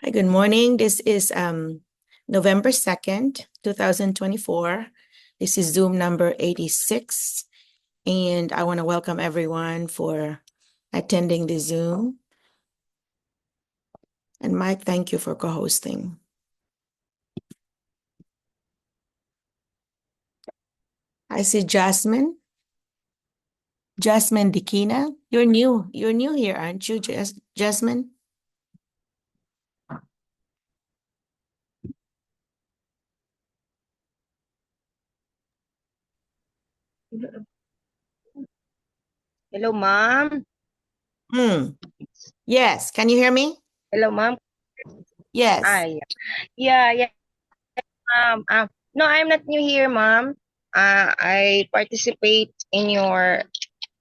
Hi, good morning. This is November 2nd, 2024. This is Zoom number 86. And I want to welcome everyone for attending the Zoom. And Mike, thank you for co-hosting. I see Jasmine. Jasmine Dikina. You're new. You're new here, aren't you, Jasmine? Hello, ma'am. Yes. Can you hear me? Hello, ma'am. Yes. Yeah, no, I'm not new here, ma'am. I participate in your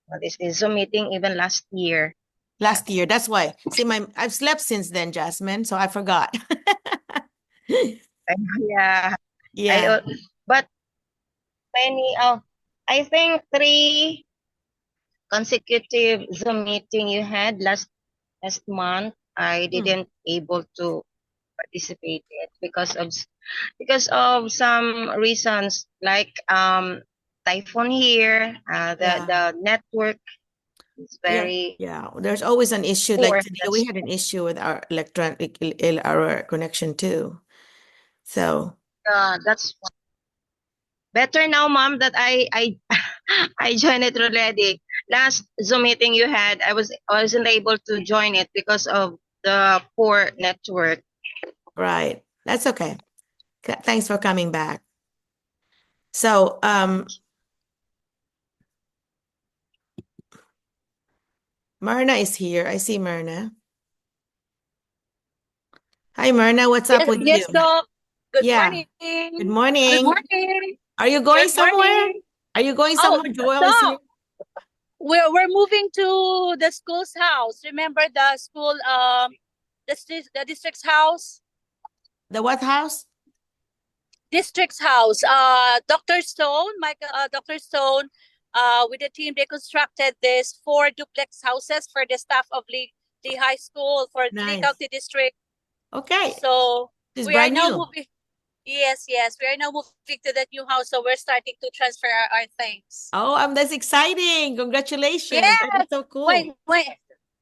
what is this Zoom meeting even last year. Last year. That's why. See, I've slept since then, Jasmine, so I forgot. Yeah, I Yeah. don't. But many. I think three consecutive Zoom meeting you had last month. I Hmm. didn't able to participate it because of some reasons like typhoon here. Yeah. The network is Yeah. very Yeah. There's always an issue. Like poor. today, we had an issue with our our connection too. So, That's better now, mom, that I I joined it already. Last Zoom meeting you had, I wasn't able to join it because of the poor network. right. That's okay. Thanks for coming back. So, Myrna is here. I see Myrna. Hi, Myrna. What's up Yes, with you? yes, Doc. Good Yeah. morning. Good Good morning. morning. Are you going Good somewhere? morning. Are you going Oh, somewhere? Joel is here. Doc, we're moving to the school's house. Remember the school the district's house? The what house? District's house. Dr. Stone, Dr. Stone, with the team, they constructed this four duplex houses for the staff of Lee High School for Lee Nice. County District. Okay. So This is we are brand now new. moving. Yes, yes. We are now moving to that new house, so we're starting to transfer our things. Oh, that's exciting. Congratulations. That is Yes. so cool. When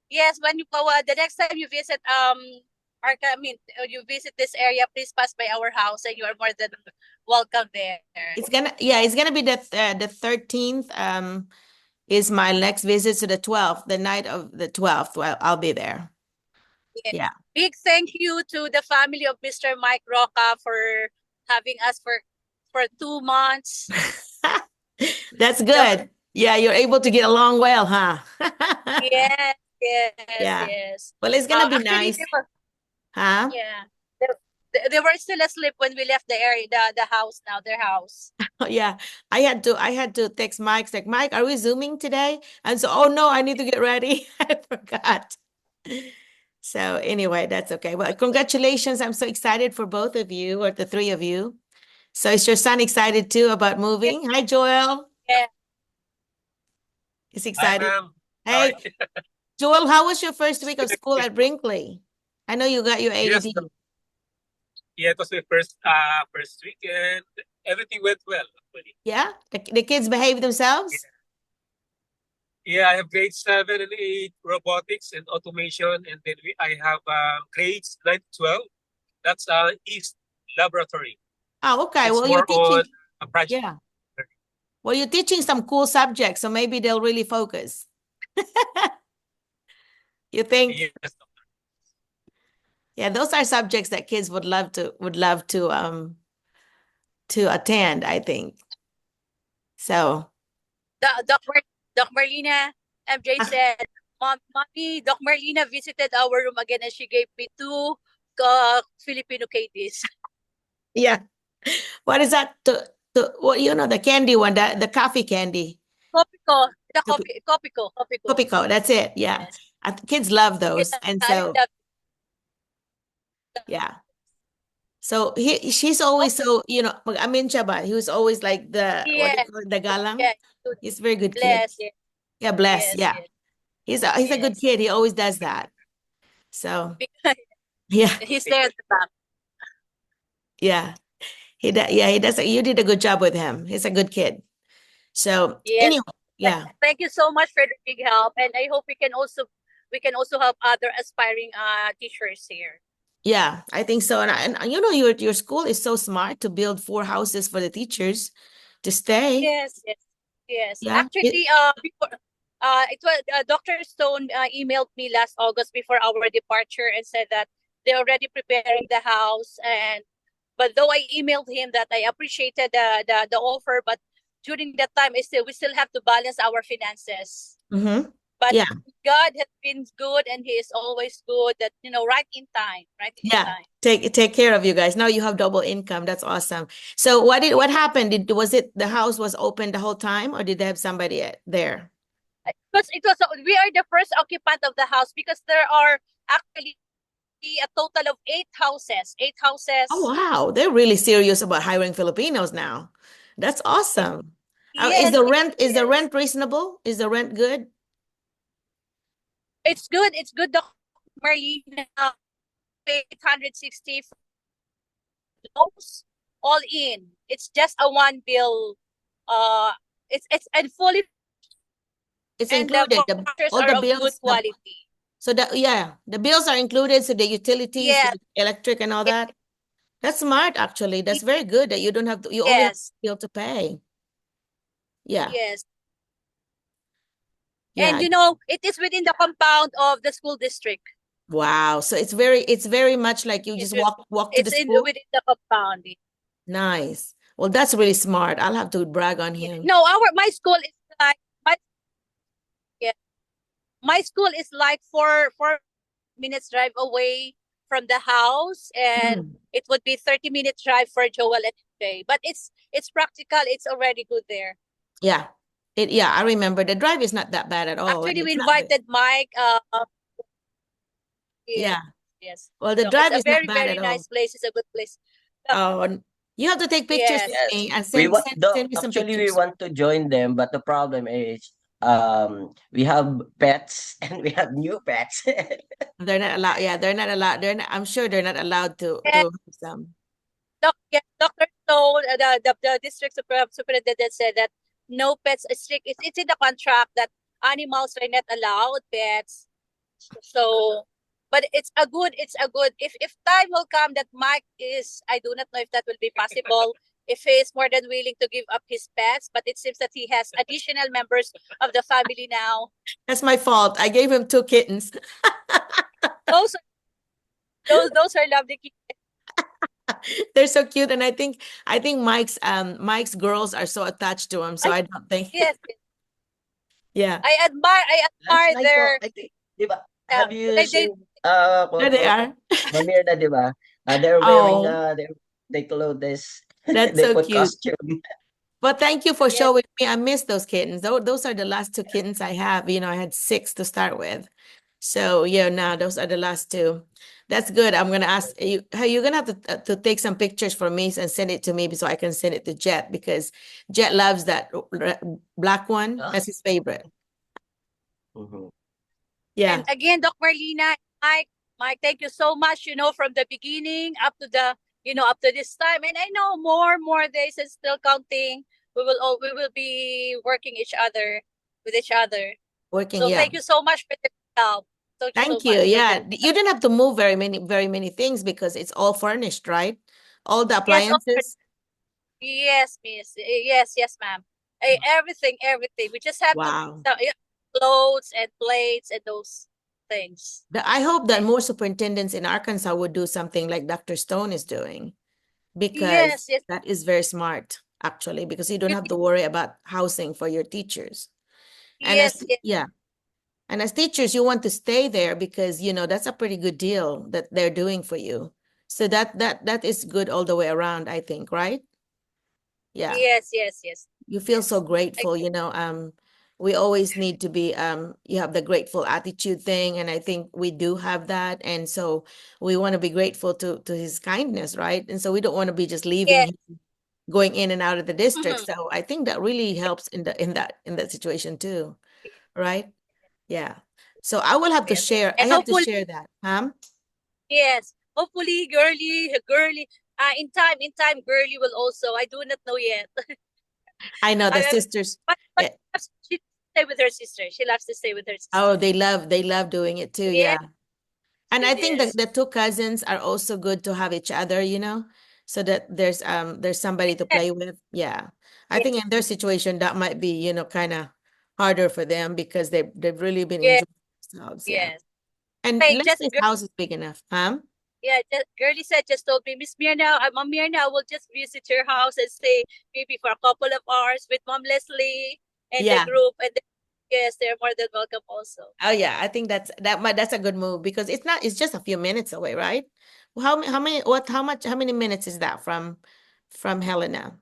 yes, when you go the next time you visit you visit this area, please pass by our house, and you are more than welcome there. It's gonna be the 13th. Is my next visit to the 12th, the night of the 12th. Well, I'll be there. Yeah. Yeah. Big thank you to the family of Mr. Mike Roca for having us for 2 months. That's The, good. Yeah, you're able to get along well, huh? yes, yes, Yeah. yes. Well, it's gonna be Actually, nice, huh? yeah. They were still asleep when we left the area, the house now, their house. Yeah. I had to text Mike, like, Mike, are we zooming today? And so, oh no, I need to get ready. I forgot. So anyway, that's okay. Well, congratulations. I'm so excited for both of you or the three of you. So is your son excited too about Yeah, moving? Hi, Joel. yeah. He's Hi, excited. ma'am. Sorry. Hey, Joel, how was your first week of school at Brinkley? I know you got your Yes, AED. yeah, it was my first weekend. Everything went well, actually. Yeah? The kids behave Yeah, themselves? yeah, I have grade 7 and 8 robotics and automation, and then I have grades 9 to 12. That's East Laboratory. Oh, okay. It's Well, you're more teaching. on a project. Yeah. Well, you're teaching some cool subjects, so maybe they'll really focus. You think? Yes, Yeah, those are subjects that kids would love to attend, I think. So, Doc, Doc Merlina, MJ said, Mommy, Doc Merlina visited our room again and she gave me two Filipino candies. yeah. What is that? What the candy one, the coffee candy. Kopiko, the Copi- Kopiko. Kopiko, that's it. Yeah. Yes. Kids love Yeah, those. And I so, love yeah. So she's always Kopiko. so, I mean, Chaba, he was always like what do you Yeah, call it, the galang? yeah. He's a very good kid. Bless, yes, Yeah, bless. yes, Yeah. yes, He's a good yes. kid. He always does that. So, Yeah, He's there at the back. yeah. He does. You did a good job with him. He's a good kid. So Yes. anyway, yeah. Thank you so much for the big help, and I hope we can also help other aspiring teachers here. Yeah, I think so. And you know, your school is so smart to build 4 houses for the teachers to stay. Yes, yes, yes. Yeah. Actually, before it was Dr. Stone emailed me last August before our departure and said that they're already preparing the house. And but though I emailed him that I appreciated the offer, but during that time, we still have to balance our finances. Mm-hmm. But Yeah. God has been good, and He is always good. That right in time, right in Yeah. time. Take care of you guys. Now you have double income. That's awesome. So what happened? Was it the house was open the whole time, or did they have somebody there? Because we are the first occupant of the house, because there are actually a total of 8 houses. 8 houses. Oh, wow. They're really serious about hiring Filipinos now. That's awesome. Is Yes, the rent yes. reasonable? Is the rent good? It's good. It's good, Dr. Merlina. 860 loans all in. It's just a one bill. It's and fully, It's and the included. furnitures All are the of good bills. quality. So the bills are included. So the utilities, Yes, the electric and all yes, that. That's smart, actually. That's very good that you don't have to, you only have yes, bill to pay. Yeah. yes. Yeah. And it is within the compound of the school district. Wow. So it's very much like you It's just walk to the it's in school. within the compound. Nice. Well, that's really smart. I'll have to brag on Yeah. him. No, my school is like yeah, my school is like 4 minutes drive away from the house, and Mm. it would be 30-minute drive for Joel and Jay. But it's practical. It's already good there. Yeah. I remember the drive is not that bad at all. And Actually, we it's not invited Mike. Yes, yeah. yes. Well, the So it's drive a is not very, bad very at all. nice place. It's a good place. Oh, and you have to take pictures Yes. with Yes, me and we want send me some actually we pictures. want to join them, but the problem is we have pets and we have new pets. They're not allowed. Yeah, they're not allowed. I'm sure they're not allowed to And have some. Yes, Dr. Stone, the district superintendent said that no pets is strict. It's in the contract that animals are not allowed, pets. So, but if time will come that Mike is, I do not know if that will be possible, if he is more than willing to give up his pets, but it seems that he has additional members of the family now. That's my fault. I gave him 2 kittens. Those those are lovely kids. They're so cute, and I think Mike's girls are so attached to him. So I don't think. Yes, yes. Yeah, I Last admire night po, their I think, di ba? yeah, Have you they seen there quote they quote are. Mamirna, di ba? They're wearing Oh, they clothes. that's They so put cute. costume. But thank you for yes, showing me. I miss those kittens. Those are the last 2 kittens I have. I had 6 to start with. So yeah, now those are the last 2. That's good. I'm gonna ask you. Hey, you're gonna have to take some pictures for me and send it to me so I can send it to Jet, because Jet loves that black one. Ah, That's his favorite. mhm. Yeah, and again, Doc Marlena, Mike, thank you so much. From the beginning up to up to this time, and I know more days and still counting. We will be working with each other. working. So Yeah. thank you so much for the help. Thank you so Thank you. much for Yeah, the you didn't have to move very many things because it's all furnished, right? All the yes, appliances. yes, miss, yes, ma'am. Everything. We just have to Wow. clothes and plates and those things. I hope that more superintendents in Arkansas would do something like Dr. Stone is doing, because Yes, yes, that is very smart, actually, because you don't you- have to worry about housing for your teachers. And yes, yes, and as teachers, you want to stay there because that's a pretty good deal that they're doing for you. So that is good all the way around, I think, right? Yeah. yes. You feel so Yes. grateful, we always need to be you have the grateful attitude thing, and I think we do have that, and so we want to be grateful to his kindness, right? And so we don't want to be just leaving Yes. him, going in and out of the district. Mhm. So I think that really helps in that situation too, right? Yeah. So I will have to Yes. share. I And have to hopefully, share that. yes. hopefully, girly. In time, girly will also. I do not know yet. I know the I, sisters. but eh, she stay with her sister. She loves to stay with her Oh, sister. they love doing it too. Yes, Yeah. And I think yes, the two cousins are also good to have each other, so that there's somebody to play with. Yeah. I yes, think in their situation that might be, kind of harder for them because they've really been yes, enjoying themselves. Yeah. yes. And Wait, just Leslie's house is big enough, huh? yeah, girly said just told me, Miss Mirna, Mom Mirna, I will just visit your house and stay maybe for a couple of hours with Mom Leslie and the Yeah. group, and then, yes, they're more than welcome also. Oh yeah, I think that's a good move because it's just a few minutes away, right? Well, how many minutes is that from Helena?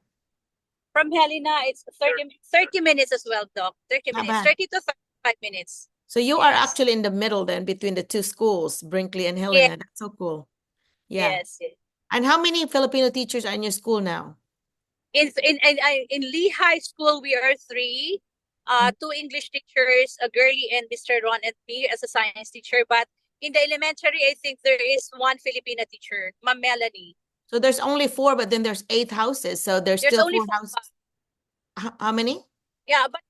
From Helena, it's 30 minutes as well, Doc. 30 Not minutes, bad. 30 to 35 minutes. So you are Yes. actually in the middle then between the two schools, Brinkley and Yes, Helena. That's so cool. Yeah. yes, yes. And how many Filipino teachers are in your school now? In Lee High School, we are three, two English teachers, a girly and Mr. Ron and me as a science teacher. But in the elementary, I think there is one Filipina teacher, Ma'am Melanie. So there's only four, but then there's 8 houses. So there's There's still only four four. houses. How many? Yeah, but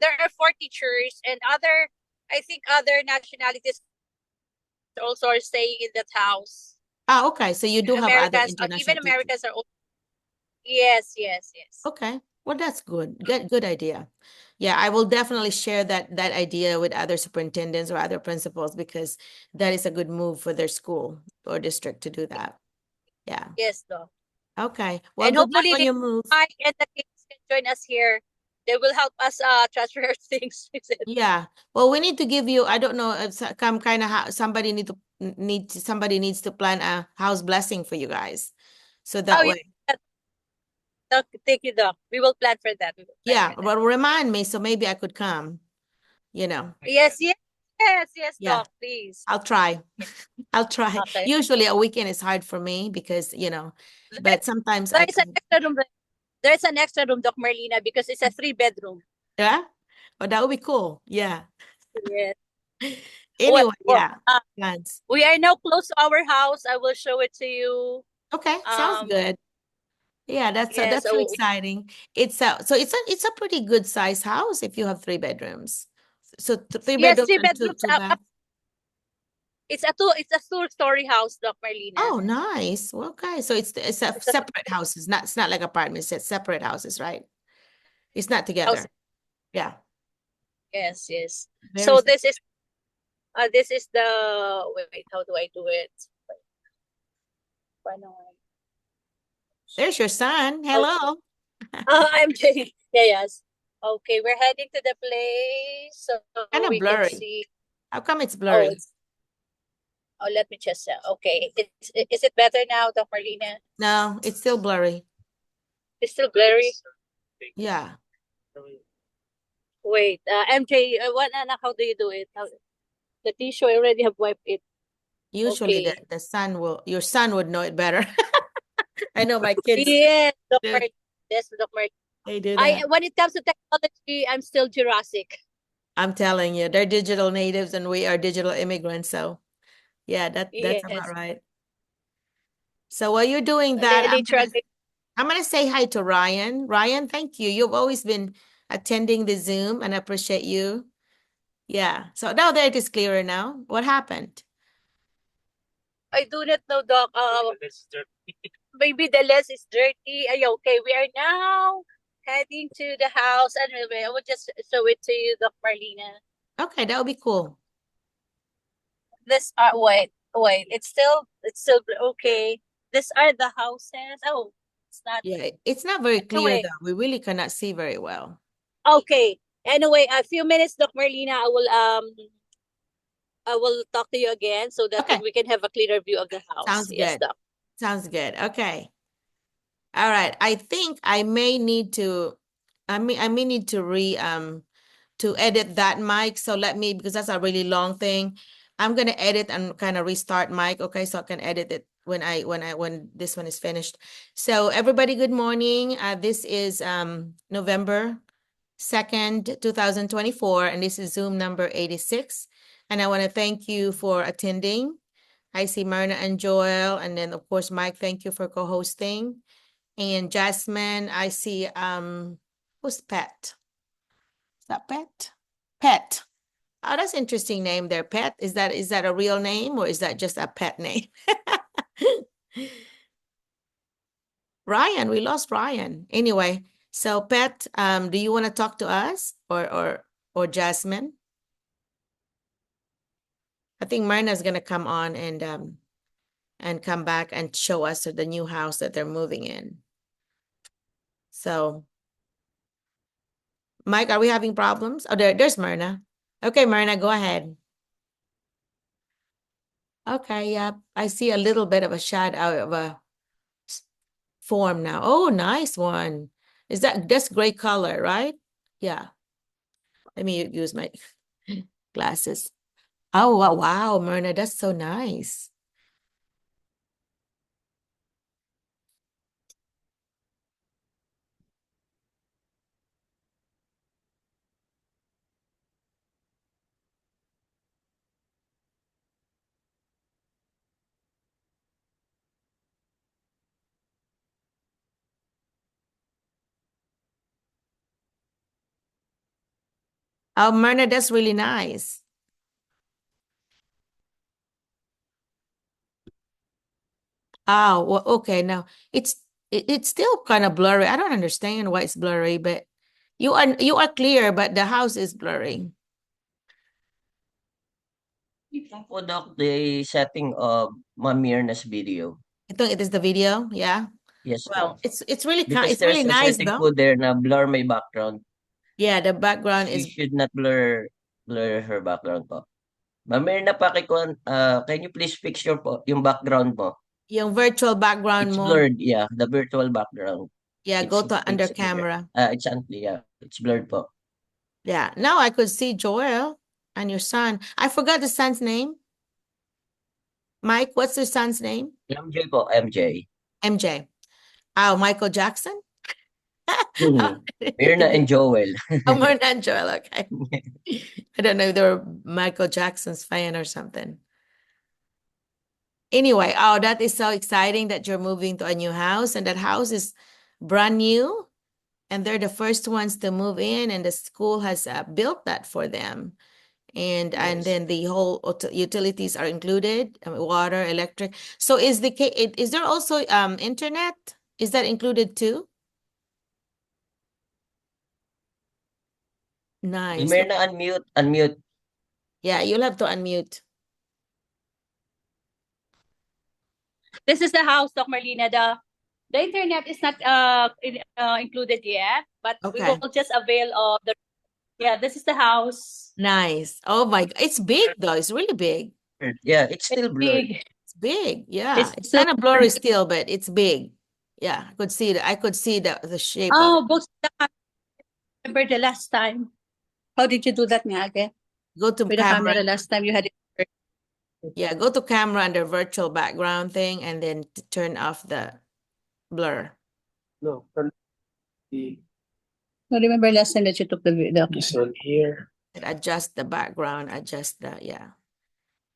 there are four teachers and I think other nationalities also are staying in that house. Ah, okay. So you do have other Americans, even international teachers. Americans are also. Yes, yes, yes. Okay. Well, that's good. Good idea. Yeah, I will definitely share that idea with other superintendents or other principals because that is a good move for their school or district to do that. Yeah. Yes, Doc. Okay. Well, And good luck hopefully on your move. Mike and the kids can join us here. They will help us transfer things. Yeah. Well, we need to give you, I don't know, some kind of somebody somebody needs to plan a house blessing for you guys. So Oh that yeah, way. Doc, thank you, Doc. We will plan for that. We will plan Yeah, for that. well, remind me so maybe I could come, you know. Yes, yes, yes, Yeah, Doc, please. I'll try. Yeah. I'll try. Okay. Usually a weekend is hard for me because, There, but sometimes there I is an can. extra room. There is an extra room, Doc Merlina, because it's a 3 bedroom. Yeah. Oh, that would be cool. Yeah. Yes. Well, Anyway, well, yeah. Plans. we are now close to our house. I will show it to you. Okay, sounds good. Yeah, Yes. that's so exciting. It's a pretty good size house if you have 3 bedrooms. So three Yes, bedrooms three and two bedrooms. two baths. It's a two-story house, Doc Marlena. Oh, nice. Well, okay, so it's a It's a separate houses, it's not like apartments, it's separate houses, right? It's not house. together. Yeah, Yes, yes. very. So this is the wait, how do I do it? Paano? There's your son. Oh, Hello. I'm kidding. Yeah, yes. Okay, we're heading to the place so Kind of we can blurry. see. How come it's Oh, blurry? let me just okay. Is it better now, Doc Marlena? No, it's still blurry. It's still blurry. Yeah. Wait, MJ, how do you do it? The tissue, I already have wiped it. Usually Okay. your son would know it better. I know my kids, Yes, Doc do- Marlena. Yes, Doc Marlena. they do that. When it comes to technology, I'm still Jurassic. I'm telling you, they're digital natives and we are digital immigrants. So yeah, that's about Yes. right. So while you're doing that, Later, I'm gonna say hi to Ryan. Ryan, thank you. You've always been attending the Zoom and I appreciate you. Yeah. So now that it is clearer now. What happened? I do not know, Doc. Maybe the lens is dirty. Ay, okay, we are now heading to the house. Anyway, I will just show it to you, Doc Marlena. Okay, that would be cool. This wait. It's still okay. These are the houses. Oh, it's not. Yeah, it's not very clear Anyway, though. We really cannot see very well. okay. Anyway, a few minutes, Doc Marlena. I will talk to you again so that Okay. we can have a clearer view of the house. Sounds Yes, good. Doc. Sounds good. Okay. All right. I think I may need to I may need to edit that mic. So let me, because that's a really long thing. I'm gonna edit and kind of restart mic, okay? So I can edit it when this one is finished. So everybody, good morning. This is November 2nd, 2024, and this is Zoom number 86. And I want to thank you for attending. I see Myrna and Joel, and then of course Mike, thank you for co-hosting. And Jasmine, I see who's Pet? Is that Pet? Pet. Oh, that's interesting name there. Pet. Is that a real name or is that just a pet name? Ryan, we lost Ryan. Anyway, so Pet, do you want to talk to us or Jasmine? I think Myrna's gonna come on and come back and show us the new house that they're moving in. So, Mike, are we having problems? Oh, there's Myrna. Okay, Myrna, go ahead. Okay, yeah, I see a little bit of a shadow of a form now. Oh, nice one. That's gray color, right? Yeah. Let me use my glasses. Oh, wow, wow, Myrna, that's so nice. Oh, Myrna, that's really nice. Oh, well, okay. Now it's still kind of blurry. I don't understand why it's blurry, but you are clear, but the house is blurry. Ito po, Doc, the setting of Mamirna's video. It is the video, yeah. Yes Well, po. it's really Because it's really there's a nice setting though. po there na blur my background. Yeah, the background She is should not blur her background po. Mamirna, can you please fix yung background mo? yung virtual background It's mo. blurred, yeah. The virtual background. Yeah, go to under camera. It's unclear, yeah. It's blurred po. Yeah, now I could see Joel and your son. I forgot the son's name. Mike, what's your son's name? MJ po, MJ. MJ. Oh, Michael Jackson? Mhm. Mirna and Joel. Oh, Myrna and Joel, okay. I don't know if they were Michael Jackson's fan or something. Anyway, oh, that is so exciting that you're moving to a new house, and that house is brand new, and they're the first ones to move in, and the school has built that for them. And Yes. then the whole utilities are included, water, electric. So is there also internet? Is that included too? Nice. Mirna, unmute. Yeah, you'll have to unmute. This is the house, Doc Merlina. The internet is not included yet, but we Okay. will just avail of the. Yeah, this is the house. Nice. Oh my, it's big though. It's really big. Yeah, it's still It's blurred. big. It's big. Yeah. It's It's still kind of blurry still, but it's big. Yeah, I could see the shape of it. Oh, books. Remember the last time? How did you do that nga again? Go to With the camera. camera last time you had it. Yeah, go to camera under virtual background thing and then turn off the blur. No, the No, remember last time that you took the video? this one here. And adjust the background, adjust the, yeah.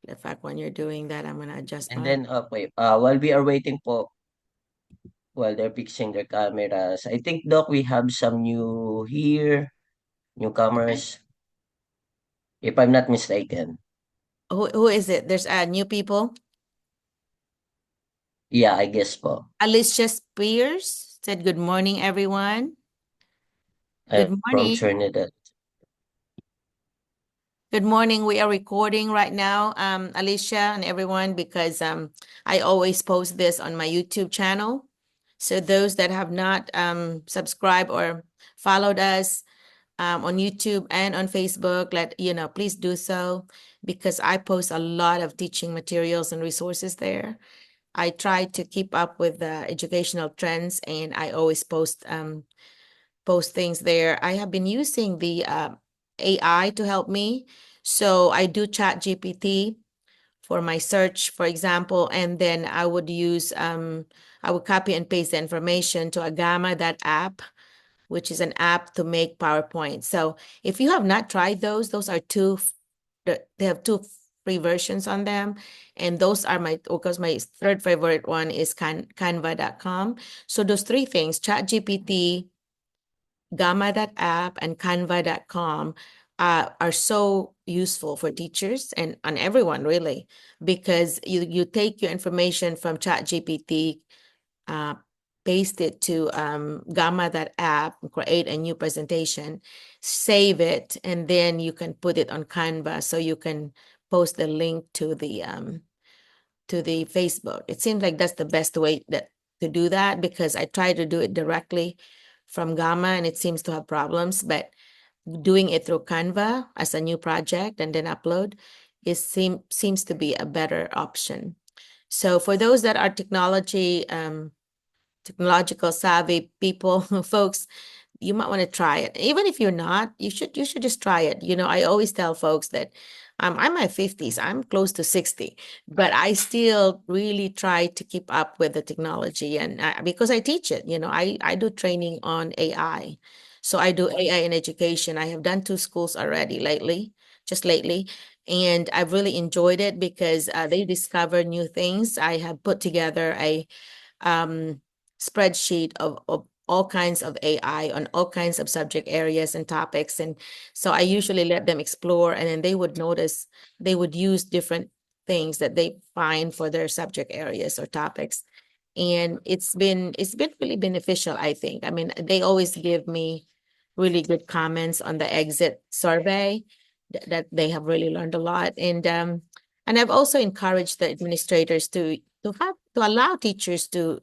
In fact, when you're doing that, I'm gonna adjust And mine. then, okay, while we are waiting while they're fixing their cameras, I think, Doc, we have some newcomers, if I'm not mistaken. Who is it? There's new people. Yeah, I guess po. Alicia Spears said, "Good morning, everyone." I'm Good from morning. Trinidad. Good morning. We are recording right now, Alicia and everyone, because I always post this on my YouTube channel. So those that have not subscribed or followed us on YouTube and on Facebook, please do so, because I post a lot of teaching materials and resources there. I try to keep up with the educational trends, and I always post things there. I have been using the AI to help me. So I do Chat GPT for my search, for example, and then I would copy and paste the information to Agama, that app, which is an app to make PowerPoint. So if you have not tried those are they have two free versions on them. And those are because my third favorite one is canva.com. So those three things, ChatGPT, Gamma.app, and Canva.com are so useful for teachers and everyone really, because you take your information from ChatGPT, paste it to Gamma.app, create a new presentation, save it, and then you can put it on Canva, so you can post the link to the Facebook. It seems like that's the best way to do that, because I tried to do it directly from Gamma and it seems to have problems, but doing it through Canva as a new project and then upload seems to be a better option. So for those that are technological savvy people, folks, you might want to try it. Even if you're not, you should just try it. I always tell folks that I'm in my 50s, I'm close to 60, but I still really try to keep up with the technology. And because I teach it, I do training on AI. So I do AI in education. I have done 2 schools already just lately. And I've really enjoyed it because they discover new things. I have put together a spreadsheet of all kinds of AI on all kinds of subject areas and topics. And so I usually let them explore, and then they would use different things that they find for their subject areas or topics. And it's been really beneficial, I think. I mean, they always give me really good comments on the exit survey that they have really learned a lot. And I've also encouraged the administrators to allow teachers to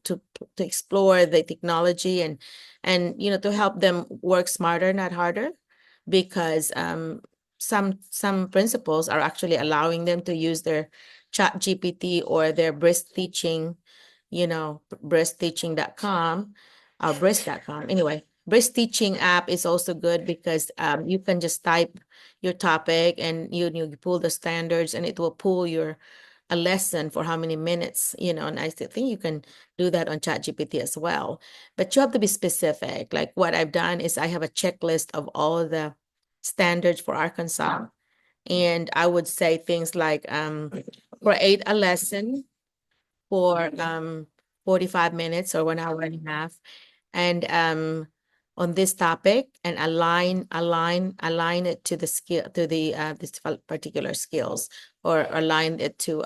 explore the technology and to help them work smarter, not harder, because some principals are actually allowing them to use their chat GPT or their breast teaching, breastteaching.com or breast.com. Anyway, breast teaching app is also good because you can just type your topic and you pull the standards and it will pull a lesson for how many minutes, and I think you can do that on ChatGPT as well. But you have to be specific. Like what I've done is I have a checklist of all of the standards for Arkansas. And I would say things like create a lesson for 45 minutes or 1 hour and a half. And on this topic, and align it to the skill, to the this particular skills, or align it to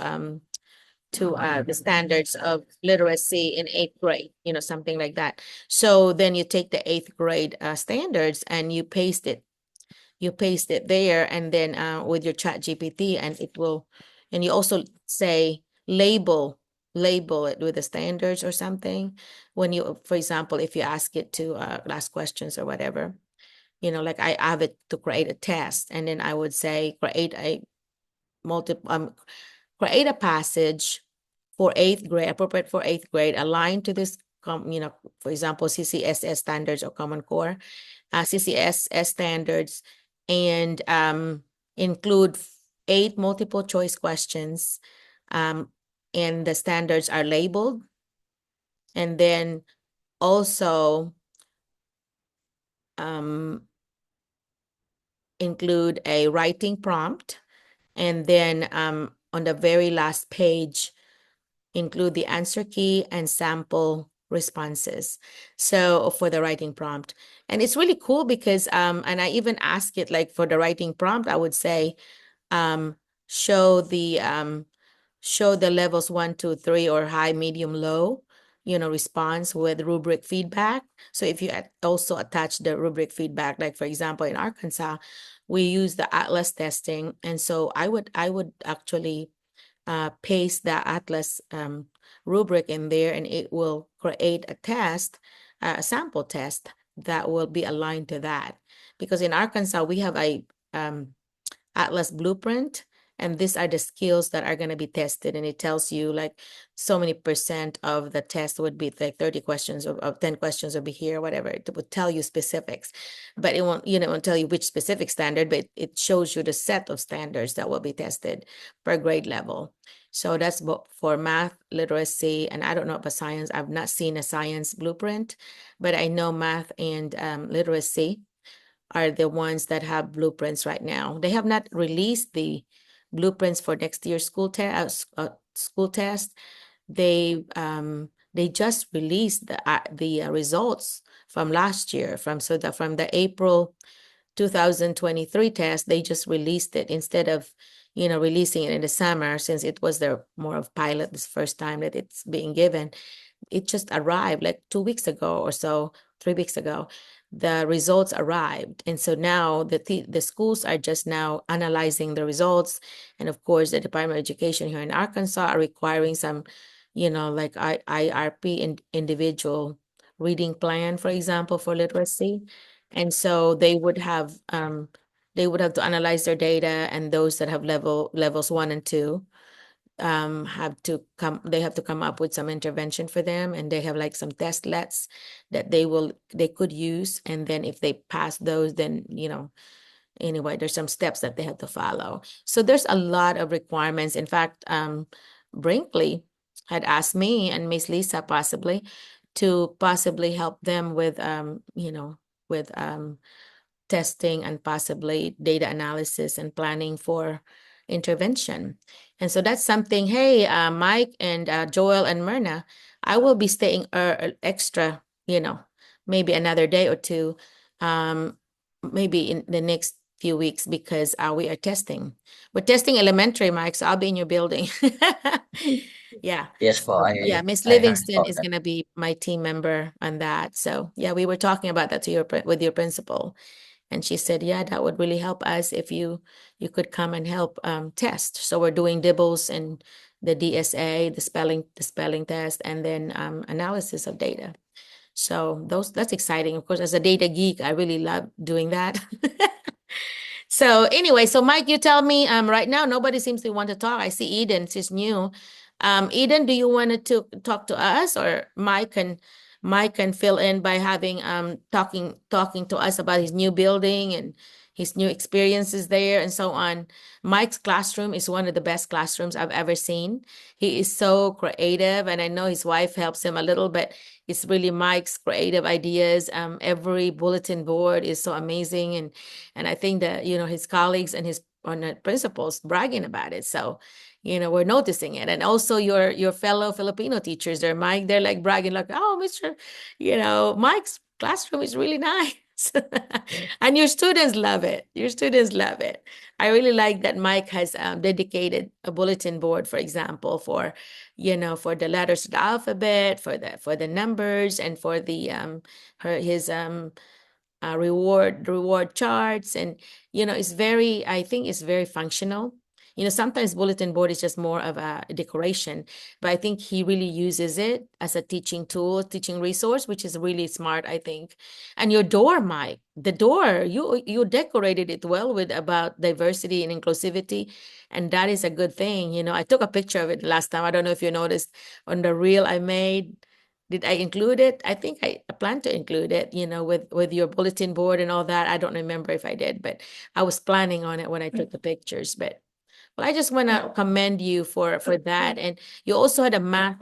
the standards of literacy in 8th grade, something like that. So then you take the 8th grade standards and you paste it there, and then with your chat GPT, and it will, and you also say label it with the standards or something. When you, for example, if you ask it to ask questions or whatever, like I have it to create a test, and then I would say create a passage for 8th grade, appropriate for 8th grade, aligned to this, for example, CCSS standards or Common Core, CCSS standards, and include 8 multiple choice questions, and the standards are labeled, and then also include a writing prompt, and then on the very last page include the answer key and sample responses. So for the writing prompt, and it's really cool because and I even ask it, like for the writing prompt, I would say show the levels 1, 2, 3, or high, medium, low, response with rubric feedback. So if you also attach the rubric feedback, like for example, in Arkansas, we use the Atlas testing. And so I would actually paste the Atlas rubric in there, and it will create a test, a sample test that will be aligned to that. Because in Arkansas, we have a Atlas blueprint, and these are the skills that are going to be tested, and it tells you like so many % of the test would be like 30 questions or 10 questions will be here, whatever. It would tell you specifics, but it won't tell you which specific standard, but it shows you the set of standards that will be tested per grade level. So that's for math, literacy, and I don't know about science. I've not seen a science blueprint, but I know math and literacy are the ones that have blueprints right now. They have not released the blueprints for next year's school test. They just released the results from last year, from the April 2023 test. They just released it instead of releasing it in the summer, since it was their more of pilot, this first time that it's being given. It just arrived like 2 weeks ago or so, 3 weeks ago. The results arrived, and so now the schools are just now analyzing the results. And of course, the Department of Education here in Arkansas are requiring some, like IRP, individual reading plan, for example, for literacy. And so they would have to analyze their data, and those that have levels 1 and 2 they have to come up with some intervention for them, and they have like some testlets that they could use. And then if they pass those, then anyway, there's some steps that they have to follow. So there's a lot of requirements. In fact, Brinkley had asked me and Miss Lisa possibly to help them with with testing and possibly data analysis and planning for intervention. And so that's something. Hey, Mike and Joel and Myrna, I will be staying extra, maybe another day or two, maybe in the next few weeks, because we are testing. We're testing elementary, Mike, so I'll be in your building. Yeah. Yes po, Yeah, Miss I heard Livingston about is that. going to be my team member on that. So yeah, we were talking about that with your principal. And she said, yeah, that would really help us if you could come and help test. So we're doing dibbles and the DSA, the spelling test, and then analysis of data. So that's exciting. Of course, as a data geek, I really love doing that. So anyway, so Mike, you tell me, right now nobody seems to want to talk. I see Eden, she's new. Eden, do you want to talk to us, or Mike can fill in by having talking to us about his new building and his new experiences there and so on. Mike's classroom is one of the best classrooms I've ever seen. He is so creative, and I know his wife helps him a little, but it's really Mike's creative ideas. Every bulletin board is so amazing, and I think that his colleagues and his principals bragging about it. So we're noticing it. And also your fellow Filipino teachers there, Mike, they're like bragging like, oh, Mr. Mike's classroom is really nice. And your students love it. Your students love it. I really like that Mike has dedicated a bulletin board, for example, for the letters of the alphabet, for the numbers, and for the his reward charts. And I think it's very functional. Sometimes bulletin board is just more of a decoration, but I think he really uses it as a teaching tool, teaching resource, which is really smart, I think. And your door, Mike, the door, you decorated it well with about diversity and inclusivity, and that is a good thing. I took a picture of it last time. I don't know if you noticed on the reel I made. Did I include it? I think I plan to include it, with your bulletin board and all that. I don't remember if I did, but I was planning on it when I took the pictures. But well, I just want to commend you for that. And you also had a math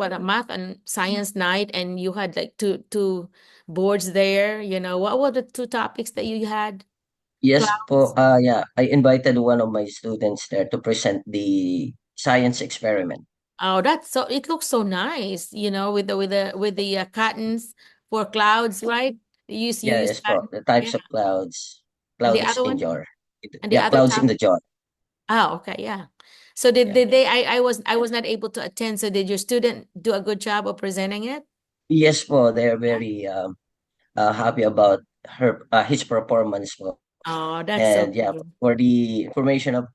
and science night, and you had like two boards there. What were the two topics that you had? Yes po, Clouds. yeah, I invited one of my students there to present the science experiment. Oh, it looks so nice, with the cottons for clouds, right? You Yeah, use yes po, cotton. the Yeah. types of clouds. And the Clouds other in one? jar. And the Yeah, other clouds in the topic? jar. Oh, okay, yeah. So did Yeah. did they I was not able to attend. So did your student do a good job of presenting it? Yes po, they're Yeah. very happy about his performance po. Oh, that's so And yeah, cool. for the information of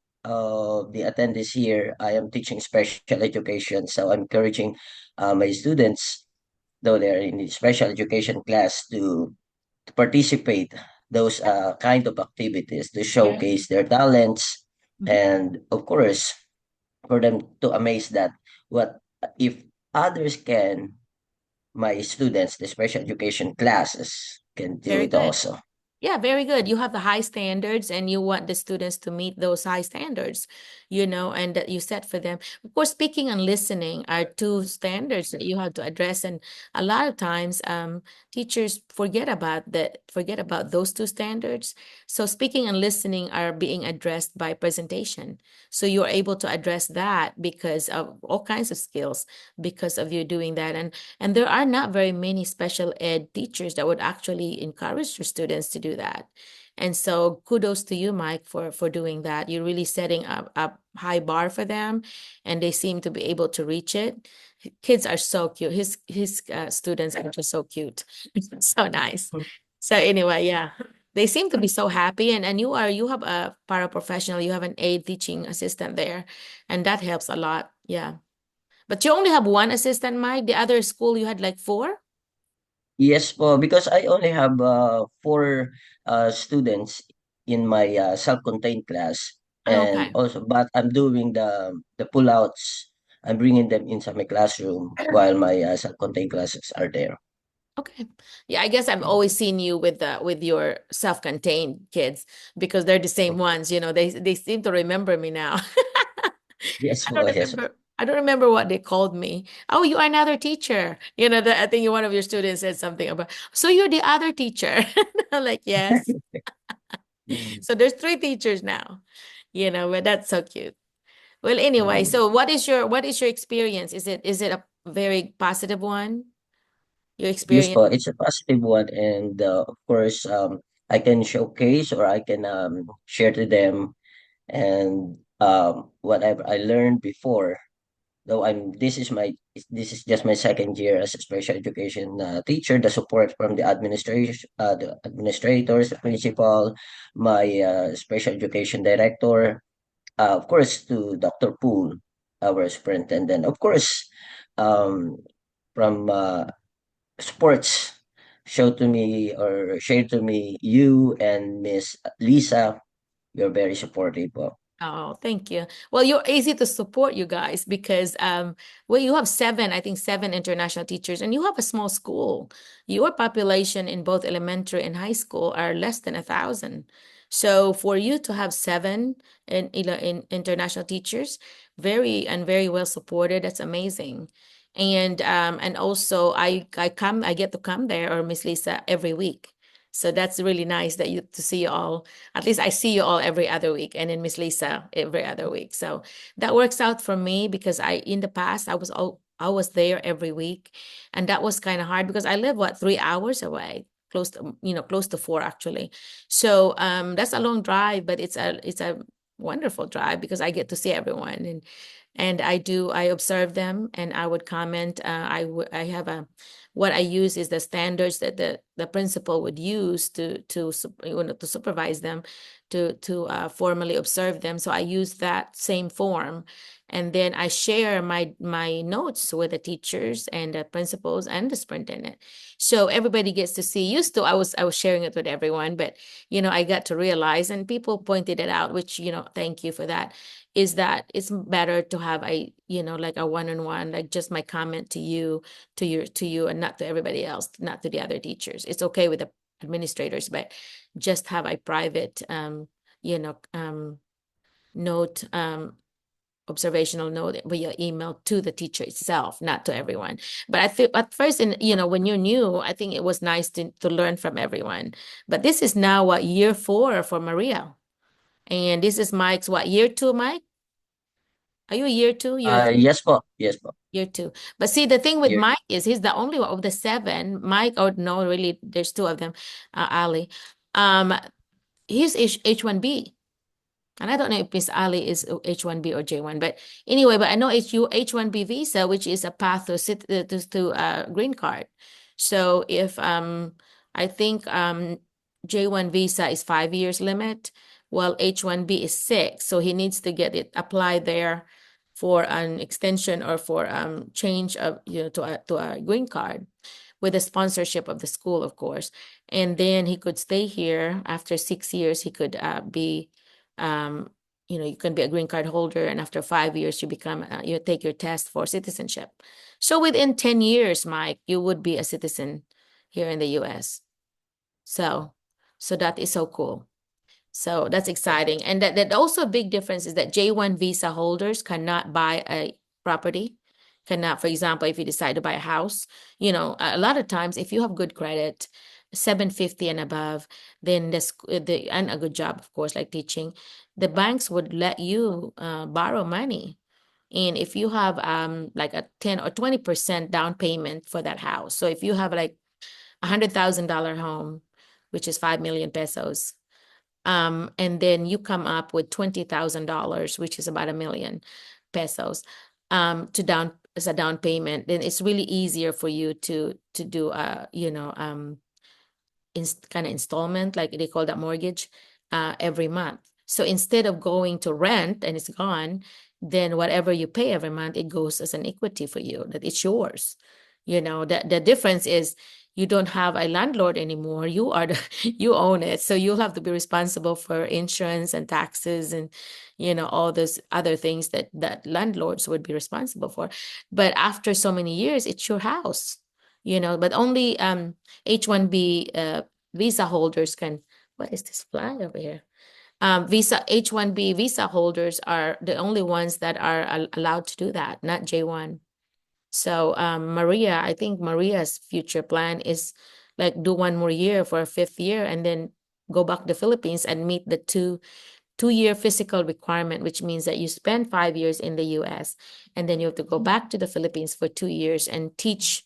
the attendees here, I am teaching special education, so I'm encouraging my students, though they're in the special education class, to participate those kind of activities to Yeah. showcase their talents, Mhm. and of course for them to amaze that what if others can, my students, the special education classes can do Very it good. also. Yeah, very good. You have the high standards and you want the students to meet those high standards, and that you set for them. Of course, speaking and listening are two standards that you have to address. And a lot of times, teachers forget about those two standards. So speaking and listening are being addressed by presentation. So you're able to address that because of all kinds of skills, because of you doing that. And there are not very many special ed teachers that would actually encourage their students to do that. And so kudos to you, Mike, for doing that. You're really setting up a high bar for them, and they seem to be able to reach it. Kids are so cute. His students are just so cute. So nice. So anyway, yeah. They seem to be so happy, and you have a paraprofessional, you have an aide teaching assistant there, and that helps a lot. Yeah. But you only have one assistant, Mike. The other school you had like four? Yes po, because I only have four students in my self-contained class, Oh, and okay. also, but I'm doing the pullouts. I'm bringing them inside my classroom while my self-contained classes are there. Okay. Yeah, I guess I've always seen you with your self-contained kids because they're the same ones, they seem to remember me now. Yes I po, don't yes. remember I don't remember what they called me. Oh, you are another teacher. I think one of your students said something about, so you're the other teacher. I'm like, yes. Mm, So there's three teachers now, but that's so cute. Well, anyway, mm. so what is your experience? Is it a very positive one? Your Yes experience? po, it's a positive one, and of course, I can showcase or I can share to them and whatever I learned before. Though this is just my second year as a special education teacher. The support from the administrators, the principal, my special education director, of course, to Dr. Poole, our superintendent, of course, um, from sports. Show to me or share to me you and Miss Lisa. You're very supportive. Oh, thank you. Well, you're easy to support, you guys, because you have seven, I think seven international teachers, and you have a small school. Your population in both elementary and high school are less than 1,000. So for you to have seven in international teachers, very well supported, that's amazing. And also I get to come there, or Miss Lisa, every week. So that's really nice that you to see you all. At least I see you all every other week, and then Miss Lisa every other week. So that works out for me because in the past I was there every week, and that was kind of hard because I live 3 hours away, close to four actually. So that's a long drive, but it's a wonderful drive because I get to see everyone, and I observe them, and I would comment. I have what I use is the standards that the principal would use to supervise them, to formally observe them. So I use that same form, and then I share my notes with the teachers and the principals and the superintendent. So everybody gets to see. Used to I was sharing it with everyone, but I got to realize, and people pointed it out, which thank you for that, is that it's better to have like a one-on-one, like just my comment to you and not to everybody else, not to the other teachers. It's okay with the administrators, but just have a private you know note, observational note via email to the teacher itself, not to everyone. But I feel at first, when you're new, I think it was nice to learn from everyone. But this is now what, year 4 for Maria, and this is Mike's year 2, Mike? Are you year 2? Year Yes po, yes po. Year 2. But see, the thing with Year Mike is he's the only one of the seven. Mike, or no, really, there's two of them. Ali, um, he's H1B, and I don't know if Miss Ali is H1B or J1, but anyway, but I know H1B visa, which is a path to green card. So if I think J1 visa is 5 years limit, while H1B is 6, so he needs to get it applied there for an extension or for change of to a green card with the sponsorship of the school, of course. And then he could stay here. After 6 years, he could be you can be a green card holder, and after 5 years, you take your test for citizenship. So within 10 years, Mike, you would be a citizen here in the U.S. So So that is so cool. So that's exciting. And that also a big difference is that J1 visa holders cannot buy a property. Cannot, for example, if you decide to buy a house, you know, a lot of times if you have good credit, 750 and above, then and a good job, of course, like teaching, the banks would let you borrow money. And if you have like a 10 or 20% down payment for that house. So if you have like $100,000 home, which is 5 million pesos, and then you come up with $20,000, which is about 1 million pesos, to down as a down payment, then it's really easier for you to do kind of installment, like they call that mortgage, every month. So instead of going to rent and it's gone, then whatever you pay every month, it goes as an equity for you, that it's yours. You know, the difference is you don't have a landlord anymore. You are you own it. So you'll have to be responsible for insurance and taxes and, you know, all those other things that landlords would be responsible for. But after so many years, it's your house, you know, but only H1B visa holders can, what is this fly over here? Visa H1B visa holders are the only ones that are allowed to do that, not J1. So Maria, I think Maria's future plan is like do 1 more year for a 5th year and then go back to the Philippines and meet the two-year physical requirement, which means that you spend 5 years in the US and then you have to go back to the Philippines for 2 years and teach,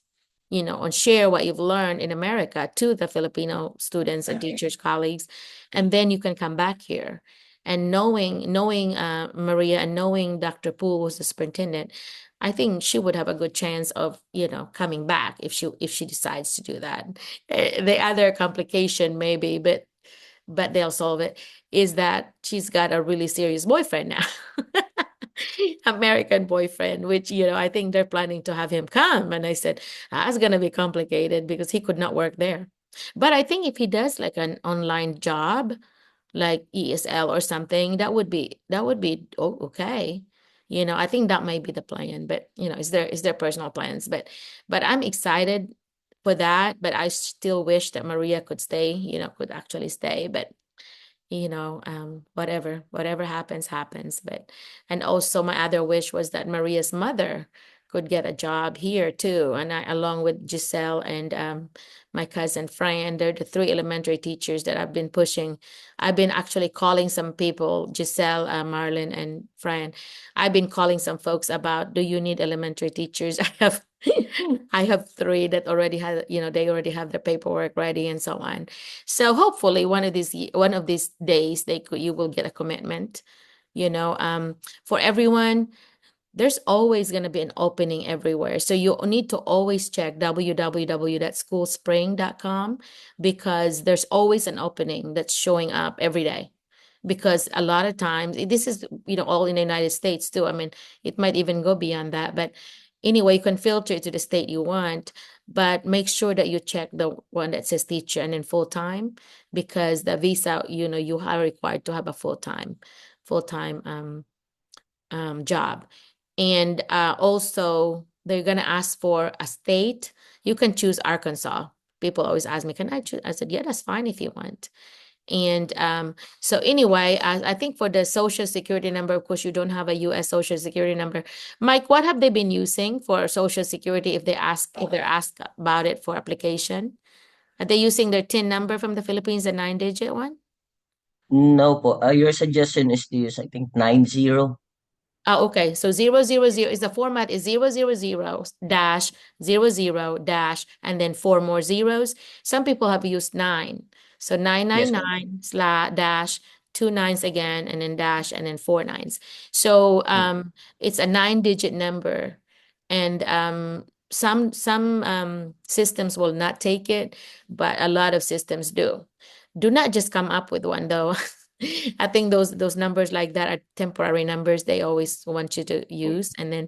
you know, and share what you've learned in America to the Filipino students and teachers, colleagues, and then you can come back here. And knowing Maria and knowing Dr. Poole was the superintendent, I think she would have a good chance of, you know, coming back if she decides to do that. The other complication maybe, but they'll solve it, is that she's got a really serious boyfriend now. American boyfriend, which, you know, I think they're planning to have him come. And I said, that's going to be complicated because he could not work there. But I think if he does like an online job, like ESL or something, that would be okay. You know, I think that might be the plan, but you know, is there personal plans, but I'm excited for that, but I still wish that Maria could stay, you know, could actually stay, but you know, whatever happens. But, and also my other wish was that Maria's mother could get a job here too. And I, along with Giselle and my cousin Fran, they're the 3 elementary teachers that I've been pushing. I've been actually calling some people, Giselle, Marlon, and Fran. I've been calling some folks about, do you need elementary teachers? I have 3 that already have, you know, they already have the paperwork ready and so on. So hopefully one of these days you will get a commitment, you know, for everyone. There's always going to be an opening everywhere. So you need to always check www.schoolspring.com because there's always an opening that's showing up every day. Because a lot of times, this is, you know, all in the United States too. I mean, it might even go beyond that. But anyway, you can filter it to the state you want, but make sure that you check the one that says teacher and then full-time, because the visa, you know, you are required to have a full-time job. And also, they're going to ask for a state. You can choose Arkansas. People always ask me, can I choose? I said, yeah, that's fine if you want. And so anyway, I think for the social security number, of course, you don't have a US social security number. Mike, what have they been using for social security if they're asked about it for application? Are they using their TIN number from the Philippines, the 9-digit one? No po. Your suggestion is to use, I think, 90. Oh, okay. So 000 is the format is 000 dash 00 dash and then 4 more zeros. Some people have used 9. So Yes po. 999 dash 2 nines again and then dash and then 4 nines. So it's a 9-digit number. And some systems will not take it, but a lot of systems do. Do not just come up with one though. I think those numbers like that are temporary numbers they always want you to use. And then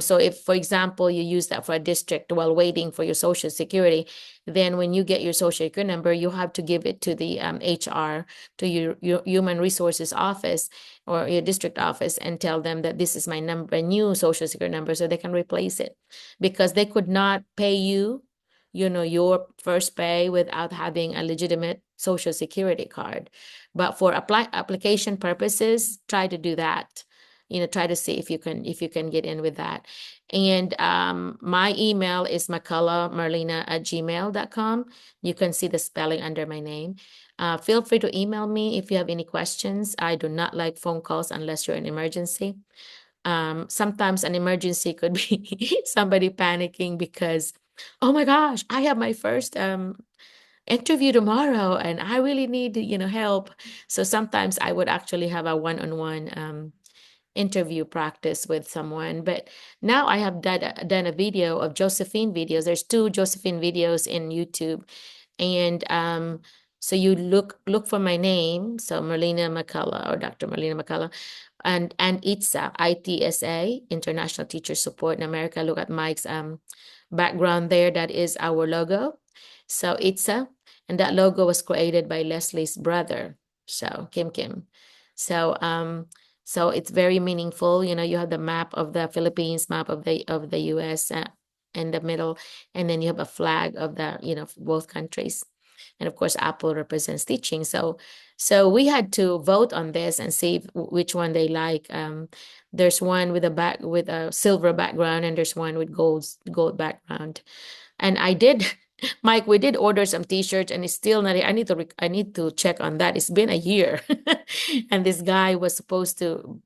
so if, for example, you use that for a district while waiting for your social security, then when you get your social security number, you have to give it to the HR, to your human resources office or your district office and tell them that this is my number, new social security number, so they can replace it, because they could not pay you, you know, your first pay without having a legitimate social security card. But for application purposes, try to do that. Try to see if you can get in with that. And my email is mcculloughmerlina@gmail.com. You can see the spelling under my name. Feel free to email me if you have any questions. I do not like phone calls unless you're in emergency. Sometimes an emergency could be somebody panicking because, oh my gosh, I have my first interview tomorrow and I really need, help. So sometimes I would actually have a one-on-one interview practice with someone. But now I have done a video of Josephine videos. There's 2 Josephine videos in YouTube. And so you look for my name, so Merlina McCullough or Dr. Merlina McCullough, and ITSA, International Teacher Support in America. Look at Mike's background there. That is our logo. So ITSA, and that logo was created by Leslie's brother, so Kim. So so it's very meaningful. You have the map of the Philippines, map of the US in the middle, and then you have a flag of the both countries. And of course, Apple represents teaching. So we had to vote on this and see which one they like. There's one with a silver background, and there's one with gold background. And I did, Mike, we did order some t-shirts, and it's still not. I need to check on that. It's been a year, and this guy was supposed to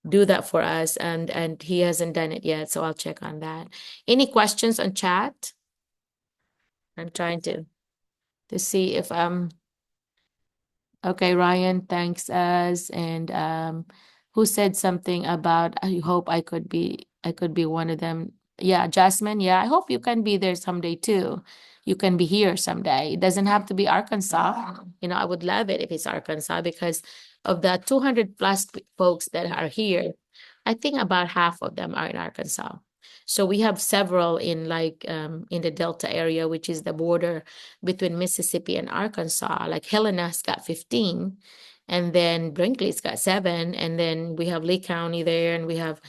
do that for us, and he hasn't done it yet. So I'll check on that. Any questions on chat? I'm trying to see if okay, Ryan thanks us, and who said something about I hope I could be one of them. Yeah, Jasmine, yeah, I hope you can be there someday too. You can be here someday. It doesn't have to be Arkansas. I would love it if it's Arkansas, because of the 200 plus folks that are here, I think about half of them are in Arkansas. So we have several in in the Delta area, which is the border between Mississippi and Arkansas. Like Helena's got 15, and then Brinkley's got 7, and then we have Lee County there, and we have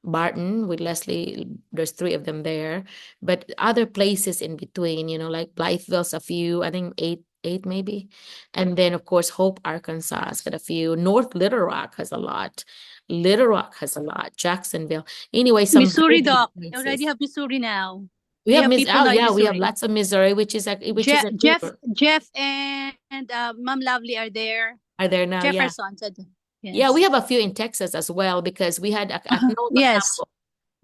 Barton with Leslie. There's 3 of them there, but other places in between, like Blytheville's a few, I think 8 maybe. And then of course Hope, Arkansas has got a few. North Little Rock has a lot. Little Rock has a lot. Jacksonville. Anyway, some Missouri, very big Doc. I places. already have Missouri now. We We have have Miss. people Oh like yeah, we have Missouri. lots of Missouri, which is a Jeff neighbor. and Mom Lovely are there. Are there now? Yeah. Jefferson said. Yes. Yeah, we have a few in Texas as well, because we had a Yes. couple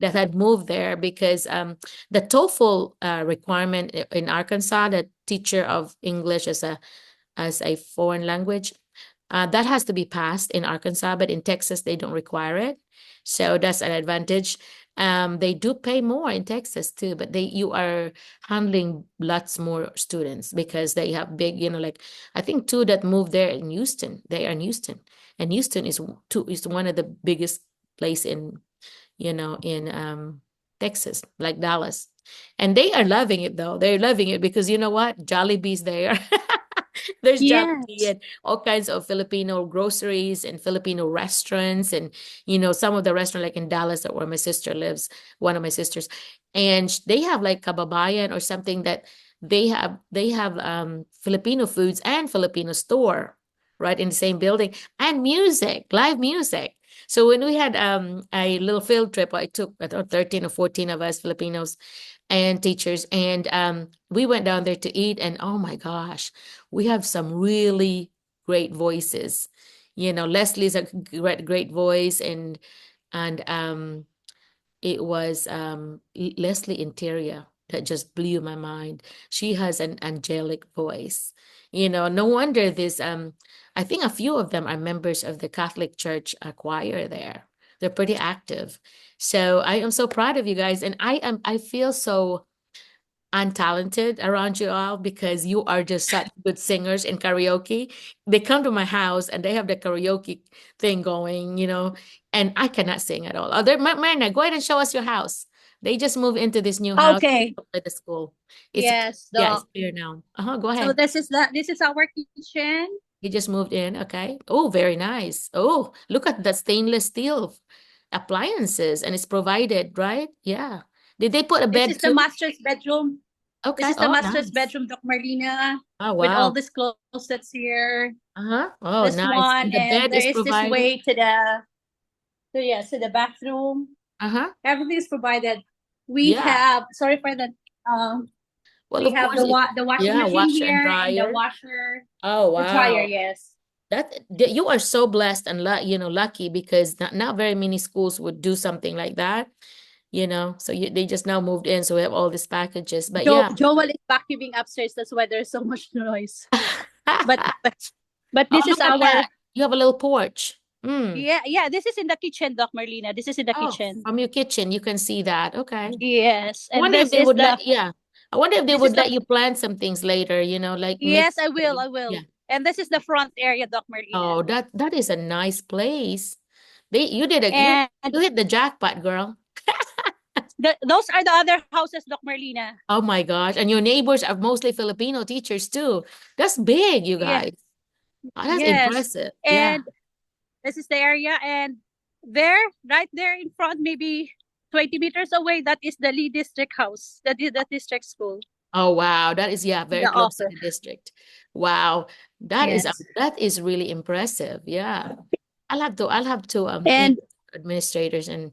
that had moved there because the TOEFL requirement in Arkansas, the teacher of English as a foreign language, that has to be passed in Arkansas, but in Texas they don't require it. So that's an advantage. They do pay more in Texas too, but you are handling lots more students because they have big, like I think 2 that moved there in Houston. They are in Houston, and Houston is one of the biggest place in Texas, like Dallas. And they are loving it though. They're loving it because you know what? Jollibee's there. There's Jollibee Yes. and all kinds of Filipino groceries and Filipino restaurants, and some of the restaurant like in Dallas, where my sister lives, one of my sisters, and they have like kababayan or something that they have Filipino foods and Filipino store right in the same building, and live music. So when we had a little field trip, I took 13 or 14 of us Filipinos and teachers, and we went down there to eat, and oh my gosh, we have some really great voices. Leslie's a great voice, and it was Leslie Interior that just blew my mind. She has an angelic voice. No wonder this I think a few of them are members of the Catholic Church choir there. They're pretty active. So I am so proud of you guys, and I feel so untalented around you all because you are just such good singers in karaoke. They come to my house and they have the karaoke thing going, and I cannot sing at all. Marina, go ahead and show us your house. They just moved into this new house Okay. at the school. Yes, yeah, it's Doc. clear now. Go ahead. So this is our kitchen. He just moved in. Okay. Oh, very nice. Oh, look at that stainless steel appliances, and it's provided, right? Yeah. Did they put a This bed is the too? master's bedroom. This Okay. is the Oh, master's nice. bedroom, Doc Marlena, Oh, with all wow. these closets here. Uh-huh. Oh, This nice. one, And the and bed there is is this provided. way to the bathroom. Uh-huh. Everything is provided. We Yeah. have, sorry for that. Um, Well, we of have course, it, the washing yeah, machine washer and here and the dryer. washer, Oh, the dryer. wow. Yes. You are so blessed and lucky because not very many schools would do something like that, So they just now moved in, so we have all these packages. But yeah. Joel is vacuuming upstairs. That's why there's so much noise. But but but Oh, this is look at our that. You have a little porch. Mm. yeah. This is in the kitchen, Doc Marlena. This is in the Oh, kitchen. from your kitchen, you can see that. Okay. Yes, I and wonder if this they is would the yeah. I wonder if they this is would the let you plant some things later, like make, yes. I will. I yeah. will. And this is the front area, Doc Marlena. Oh, that is a nice place. You did And you hit the jackpot, girl. those are the other houses, Doc Marlena. Oh my gosh. And your neighbors are mostly Filipino teachers too. That's big, you Yeah. guys. Oh, that's Yes. impressive. Yeah. And this is the area, and there, right there in front, maybe 20 meters away, that is the Lee District House. That is the district school. Oh wow. That is, yeah, very The close to office. the district. Wow. Yes. That is really impressive. Yeah. I'll have to And administrators I and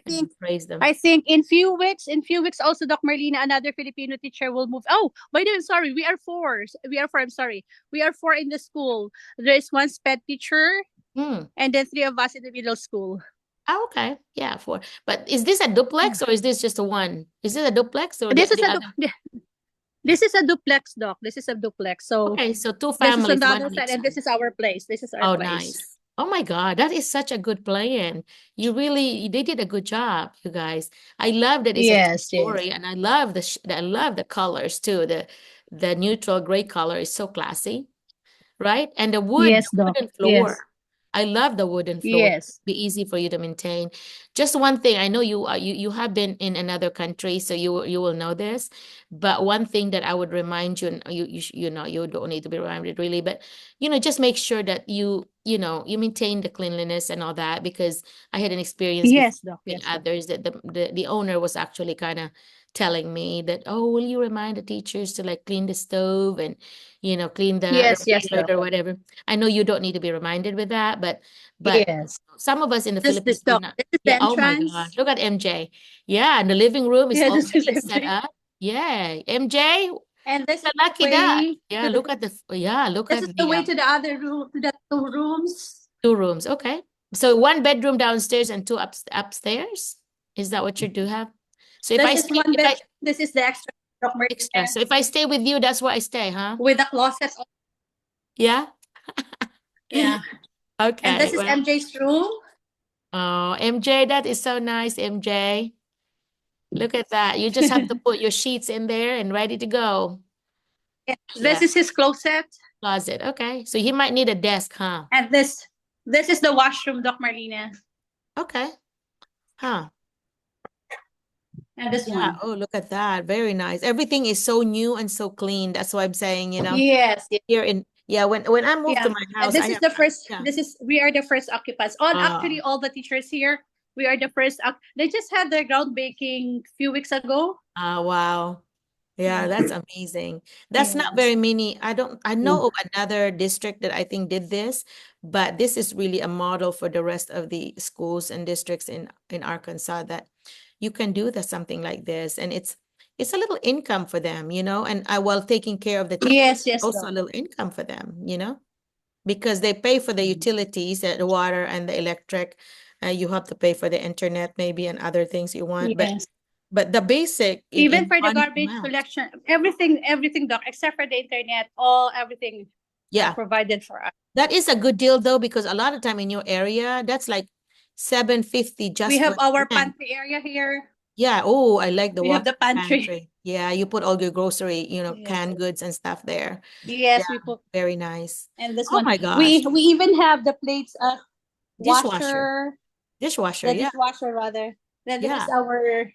think praise them. in few weeks also, Doc Marlena, another Filipino teacher will move. Oh, by the way, sorry, we are four. We are four. I'm sorry. We are four in the school. There is one sped teacher, Hmm. and then three of us in the middle school. Oh, okay. Yeah, four. But is this a duplex or is this just a one? Is it a duplex or This is the a other? this is a duplex, Doc. This is a duplex. So Okay, so two this is on families, the one other on side, each and this side. is our place. This is our Oh, place. nice. Oh my God, that is such a good plan. They did a good job, you guys. I love that it's a Yes, yes. two-story, and I love I love the colors too. The neutral gray color is so classy, right? And the Yes, Doc. wooden floor. Yes. I love the wooden floor. Yes. Be easy for you to maintain. Just one thing, I know you have been in another country, so you will know this. But one thing that I would remind you, and you don't need to be reminded really, but just make sure that you maintain the cleanliness and all that, because I had an experience before Yes, Doc. with Yes, Doc. others that the owner was actually kind of telling me that, oh, will you remind the teachers to like clean the stove and clean the Yes, yes, Doc. refrigerator or whatever. I know you don't need to be reminded with that, but Yes. some of us in the This Philippines do Doc. not. This is the Yeah, oh my entrance. gosh. Look at MJ. Yeah, and the living room is Yeah, this is already set empty. up. Yeah, MJ, And this is a the lucky duck. way Yeah, to the look this at is the the way to the other room, to the two rooms. two rooms. Okay. So one bedroom downstairs and two upstairs. Is that what you do have? So This is one if bed. I This is the extra, Doc extra. Marlena, So if I stay with you, that's where I stay, huh? with the closet. Yeah. Yeah. And Okay. this is Well, MJ's room. oh, MJ, that is so nice, MJ. Look at that. You just have to put your sheets in there and ready to go. This Yeah, is his closet. closet. Okay. So he might need a desk, huh? And this is the washroom, Doc Marlena. Okay. Huh. And this Yeah. one. Oh, look at that. Very nice. Everything is so new and so clean. That's why I'm saying, Yes, yes. here when I moved to Yeah. my And house, this I is have, the first, yeah. we are the first occupants. Actually, all the teachers here, we are the first. They just had their groundbreaking few weeks ago. Wow. Yeah, that's amazing. That's not Yes. very many. I Yeah. know of another district that I think did this, but this is really a model for the rest of the schools and districts in Arkansas, that you can do something like this, and it's a little income for them, and while taking care of the teachers, Yes, yes, also Doc. a little income for them, because they pay for the utilities, the water and the electric. You have to pay for the internet maybe and other things you want, Yes. but the basic Even in for the one garbage amount. collection, everything, Doc, except for the internet, everything Yeah. provided for us. That is a good deal though, because a lot of time in your area, that's like 750 just We for have our the rent. pantry area here. Yeah. Oh, I like the We have walk the pantry. pantry. Yeah, you put all your grocery, Yes. canned goods and stuff there. Yes, Yeah, we put, very nice. and this Oh one. my gosh. We even have the plates, Dishwasher. washer, Dishwasher, the yeah. dishwasher rather. Then this Yeah. is our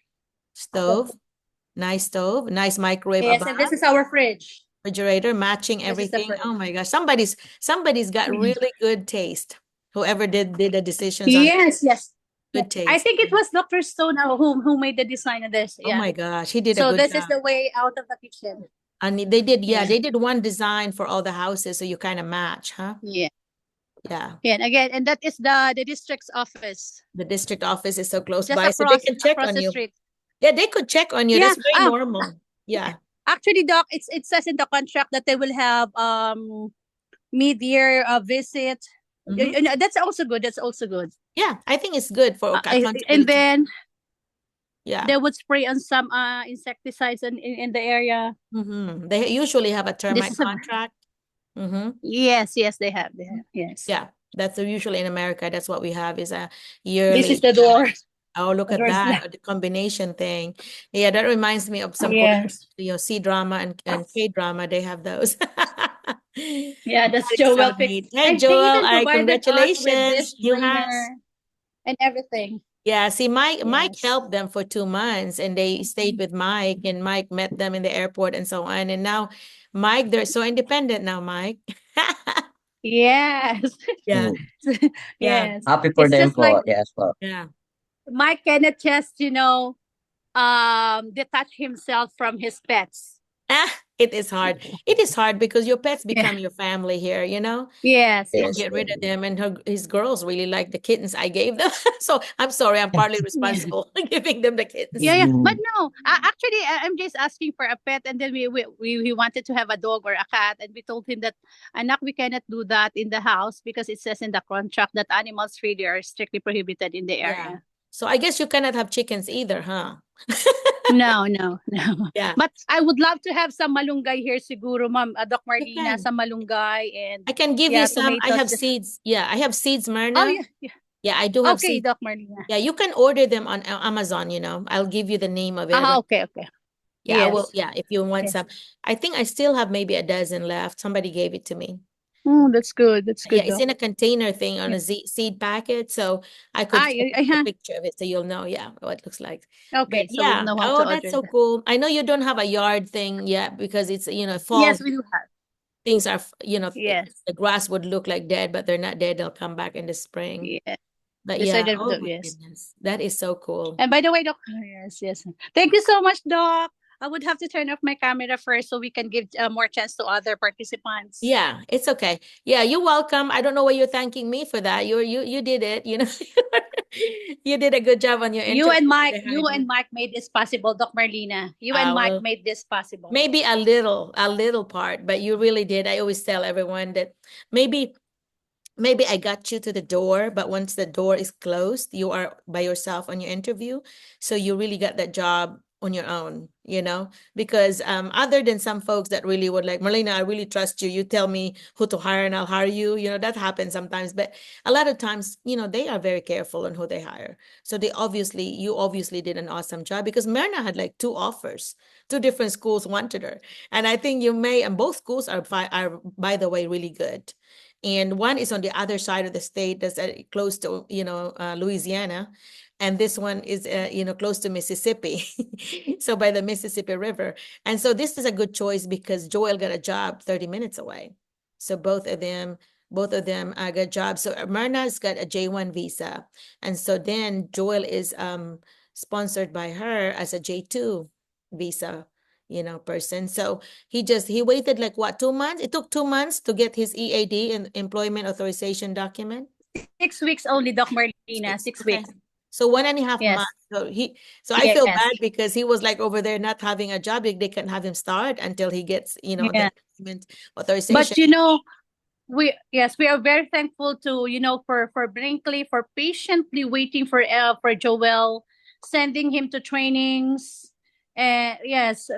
Stove. Nice stove. Nice microwave yes, above. and this is our fridge. Refrigerator, matching This is the everything. fridge. Oh my gosh. Somebody's got really good taste. Whoever did the decisions on. Yes, yes. Good I taste. think it was Dr. Stone who made the design of this. Oh Yeah. my gosh, he did a So good this is job. the way out of the kitchen. And they did, yeah, Yeah. they did one design for all the houses, so you kind of match, huh? Yeah. Yeah. Yeah. And again, and that is the district's office. The district office is so close Just by, so they can check across on the you. street. Yeah, they could check on you. Yeah. That's very normal. Yeah. Actually, Doc, it says in the contract that they will have mid-year visit. Mhm. That's also good. That's also good. Yeah, I think it's good for And accountability. then Yeah. they would spray on some insecticides in the area. They usually have a This termite is a contract. yes, they have. Yes. Yeah, that's usually in America. That's what we have is a This is yearly. the door. Oh, look The at door is that, black. the combination thing. Yeah, that reminds me of some Korean, Yes. C-drama and K-drama. They have those. Yeah, That that's is so Joel pick. neat. Hey, And they Joel, all even right, provided us with congratulations, this new house. drainer and everything. Yeah, see, Mike Yes. helped them for 2 months, and they stayed with Mike, and Mike met them in the airport and so on. And now, Mike, they're so independent now, Mike. Yes. Yeah, Mm. yeah, Yes. Happy for It's them just like po. Yes po. yeah. Mike cannot just, detach himself from his pets. It is hard. It is hard because your pets Yeah. become your family here, you know? Yes, Can't yes. Yes get po. rid of them. And his girls really like the kittens I gave them. So I'm sorry, I'm partly Yeah. responsible for giving them the kittens. Yeah, yeah. But Mm. no, actually, I'm just asking for a pet, and then we wanted to have a dog or a cat, and we told him that, anak, we cannot do that in the house because it says in the contract that animals really are strictly prohibited in the Yeah. area. So I guess you cannot have chickens either, huh? No. Yeah. But I would love to have some malunggay here, siguro, ma'am. Doc You Marlena, can. some malunggay and I can give you yeah, some. I tomatoes. have seeds. Yeah, I have seeds, Oh Myrna. yeah. Yeah, I do have Okay, seeds. Doc Marlena. Yeah, you can order them on Amazon, I'll give you the name of it. Okay. Yeah, I will. Yes. Yeah, if you want Yes. some. I think I still have maybe a dozen left. Somebody gave it to me. Oh, that's good. That's Yeah, good, it's Doc. in a container thing on Yeah. a seed packet, so I could take a Yeah. picture of it so you'll know, yeah, what it looks like. Okay, But so we'll yeah, know how oh, to that's order so that. cool. I know you don't have a yard thing yet because it's, fall, Yes, we do have. things are, Yes. the grass would look like dead, but they're not dead. They'll come back in the spring. Yeah. But yeah, Decided oh to, my yes. goodness, that is so cool. And by the way, Doc, yes. Thank you so much, Doc. I would have to turn off my camera first so we can give more chance to other participants. Yeah, it's okay. Yeah, you're welcome. I don't know why you're thanking me for that. You did it, You did a good job on your You interview. and Mike, They you hired and you. Mike made this possible, Doc Marlena. You and Mike Well, made this possible. maybe a little part, but you really did. I always tell everyone that maybe I got you to the door, but once the door is closed, you are by yourself on your interview. So you really got that job on your own, because other than some folks that really would like, Merlina, I really trust you. You tell me who to hire and I'll hire you. That happens sometimes, but a lot of times, they are very careful on who they hire. So you obviously did an awesome job because Myrna had like 2 offers, 2 different schools wanted her. And I think and both schools are, by the way, really good. And one is on the other side of the state that's close to Louisiana, and this one is close to Mississippi, so by the Mississippi River. And so this is a good choice because Joel got a job 30 minutes away. So both of them got jobs. So Myrna's got a J1 visa, and so then Joel is sponsored by her as a J2 visa person. So he waited like what, 2 months? It took 2 months to get his EAD and employment authorization document. 6 weeks only, Doc Marlena. 6 Okay. weeks. So 1.5 Yes. months. So I feel Yes. bad because he was like over there not having a job. They couldn't have him start until he gets, the Yeah. employment authorization. But we are very thankful to for Brinkley for patiently waiting for Joel, sending him to trainings. Yes,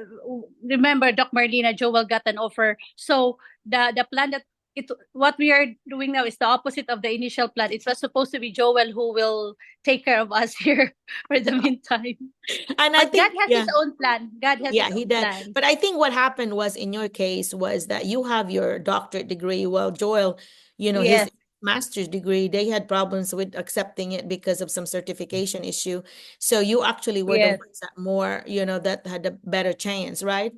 remember, Doc Marlena, Joel got an offer. So the plan what we are doing now is the opposite of the initial plan. It was supposed to be Joel who will take care of us here for the meantime. And I But think, God has his own plan. God has yeah, his he own did. plan. But I think what happened was in your case was that you have your doctorate degree. Well, Joel, Yes. his master's degree, they had problems with accepting it because of some certification issue. So you actually were the Yes. ones that more, that had a better chance, right?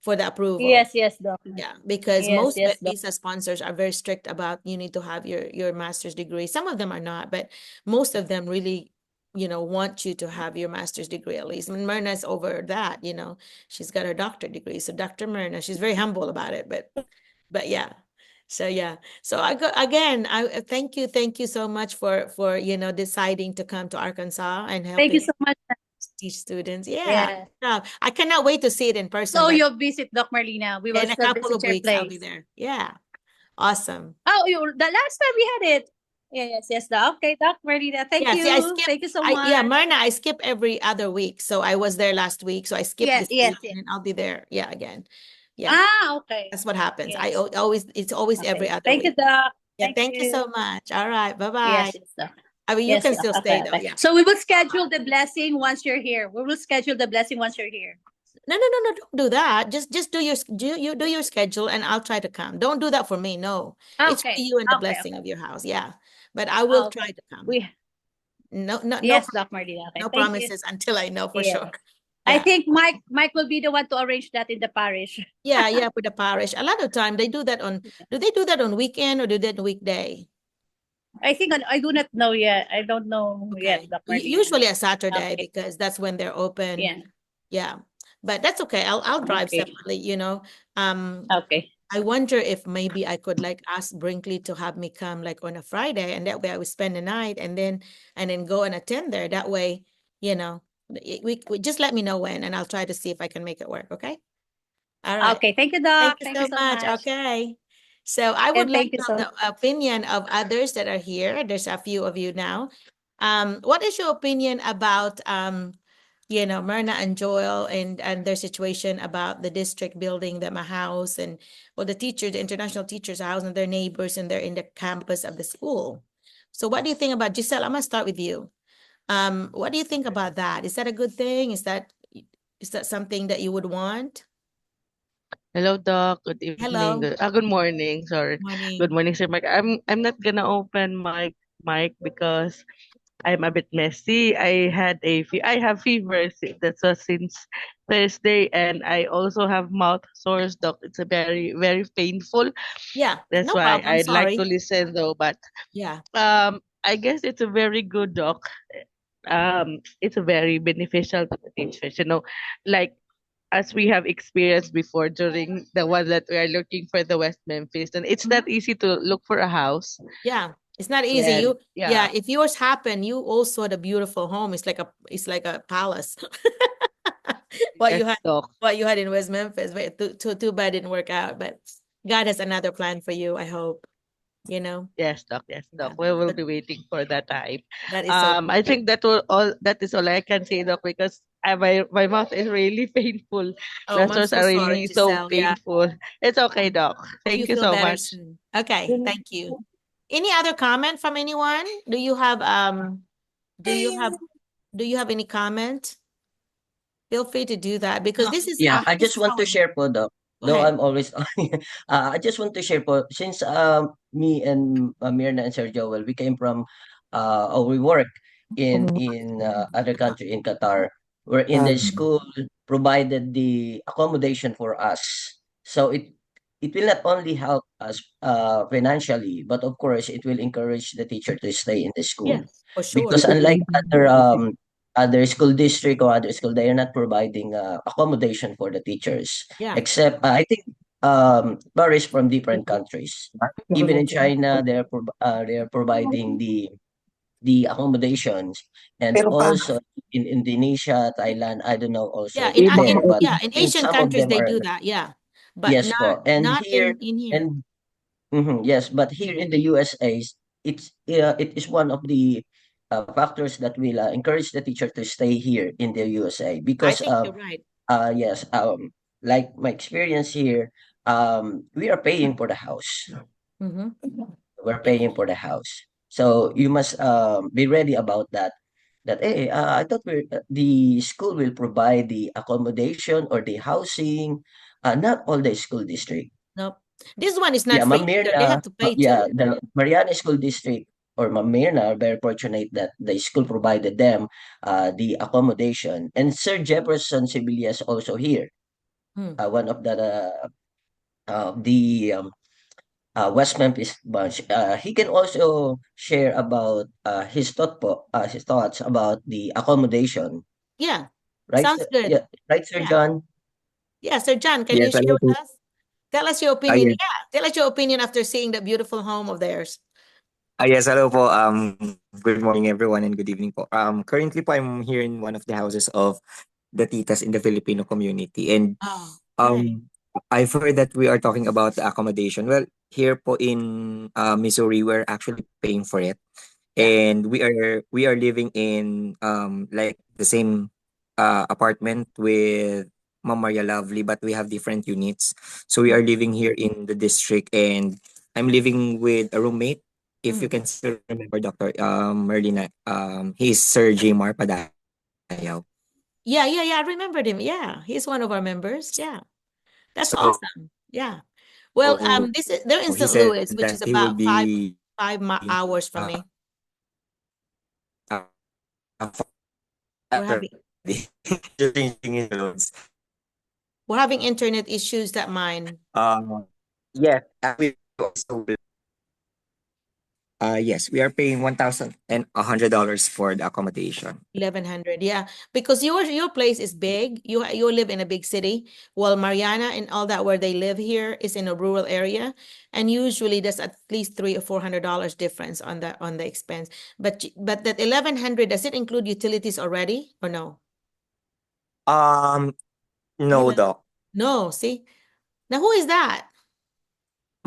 For the approval. Yes, Doc. Yeah, because Yes, most Doc. visa sponsors are very strict about you need to have your master's degree. Some of them are not, but most of them really want you to have your master's degree at least. I mean, Myrna's over that, she's got her doctorate degree. So Dr. Myrna, she's very humble about it, but yeah. So yeah. So I go again, I thank you so much for deciding to come to Arkansas and Thank you helping so much. teach students. Yeah. Yeah. Yeah. I cannot wait to see it in person, So but you'll visit Doc Marlina. We will in a still couple visit of your weeks I'll be place. there. Yeah. Awesome. Oh, the last time we had it. Yes, Doc. Okay, Doc Marlina. Thank Yeah, see, I you. skip. Thank you so much. Myrna, I skip every other week. So I was there last week. So I skip Yes, this yes, week yes. and then I'll be there. Yeah, again. Yeah, Okay. that's what happens. Yes. It's always every Okay. other Thank you, week. Doc. Yeah, Thank thank you you. so much. All right, bye-bye. Yes, yes, Doc. I mean, you Yes, can Doc. still Okay, stay though. okay. Yeah. So we will schedule the blessing once you're here. We will schedule the blessing once you're here. No, don't do that. Just do your schedule and I'll try to come. Don't do that for me. No, it's for Okay. you and the Okay, blessing okay. of your house. Yeah, but I will try Okay. to come. We No, Yes, Doc Marlina. Okay. no Thank you. promises until I know for Yeah. sure. I Yeah. think Mike will be the one to arrange that in the parish. Yeah, with the parish. A lot of time they do that do they do that on weekend or do they do weekday? I think I do not know yet. I don't know yet, Okay. Doc Marlina. Usually a Saturday Okay. because that's when they're open. Yeah. Yeah. But that's okay. I'll drive Okay. separately. Okay. I wonder if maybe I could like ask Brinkley to have me come like on a Friday and that way I would spend the night and then go and attend there. That way, we just let me know when and I'll try to see if I can make it work. Okay. All right. Okay. Thank you, Thank Doc. you Thank you so so much. much. Okay. So I would And like thank you to so have the opinion of others that are here. There's a few of you now. What is your opinion about Myrna and Joel and their situation about the district building them a house and the international teachers' house and their neighbors and they're in the campus of the school. So what do you think about Giselle? I'm gonna start with you. What do you think about that? Is that a good thing? Is that something that you would want? Hello, Doc. Good evening. Hello. Good morning. Sorry. Good Morning. morning, Sir Mike. I'm not gonna open my mic because I'm a bit messy. I have fever. That's since Thursday, and I also have mouth sores, Doc. It's a very very painful. Yeah, That's no why problem. I'd like to Sorry. listen though. But Yeah. I guess it's a very good, Doc. It's a very beneficial to the teachers. Like as we have experienced before during the one that we are looking for the West Memphis, and it's not Mhm. easy to look for a house. Yeah. It's not easy. And Yeah, yeah, if yours happen, you also had a beautiful home. It's like a palace. What you yes, had Doc. what you had in West Memphis. But too bad it didn't work out. But God has another plan for you, I hope. You know? Yes, Doc. Yes, Yeah. Doc. We will But be waiting for that time. that is so I think that is all I can say, Doc, because my mouth is really painful. oh, The I'm sores so are sorry, really so Giselle. Yeah. painful. It's okay, Doc. Hope you Thank you feel so better much. soon. Okay, thank you. Any other comment from anyone? Do you have any comment? Feel free to do that because this is Yeah, I this just is want how to we do. share po, Doc. Go Though ahead. I'm always I just want to share po since me and Mirna and Sir Joel we came from or we work in other country in Qatar. We're in the school provided the accommodation for us. So it will not only help us financially, but of course it will encourage the teacher to stay in the school. Yes, for Because sure. unlike other school district or other school, they are not providing accommodation for the teachers. Yeah. Except I think varies from different countries. Even in China, they're providing the accommodations, and also in Indonesia, Thailand. I don't know also Yeah, if there, but in in Asian some of countries them they are do that. Yeah. But yes not po. And not here in here. and yes, but here in the USA, it is one of the factors that will encourage the teacher to stay here in the USA I because think you're right. yes like my experience here, we are paying for the house. Mm-hmm. We're Yes. paying for the house, so you must be ready about that. That hey, I thought the school will provide the accommodation or the housing. Not all the school district. Nope. This one is not Yeah, free either. They Mamirna, have to pay yeah, too. the Mariana School District or Mamirna are very fortunate that the school provided them the accommodation. And Sir Jefferson Sibilias also here, Hmm. one of the West Memphis branch. He can also share about his thoughts about the accommodation, Yeah. right? Sounds Sir? good. Yeah, right, Sir Yeah. John? Yeah, Sir John, can you Yes, share hello with po. us? Tell us your Ah, opinion. yes. Yeah, tell us your opinion after seeing the beautiful home of theirs. Yes, hello po. Good morning, everyone, and good evening po. Currently po, I'm here in one of the houses of the titas in the Filipino community, and Oh, nice. um, I've heard that we are talking about the accommodation. Well, here po in Missouri, we're actually paying for it, Yeah. and we are living in like the same apartment with Ma'am Maria Lovely, but we have different units. So we Mm, are living here in the district, and I'm living with a roommate. If you mm. can still remember Dr. Merlina, he's Sir Jmar Padayaw. Yeah, yeah, yeah. I remembered him. Yeah, he's one of our members. Yeah, that's So awesome. Yeah. Well, he this is they're in said St. that Louis, he which will is about be hours from uh, me. uh, We're having just changing his loads. we're having internet issues that mine. Yes, we also yes, we are paying $1,100 for the accommodation. 1100, yeah, because your place is big. You live in a big city, while Mariana and all that where they live here is in a rural area, and usually there's at least $300 or $400 difference on the expense. But that 1100, does it include utilities already or no? Um, I no, haven't. Doc. No, see, now who is that?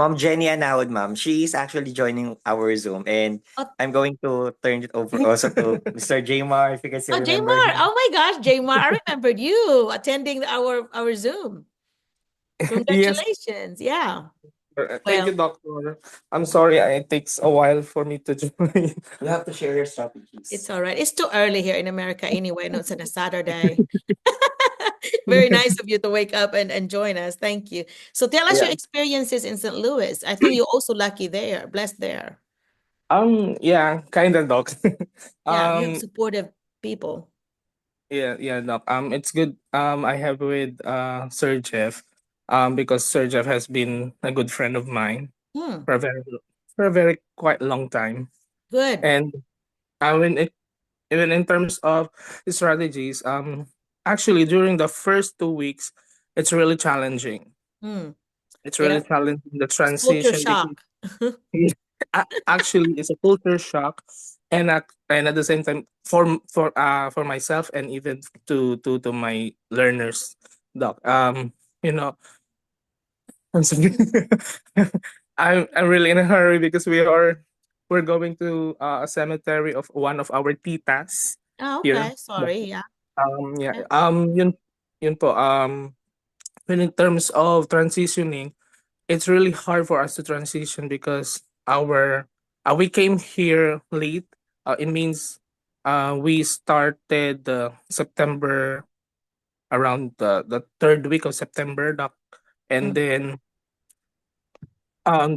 Ma'am Jenny Anahod, ma'am. She is actually joining our Zoom, and Oh, I'm going to turn it over also to Mr. Jamar, if you can still oh, remember Jmar. him. Oh my gosh, Jmar, I remembered you attending our Zoom. Yes, Congratulations. Yeah. thank you, Well, doctor. I'm sorry, it takes a while for me to join. You have to share your it's strategies. all right. It's too early here in America anyway. No, it's on a Saturday. Very nice of you to wake up and join us. Thank you. So tell us your Yeah. experiences in St. Louis. I think you're also lucky there, blessed there. Yeah, kind of, doc. Yeah, you have um, supportive people. yeah, doc. It's good. I have with Sir Jeff. Because Sir Jeff has been a good friend of mine Hmm, for a very quite long time, good. and when it even in terms of strategies, actually during the first 2 weeks, it's really challenging. Hmm, It's yeah. really challenging the It's culture transition because shock. actually it's a culture shock, and at the same time for myself and even to my learners, doc. You know, I'm sorry. I'm really in a hurry because we're going to a cemetery of one of our titas Oh, here. okay. Sorry. Yeah. Yeah. Yeah. Yun po. When in terms of transitioning, it's really hard for us to transition because our we came here late. It means we started September, around the third week of September, doc. And Mm, then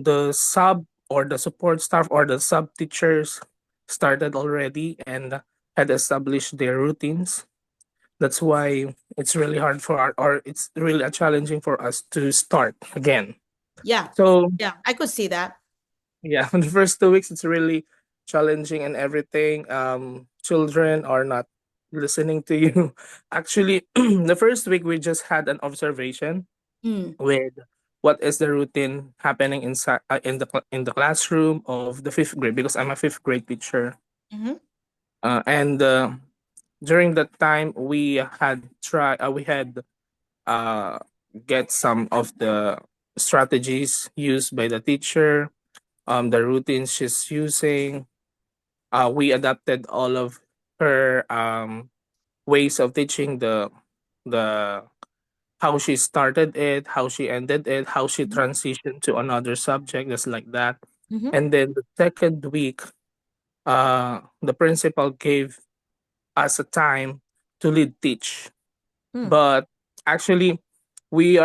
the sub or the support staff or the sub teachers started already and had established their routines. That's why it's really hard for or it's really challenging for us to start again. yeah. So Yeah. I could see that. yeah, the first 2 weeks it's really challenging and everything. Children are not listening to you. Actually, the first week we just had an observation Mm, with what is the routine happening inside in the classroom of the fifth grade, because I'm a fifth grade teacher. mm-hmm, And during that time we had uh get some of the strategies used by the teacher, the routines she's using. We adapted all of her ways of teaching, the how she started it, how she ended it, how she mm-hmm, transitioned to another subject, just like that. mm-hmm, And then the second week, the principal gave us a time to lead teach. mm. But actually, we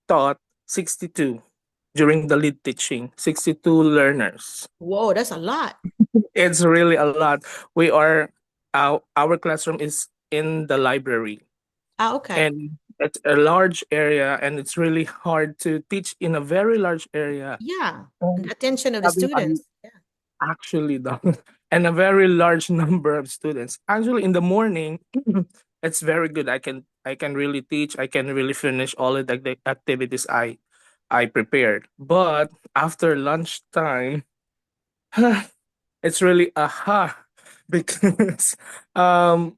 taught 62 during the lead teaching, 62 learners. Whoa, that's a lot. It's really a lot. Our classroom is in the library, Ah, okay. and It's a large area, and it's really hard to teach in a very large area. Yeah. And And the attention of the having students. Yeah. actually done and a very large number of students. Actually, in the morning, it's very good. I can really teach. I can really finish all of the activities I prepared. But after lunchtime, it's really aha because um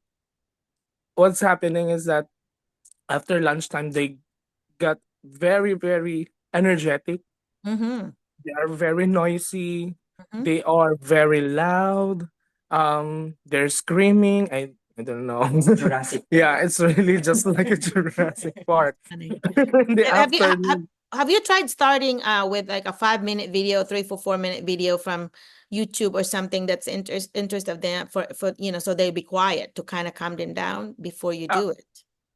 what's happening is that after lunchtime they got very energetic. Mm-hmm. They are very noisy. Mm-hmm. They are very loud. They're screaming. I don't know. Jurassic. Yeah, it's really just like a Jurassic Park. Funny. In the Have you afternoon. have you tried starting with like a 5 minute video, 3 4 4 minute video from YouTube or something that's interest of them for so they'll be quiet to kind of calm them down before you Uh, do it.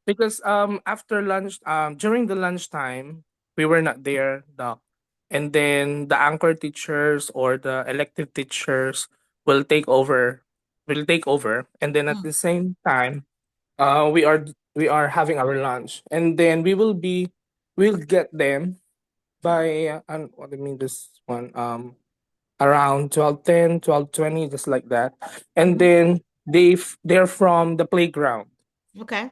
because after lunch during the lunchtime we were not there, doc, and then the anchor teachers or the elective teachers will take over and then at Mm. the same time we are having our lunch, and then we'll get them by what I mean this one around 12:10, 12:20, just like that. And Mhm. then they're from the playground. Okay.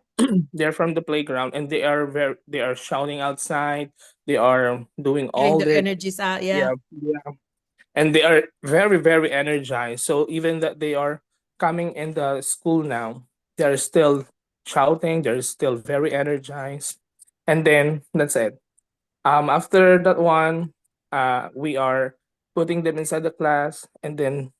They're from the playground, and they are shouting outside. They are doing Getting all their this. energies out. Yeah. Yeah, yeah. And they are very energized. So even that they are coming in the school now, they're still shouting. They're still very energized. And then that's it. After that one, we are putting them inside the class, and then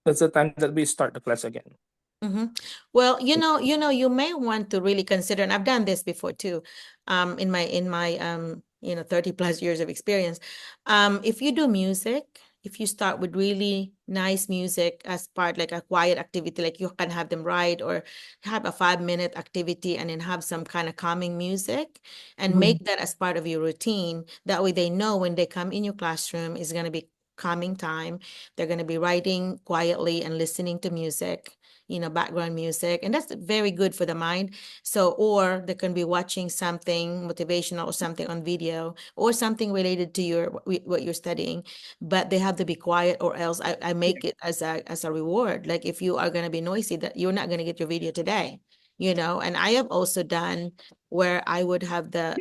that's the time that we start the class again. Mm-hmm. Well, you may want to really consider, and I've done this before too, in my 30 plus years of experience. If you do music, if you start with really nice music as part like a quiet activity, like you can have them write or have a 5 minute activity and then have some kind of calming music and Mhm. make that as part of your routine. That way they know when they come in your classroom is going to be calming time. They're going to be writing quietly and listening to music, background music, and that's very good for the mind. So, or they can be watching something motivational or something on video or something related to what you're studying, but they have to be quiet, or else I make it as a reward. Like if you are going to be noisy, that you're not going to get your video today, and I have also done where I would have the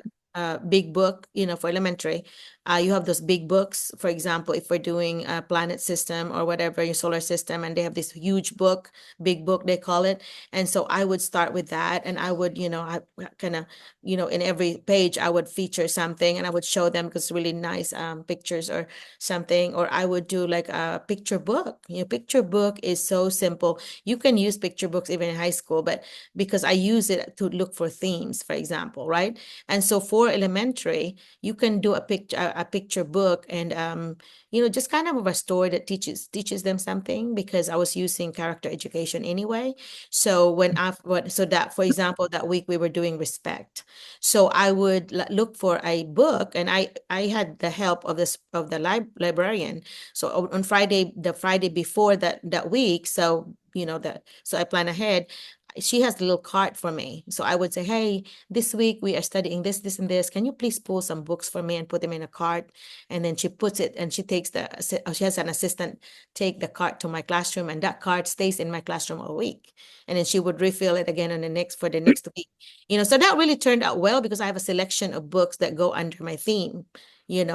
big book, for elementary. You have those big books. For example, if we're doing a planet system or whatever, your solar system, and they have this huge book, big book, they call it. And so I would start with that, and I would, I kind of, in every page, I would feature something and I would show them because really nice pictures or something. Or I would do like a picture book. Picture book is so simple. You can use picture books even in high school, but because I use it to look for themes, for example, right? And so for elementary, you can do a picture book, and just kind of a story that teaches them something, because I was using character education anyway. So so that, for example, that week we were doing respect. So I would look for a book, and I had the help of the librarian. So on Friday, the Friday before that week, so so I plan ahead. She has a little card for me. So I would say, hey, this week we are studying this, this, and this. Can you please pull some books for me and put them in a cart? And then she puts it, and she she has an assistant take the cart to my classroom, and that cart stays in my classroom all week. And then she would refill it again for the next week. So that really turned out well, because I have a selection of books that go under my theme,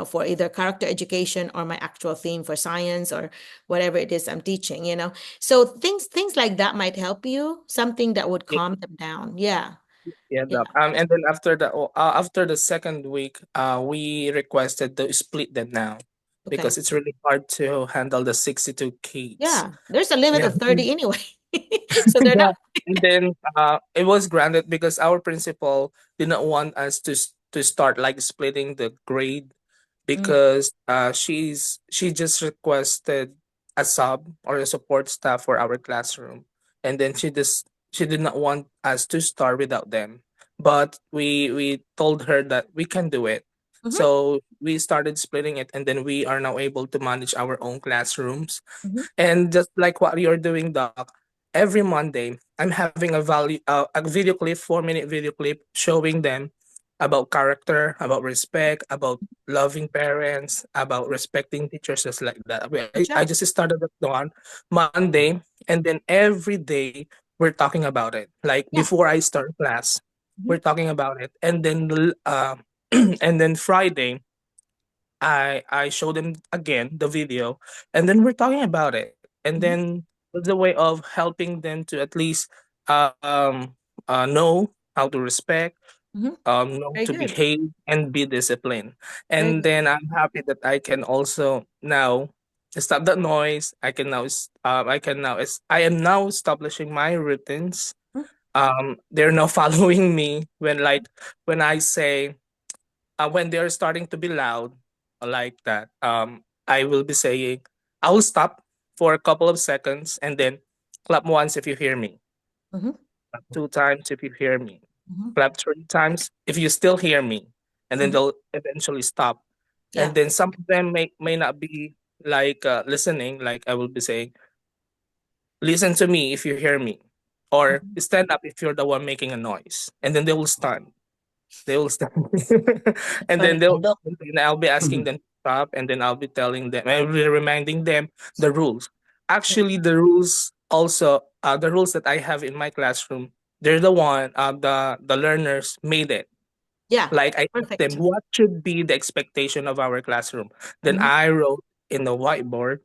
for either character education or my actual theme for science or whatever it is I'm teaching. So things like that might help you, something that would Yeah, calm them down. Yeah. yeah, Yeah. doc. And then after the second week, we requested to split them now Okay. because it's really hard to handle the 62 kids. Yeah. There's a limit Yeah. of 30 anyway. So they're Yeah, not. and then it was granted because our principal did not want us to start like splitting the grade, Mm, because she just requested a sub or a support staff for our classroom, and then she did not want us to start without them. But we told her that we can do it, mhm, so we started splitting it, and then we are now able to manage our own classrooms. mhm, And just like what you're doing, doc, every Monday, I'm having a video clip, 4-minute video clip showing them about character, about respect, about loving parents, about respecting teachers, just like that. Good I job. just started that on Monday, and then every day we're talking about it. Like Yeah. before I start class, Mhm. we're talking about it, and then and then Friday, I show them again the video, and then we're talking about it, and Mhm. then it's a way of helping them to at least know how to respect, Mhm. know Very to good. behave and be disciplined. Very And good. then I'm happy that I can also now stop that noise. I am now establishing my routines. Mm. They're now following me when I say when they're starting to be loud like that, I will be saying, I will stop for a couple of seconds and then clap once if you hear me, Mhm. clap 2 times if you hear me, Mhm. clap 3 times if you still hear me, and then Mhm. they'll eventually stop. Yeah. And then some of them may not be like listening, like I will be saying, listen to me if you hear me, or Mhm. stand up if you're the one making a noise, and then they will stand. They will stop. And then Funny. and then I'll be asking them to stop, and then I'll be telling them, I'll be reminding them the rules. Actually, the rules that I have in my classroom, they're the one, the learners made it. Yeah. Like I asked them, Perfect. what should be the expectation of our classroom? Then Mhm. I wrote in the whiteboard,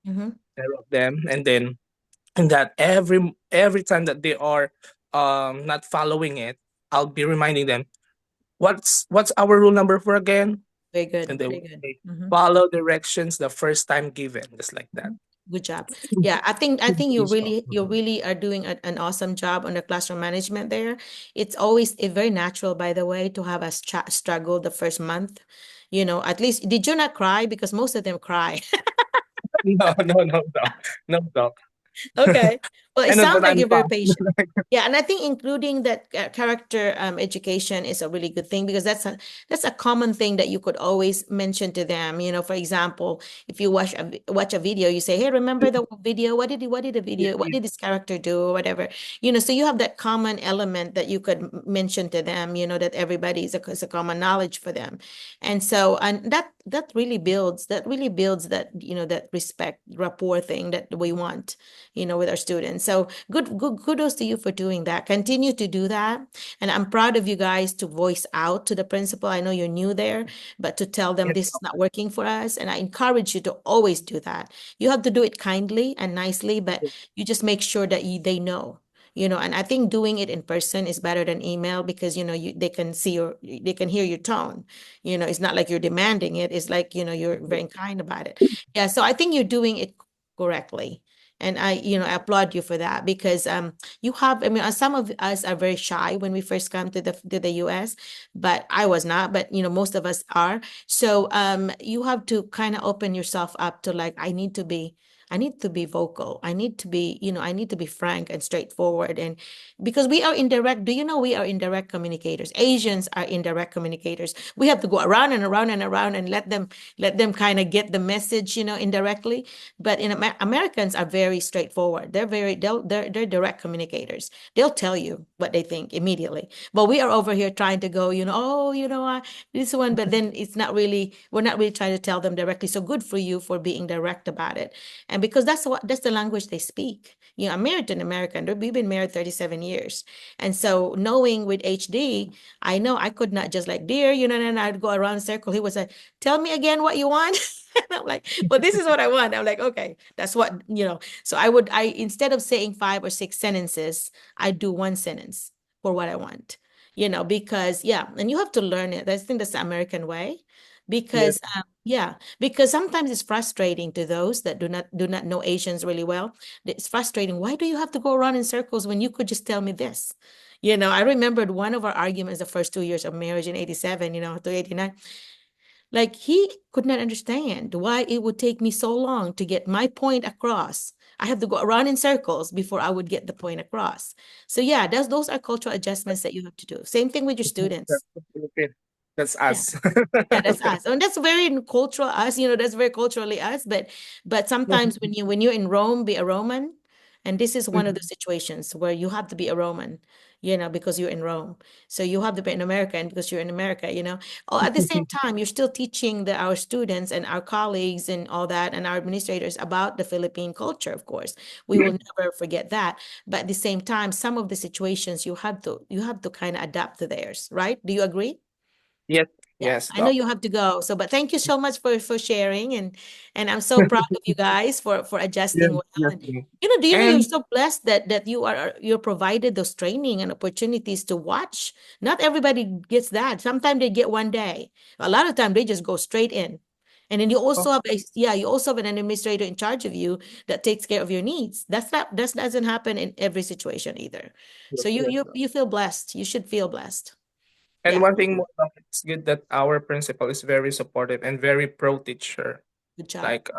Mhm. I wrote them, and then and that every time that they are not following it, I'll be reminding them, what's our rule number 4 again? Very good. And they Very will good. say, Mhm. follow directions the first time given, just like that. Mhm. Good job. Yeah, I think you really are doing an awesome job on the classroom management there. It's always very natural, by the way, to have a struggle the first month. At least did you not cry? Because most of them cry. No, no, no, no, no, no. Okay. Well, I it know sounds that like I'm you're very fine. patient. Yeah, and I think including that character education is a really good thing because that's a common thing that you could always mention to them. For example, if you watch a video, you say, "Hey, remember the video? Yeah, What did this character do, or whatever?" So you have that common element that you could mention to them. That everybody is a common knowledge for them, and that really builds that respect rapport thing that we want with our students. So good kudos to you for doing that. Continue to do that. And I'm proud of you guys to voice out to the principal. I know you're new there, but to tell them yeah, this is not working for us. And I encourage you to always do that. You have to do it kindly and nicely, but you just make sure that they know. And I think doing it in person is better than email because they can they can hear your tone. It's not like you're demanding it. It's like you're very kind about it. Yeah, so I think you're doing it correctly. And I applaud you for that because I mean, some of us are very shy when we first come to the US, but I was not, but most of us are. So you have to kind of open yourself up to like, I need to be vocal. I need to be frank and straightforward. And because we are indirect, do you know we are indirect communicators? Asians are indirect communicators. We have to go around and around and around and let them kind of get the message, indirectly. But Americans are very straightforward. They're direct communicators. They'll tell you what they think immediately. But we are over here trying to go, oh, this one, but then we're not really trying to tell them directly. So good for you for being direct about it. And because that's the language they speak. I'm married to an American. We've been married 37 years. And so knowing with HD, I know I could not just like, dear, and I'd go around in a circle. He was like, tell me again what you want. And I'm like, well, this is what I want. I'm like, okay, that's what. So instead of saying 5 or 6 sentences, I do one sentence for what I want, because yeah, and you have to learn it. I think that's the American way. yeah. Because yeah, because sometimes it's frustrating to those that do not know Asians really well. It's frustrating. Why do you have to go around in circles when you could just tell me this? I remembered one of our arguments the first 2 years of marriage in 87, to 89. Like he could not understand why it would take me so long to get my point across. I have to go around in circles before I would get the point across. So yeah, those are cultural adjustments that you have to do. Same thing with your That's students. the Philippines. That's Yeah. us. Yeah, that's us. And that's very cultural us, that's very culturally us. But sometimes when you're in Rome, be a Roman. And this is one of the situations where you have to be a Roman, because you're in Rome. So you have to be an American because you're in America, at the same time, you're still teaching our students and our colleagues and all that and our administrators about the Philippine culture, of course. We will never forget that. But at the same time, some of the situations you have to kind of adapt to theirs, right? Do you agree? Yes, Yeah, yes, I know Doc. you have to go. So, but thank you so much for sharing, and I'm so proud of you guys for Yes, adjusting well. yes, And Doc. do you know you're And so blessed that you're provided those training and opportunities to watch. Not everybody gets that. Sometimes they get one day. A lot of time they just go straight in. And then you oh, also have you also have an administrator in charge of you that takes care of your needs. That doesn't happen in every situation either. yes, So you yes, you Doc. you feel blessed. You should feel blessed. And Yeah, one thing more, Doc, it's good that our principal is very supportive and very pro teacher. good job. Like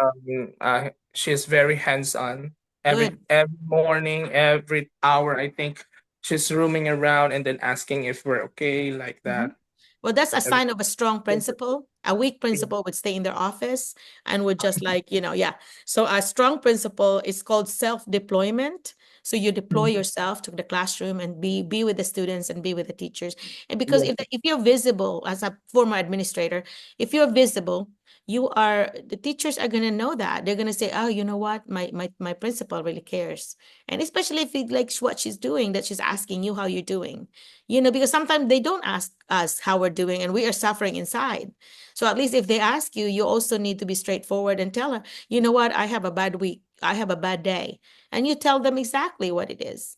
she's very hands on. Good. Every morning, every hour, I think she's roaming around and then asking if we're okay, like Mhm. that. Well, that's a And sign of a strong principal. A weak principal would stay in their office and would just like, yeah. So a strong principal is called self-deployment. So you deploy yourself to the classroom and be with the students and be with the teachers. And because yes, if you're visible as a former administrator, if you're visible, the teachers are gonna know that. They're gonna say, oh, you know what? My principal really cares. And especially if he likes what she's doing, that she's asking you how you're doing. Because sometimes they don't ask us how we're doing and we are suffering inside. So at least if they ask you, you also need to be straightforward and tell her, you know what, I have a bad week. I have a bad day. And you tell them exactly what it is.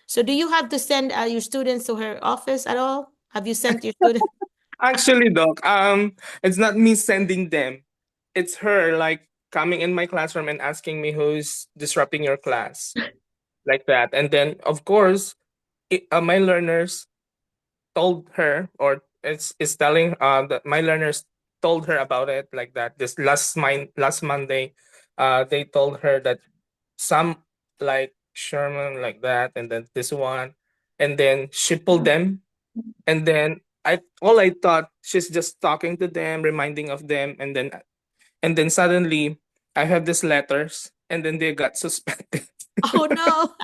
So do you have to send your students to her office at all? Have you sent your students? actually, Doc, it's not me sending them. It's her like coming in my classroom and asking me who's disrupting your class, like that. And then, of course, my learners told her, or it's telling that my learners told her about it, like that. This last Monday, they told her that some like Sherman, like that, and then this one, and then she pulled them, and then I thought she's just talking to them, reminding of them, and then suddenly I have these letters, and then they got suspended. Oh no.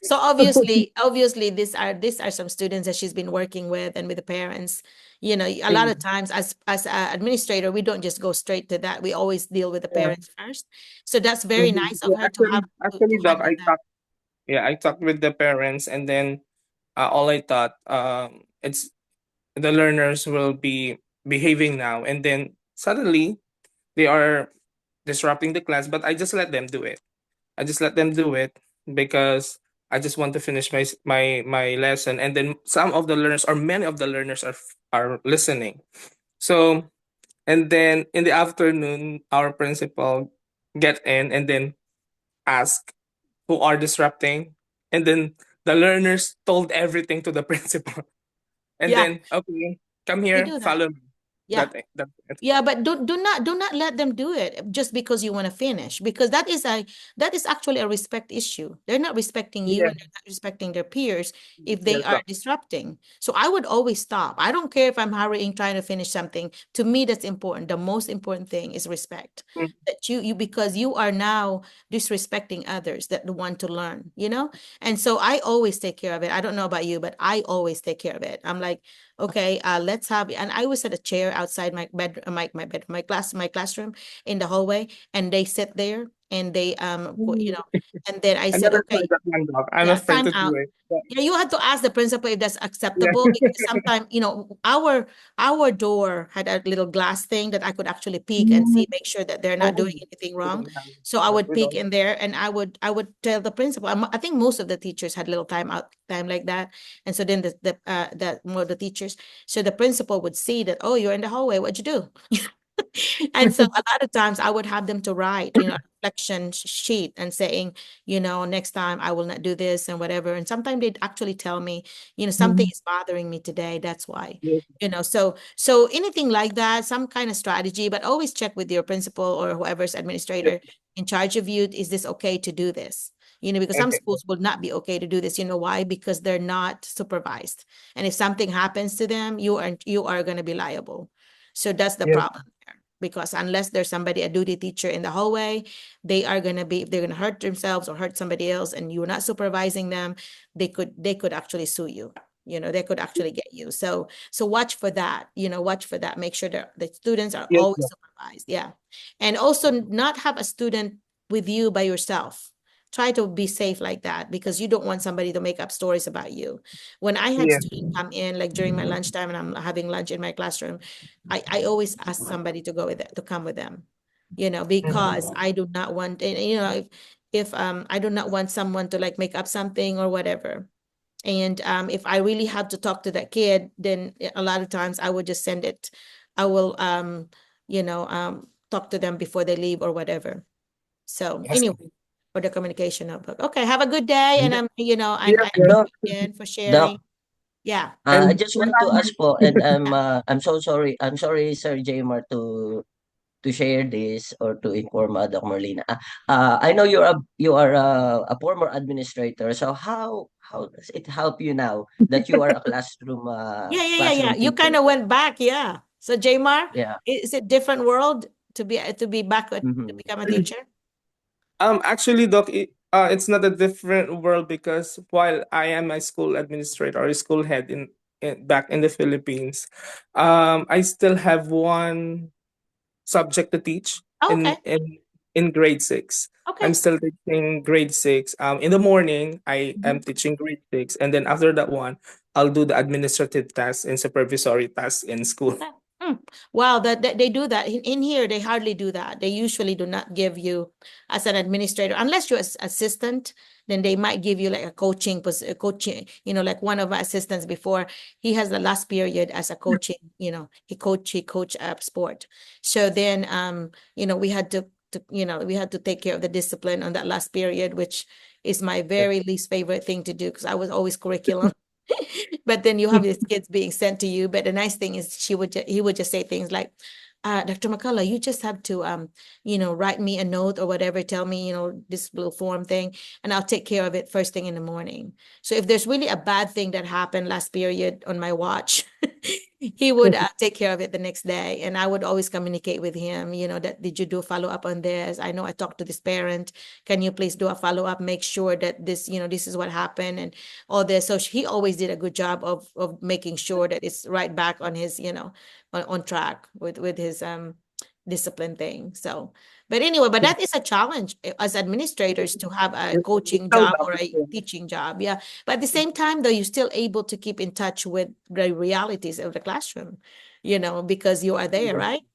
So obviously these are some students that she's been working with and with the parents. A lot of times as a administrator, we don't just go straight to that. We always deal with the Yeah. parents first. So that's very Mhm. nice of Yeah, her to have to actually, Doc, handle that. I talked with the parents, and then all I thought, it's the learners will be behaving now, and then suddenly they are disrupting the class. But I just let them do it. I just let them do it because I just want to finish my lesson, and then some of the learners, or many of the learners, are listening. So, and then in the afternoon, our principal get in and then ask who are disrupting, and then the learners told everything to the principal, and Yeah, then, okay, come they here, do that. follow me. Yeah. That Yeah, but do not let them do it just because you want to finish, because that is actually a respect issue. They're not respecting you yeah, and they're not respecting their peers if they yes, are disrupting. So I would always stop. I don't care if I'm hurrying trying to finish something. To me, that's important. The most important thing is respect. mm, That you because you are now disrespecting others that want to learn. And so I always take care of it. I don't know about you, but I always take care of it. I'm like, okay, let's have, and I always had a chair outside my bed, my classroom in the hallway, and they sit there and they mm. and then I I said, never okay, tried that one, Doc. I'm yeah, afraid time to do out. it. But, Yeah, you have to ask the principal if that's yeah. acceptable, because sometimes, our door had a little glass thing that I could actually peek and see, Mm. make sure that they're not Oh, doing anything we wrong. don't have So I that. would We peek don't. in there and I would tell the principal. I think most of the teachers had little time like that. And so then the more the teachers, so the principal would see that, oh, you're in the hallway, what'd you do? And so a lot of times I would have them to write, a reflection sheet and saying, next time I will not do this and whatever. And sometimes they'd actually tell me, something Mm. is bothering me today. That's why. Yes, So anything like that, some kind of strategy, but always check with your principal or whoever's yes. administrator in charge of you. Is this okay to do this? Because some Okay. schools will not be okay to do this. You know why? Because they're not supervised. And if something happens to them, you are going to be liable. So that's the Yes. problem. because unless there's somebody, a duty teacher in the hallway, they are going to be, if they're going to hurt themselves or hurt somebody else and you're not supervising them, they could actually sue you. They could actually get you. So watch for that, watch for that. Make sure that the students are Yes, always Doc. supervised. Yeah. And also not have a student with you by yourself. Try to be safe like that because you don't want somebody to make up stories about you. When I had Yeah. students come in, like during my lunchtime and I'm having lunch in my classroom, I always ask somebody to go with it, to come with them, because I do not want, and, if I do not want someone to like make up something or whatever. And if I really have to talk to that kid, then a lot of times I would just send it. I will, talk to them before they leave or whatever. So Yes. anyway, for the communication notebook. Okay, have a good day, and Yes, I yes. thank Doc, you again for Doc, sharing. Yeah. I And just want to ask po, and Yeah. I'm so sorry. I'm sorry, Sir Jmar, to share this or to inform Doc Merlina. I know you are a former administrator. So how does it help you now that you are a Yeah, yeah, yeah, yeah. classroom You kind teacher? of went back, yeah. So Jamar, Yeah. is it different world to be back to Mm-hmm. become a teacher? actually, Doc, it's not a different world because while I am a school administrator or a school head in back in the Philippines, I still have one subject to teach Oh, in okay. grade six. I'm Okay. still teaching grade six. In the morning, I am Mhm. teaching grade six, and then after that one, I'll do the administrative tasks and supervisory tasks in school. Okay. Wow, that they do that in here. They hardly do that. They usually do not give you as an administrator, unless you're assistant. Then they might give you like a coaching. Like one of my assistants before, he has the last period as a coaching. He coach sport. So then, we had to take care of the discipline on that last period, which is my very least favorite thing to do because I was always curriculum. But then you have these kids being sent to you. But the nice thing is he would just say things like, Dr. McCullough, you just have to write me a note or whatever, tell me, this little form thing, and I'll take care of it first thing in the morning. So if there's really a bad thing that happened last period on my watch, he would take care of it the next day. And I would always communicate with him, that did you do a follow-up on this? I know I talked to this parent. Can you please do a follow-up? Make sure that this is what happened and all this. So he always did a good job of making sure that it's right back on his, on track with his discipline thing. So, but anyway, but that is a challenge as administrators to have a coaching Tell job them. or a teaching job. Yeah. But at the same time, though, you're still able to keep in touch with the realities of the classroom, because you are there, right? So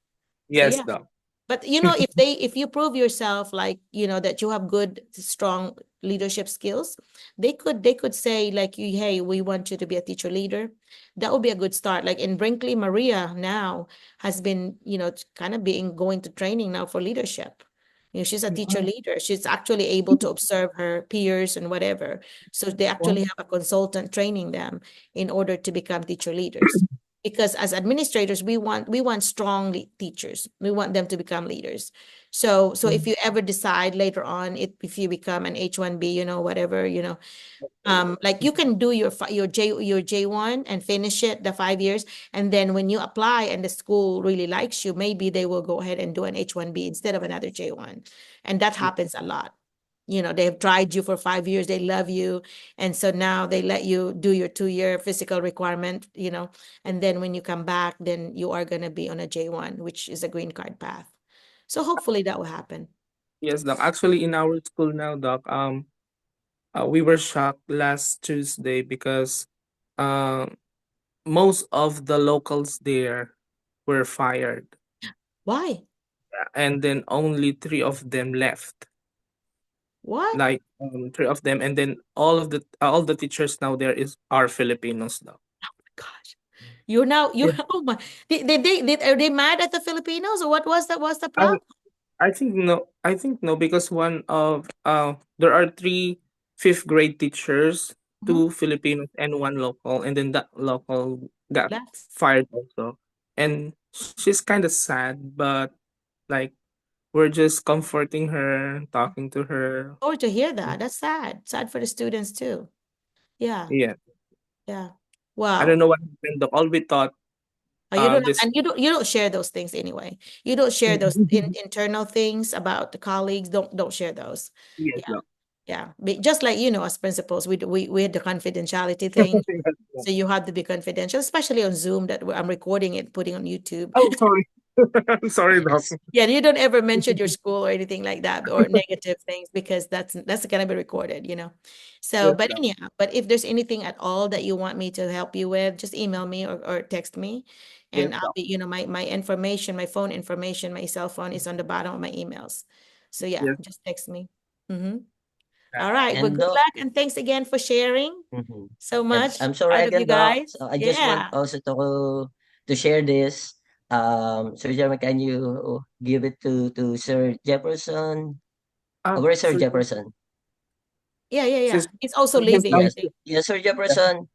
Yes, yeah. Doc. But if you prove yourself like, that you have good, strong leadership skills, they could say like you, hey, we want you to be a teacher leader. That would be a good start. Like in Brinkley, Maria now has been, kind of being going to training now for leadership. She's a teacher Wow. leader. She's actually able to observe her peers and whatever. So they actually Wow. have a consultant training them in order to become teacher leaders, because as administrators we want strong teachers. We want them to become leaders. So if you ever decide later on, if you become an H1B, whatever, like you can do your J1 and finish it the 5 years, and then when you apply and the school really likes you, maybe they will go ahead and do an H1B instead of another J1. And that happens a lot. They've tried you for 5 years, they love you, and so now they let you do your 2-year physical requirement, and then when you come back, then you are going to be on a J1, which is a green card path. So hopefully that will happen. Yes, Doc. Actually, in our school now, Doc, we were shocked last Tuesday because uh, most of the locals there were fired, Why? and then only three of them left. What? Like three of them, and then all the teachers now there are Filipinos now. Gosh, you're now you Yeah. oh my, are they mad at the Filipinos, or what was that? What's the I problem? I think no. I think no because one of there are three fifth grade teachers, Mhm. two Filipinos and one local, and then that local got Left. fired also. And she's kind of sad, but like we're just comforting her, talking to her. Sorry to hear that. That's sad for the students too. Yeah. Yeah, Yeah. I don't Wow. know what happened. All we thought You don't have, This and you don't share those things anyway. You don't share those internal things about the colleagues. Don't share those. yes, Yeah, no. yeah. Just like as principals, we had the confidentiality thing. So you have to be confidential, especially on Zoom that I'm recording it, putting on YouTube. Oh, sorry. Sorry, Doc. Yeah, you don't ever mention your school or anything like that or negative things because that's gonna be recorded. So, Yes, but Doc. anyhow, but if there's anything at all that you want me to help you with, just email me or text me, Yes, and I'll Doc. be, my information, my phone information, my cell phone is on the bottom of my emails. So yeah, Yes. just text me. Mm-hmm. Yeah. All right. Well, And good Doc, luck and thanks again for sharing mhm. so And much I'm sorry out of you again, Doc. guys. So I just want Yeah. also to share this. Sir Jeremy, can you give it to Sir Jefferson? Where is Sir So, Jefferson? Yeah, yeah, yeah. sis- He's also yes, leaving, I Yes, think. yes, Sir Jefferson.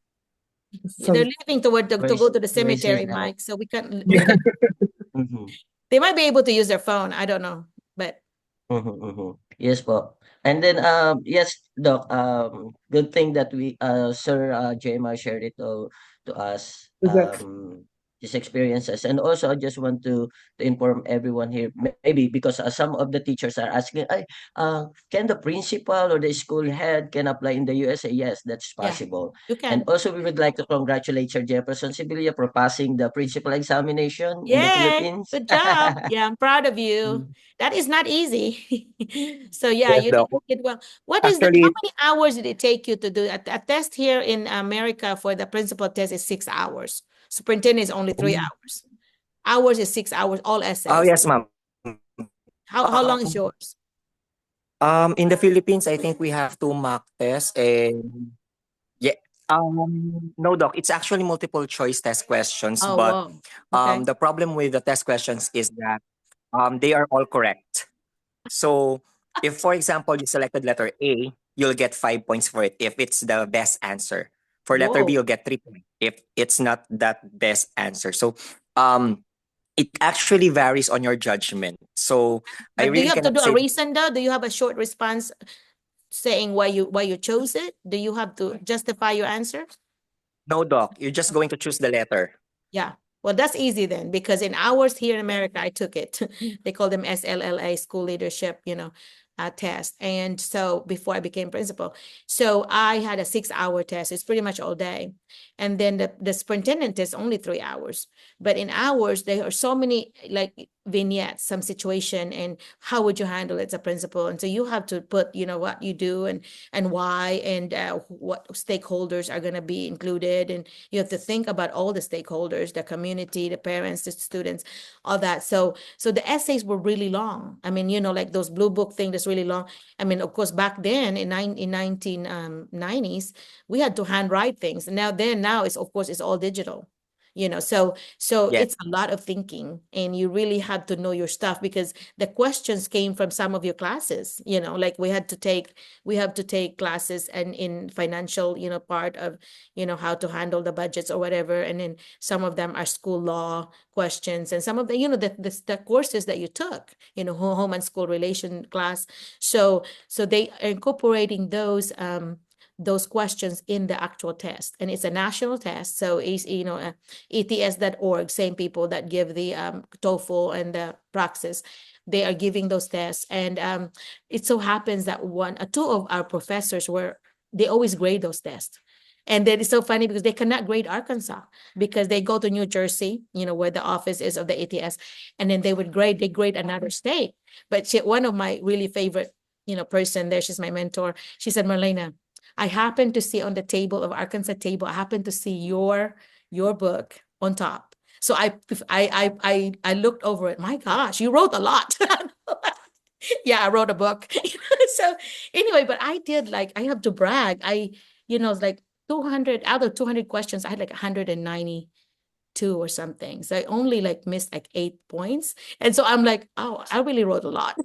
They're so, leaving toward Where to go is to the where is he cemetery, now? Mike. So we can't we yeah. can Mm-hmm. they might be able to use their phone. I don't know. But Mhm, mhm. Yes po. And then, yes, Doc, good thing that Sir Jema shared it to us, Exactly. his experiences. And also, I just want to inform everyone here, maybe because some of the teachers are asking, can the principal or the school head can apply in the USA? Yes, that's yeah, possible. you And can. also, we would like to congratulate Sir Jefferson Sibilia for passing the principal examination in the Yay, Philippines. good job. Yeah, I'm proud of you. Mm. That is not easy. So yeah, Yes, you Doc. did well. How Actually, many hours did it take you to do a test here in America for the principal test is 6 hours. Superintendent is only 3 hours. Hours is 6 hours, all Oh, essays. yes, ma'am. How long is yours? In the Philippines, I think we have two mock tests and yeah. No, doc. It's actually multiple choice test questions, Oh, but wow. Okay. the problem with the test questions is that they are all correct. So if, for example, you selected letter A, you'll get 5 points for it if it's the best answer. For letter B, Whoa. you'll get 3 points if it's not that best answer. So um, it actually varies on your judgment. So I But do you really have to cannot do a say reason though? Do you have a short response saying why you chose it? Do you have to justify your answer? no, doc. You're just going to choose the letter. Yeah. Well, that's easy then, because in ours here in America, I took it. They call them SLLA, school leadership, test. And so before I became principal, so I had a 6 hour test. It's pretty much all day. And then the superintendent is only 3 hours. But in ours, there are so many like vignettes, some situation, and how would you handle it as a principal? And so you have to put, what you do and why, and what stakeholders are going to be included, and you have to think about all the stakeholders, the community, the parents, the students, all that. So the essays were really long. I mean, like those blue book thing that's really long. I mean, of course, back then in 1990s, we had to handwrite things. And now it's, of course, it's all digital. So Yes. it's a lot of thinking, and you really had to know your stuff, because the questions came from some of your classes, like we have to take classes and in financial, part of, how to handle the budgets or whatever. And then some of them are school law questions, and some of the, the courses that you took, home and school relation class. So they are incorporating those questions in the actual test, and it's a national test. So it's, ets.org, same people that give the TOEFL and the Praxis, they are giving those tests. And it so happens that two of our professors they always grade those tests. And then it's so funny because they cannot grade Arkansas, because they go to New Jersey, where the office is of the ATS, and then they grade another state. But one of my really favorite, person there, she's my mentor. She said, Merlina, I happened to see on the table of Arkansas table, I happened to see your book on top. So I looked over it. My gosh, you wrote a lot. Yeah, I wrote a book. So anyway, but I have to brag. It's like 200 out of 200 questions, I had like 192 or something. So I only like missed like 8 points. And so I'm like, oh, I really wrote a lot.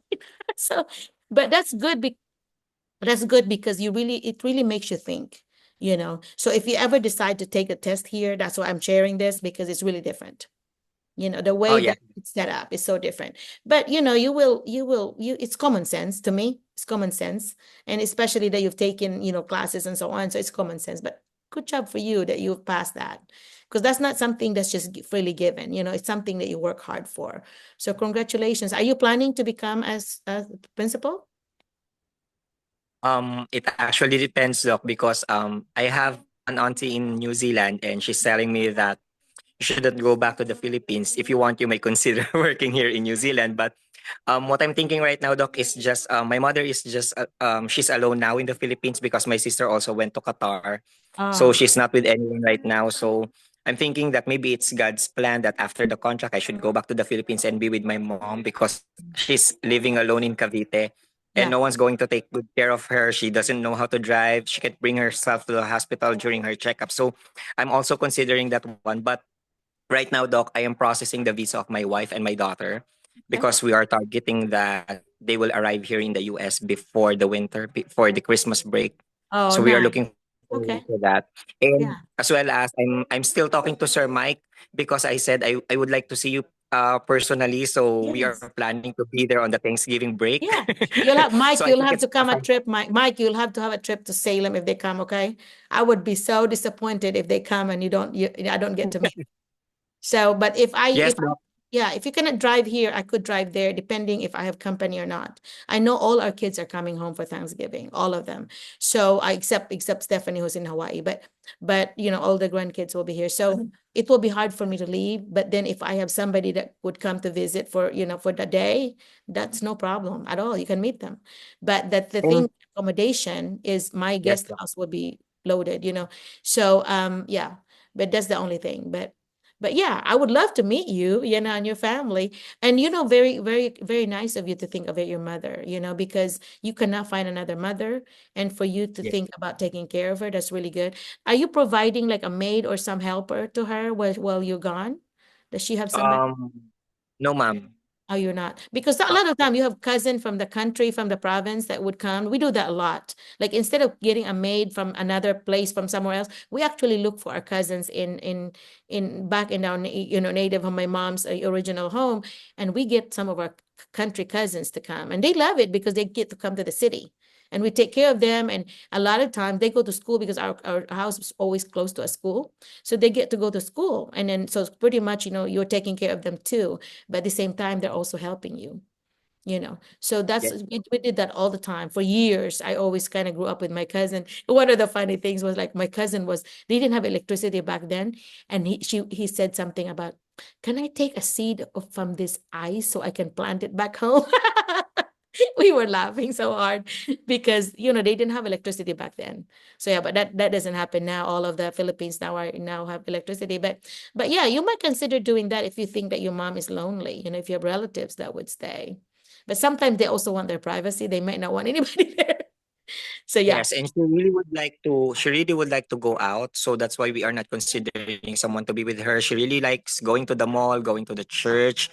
So, but that's good because it really makes you think. So if you ever decide to take a test here, that's why I'm sharing this, because it's really different. The Oh, way yeah. that it's set up is so different. But it's common sense to me. It's common sense. And especially that you've taken, classes and so on. So it's common sense. But good job for you that you've passed that. because that's not something that's just freely given. It's something that you work hard for. So congratulations. Are you planning to become as a principal? It actually depends, Doc, because I have an auntie in New Zealand, and she's telling me that you shouldn't go back to the Philippines. If you want, you may consider working here in New Zealand. But what I'm thinking right now, Doc, is just my mother is just she's alone now in the Philippines because my sister also went to Qatar, so Ah, she's not with anyone right now. So I'm thinking that maybe it's God's plan that after the contract I should go back to the Philippines and be with my mom because she's living alone in Cavite. And yeah. no one's going to take good care of her. She doesn't know how to drive. She can't bring herself to the hospital during her checkup. So I'm also considering that one. But right now, Doc, I am processing the visa of my wife and my daughter Okay. because we are targeting that they will arrive here in the US before the winter, before the Christmas break. Oh, So we are nice. looking forward Okay. to that. And Yeah. as well as I'm still talking to Sir Mike because I said I would like to see you personally. So we are Yes. planning to be there on the Thanksgiving break. Yeah. You'll have So Mike, I you'll think have it's to come a trip. Mike, you'll have to have a trip to Salem if they come, okay? I would be so disappointed if they come and I don't get to meet. So, but yes, Doc. yeah, if you cannot drive here, I could drive there depending if I have company or not. I know all our kids are coming home for Thanksgiving, all of them. So I except Stephanie who's in Hawaii, but all the grandkids will be here. So it will be hard for me to leave. But then if I have somebody that would come to visit for the day, that's no problem at all. You can meet them. But that the And thing accommodation is my yes, guest Doc. house will be loaded. So yeah, but that's the only thing. But yeah, I would love to meet you, and your family. And very, very, very nice of you to think of your mother, because you cannot find another mother. And for you to Yes. think about taking care of her, that's really good. Are you providing like a maid or some helper to her while you're gone? Does she have somebody? Um, no, ma'am. Oh, you're not. Because a Uh, lot of time you have cousin from the country, from the province that would come. We do that a lot. Like instead of getting a maid from another place from somewhere else, we actually look for our cousins in back in our native home, my mom's original home, and we get some of our country cousins to come, and they love it because they get to come to the city. And we take care of them. And a lot of times they go to school because our house is always close to a school. So they get to go to school. And then so it's pretty much, you're taking care of them too, but at the same time they're also helping you. So that's yes. we did that all the time for years. I always kind of grew up with my cousin. One of the funny things was like my cousin was they didn't have electricity back then, and he said something about, can I take a seed from this ice so I can plant it back home? We were laughing so hard because they didn't have electricity back then. So yeah, but that doesn't happen now. All of the Philippines now have electricity. But yeah, you might consider doing that if you think that your mom is lonely, if you have relatives that would stay. But sometimes they also want their privacy. They might not want anybody there. So yeah. Yes, and she really would like to go out. So that's why we are not considering someone to be with her. She really likes going to the mall, going to the church.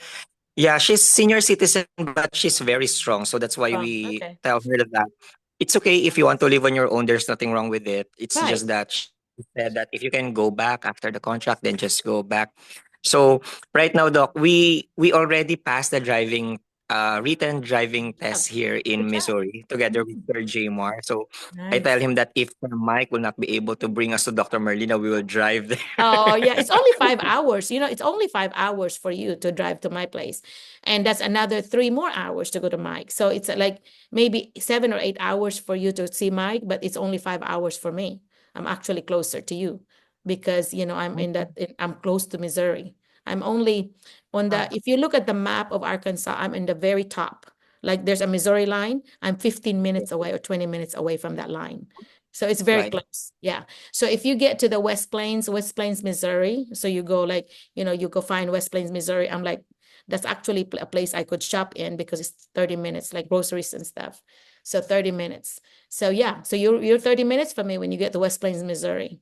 Yeah, she's senior citizen, but she's very strong. So that's why we Okay. tell her that it's okay if you want to live on your own. There's nothing wrong with it. It's Right. just that she said that if you can go back after the contract, then just go back. So right now, Doc, we already passed the written driving Yeah. test here in Good job. Missouri together with Sir Jmar. So I tell Nice. him that if Sir Mike will not be able to bring us to Dr. Merlina, we will drive there. Oh, yeah. It's only 5 hours. It's only 5 hours for you to drive to my place. And that's another 3 more hours to go to Mike. So it's like maybe 7 or 8 hours for you to see Mike, but it's only 5 hours for me. I'm actually closer to you because, I'm close to Missouri. I'm only if you look at the map of Arkansas, I'm in the very top. Like there's a Missouri line. I'm 15 minutes away or 20 minutes away from that line. So it's very Right. close. Yeah. So if you get to the West Plains, Missouri, so you go like, you go find West Plains, Missouri, I'm like, that's actually a place I could shop in because it's 30 minutes, like groceries and stuff. So 30 minutes. So yeah, so you're 30 minutes from me when you get to West Plains, Missouri.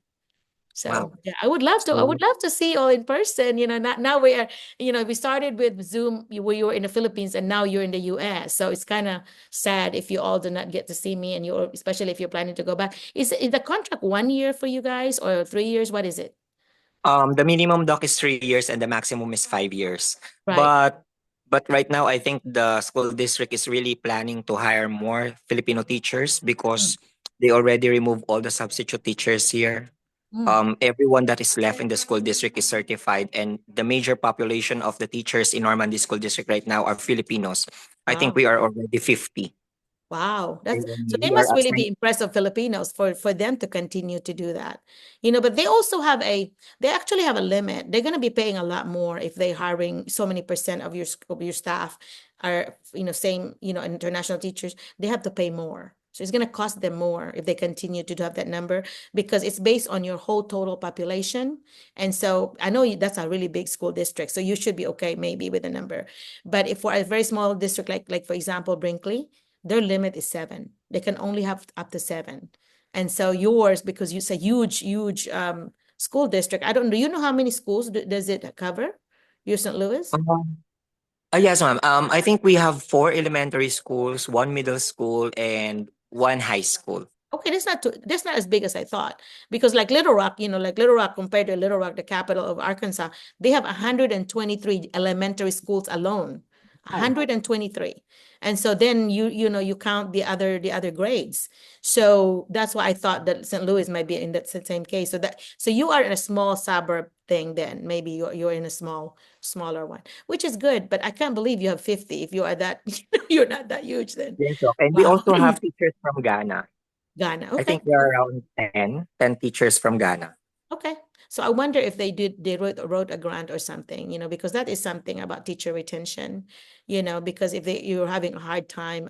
So Wow. yeah, I would love to see you all in person. Now we are, we started with Zoom where you were in the Philippines and now you're in the US. So it's kind of sad if you all do not get to see me and especially if you're planning to go back. Is the contract 1 year for you guys or 3 years? What is it? The minimum, Doc, is 3 years and the maximum is 5 years. Right. But right now, I think the school district is really planning to hire more Filipino teachers Mm. because they already removed all the substitute teachers here. Mm. Everyone that is left in the school district is certified, and the major population of the teachers in Normandy School District right now are Filipinos. I think Wow. we are already 50. Wow, that's so And they we are must really assigned. be impressed of Filipinos for them to continue to do that. But they also have they actually have a limit. They're going to be paying a lot more if they hiring so many percent of of your staff are, same, international teachers, they have to pay more. So it's going to cost them more if they continue to have that number because it's based on your whole total population. And so I know that's a really big school district, so you should be okay maybe with the number. But if for a very small district like for example, Brinkley, their limit is 7. They can only have up to 7. And so yours, because it's a huge school district. I don't do you know how many schools does it cover? Your St. Louis? Yes, ma'am. I think we have 4 elementary schools, 1 middle school, and 1 high school. Okay, that's not as big as I thought. Because like Little Rock, like Little Rock compared to Little Rock, the capital of Arkansas, they have 123 elementary schools alone. 123. And so then you count the other grades. So that's why I thought that St. Louis might be in that same case. So you are in a small suburb thing then. Maybe you're in a smaller one, which is good, but I can't believe you have 50 if you are that you're not that huge then. Yes, Doc. And we Wow. also have teachers from Ghana. Ghana. I Okay. think there are around 10 teachers from Ghana. Okay. So I wonder if they wrote a grant or something, because that is something about teacher retention, because if you're having a hard time,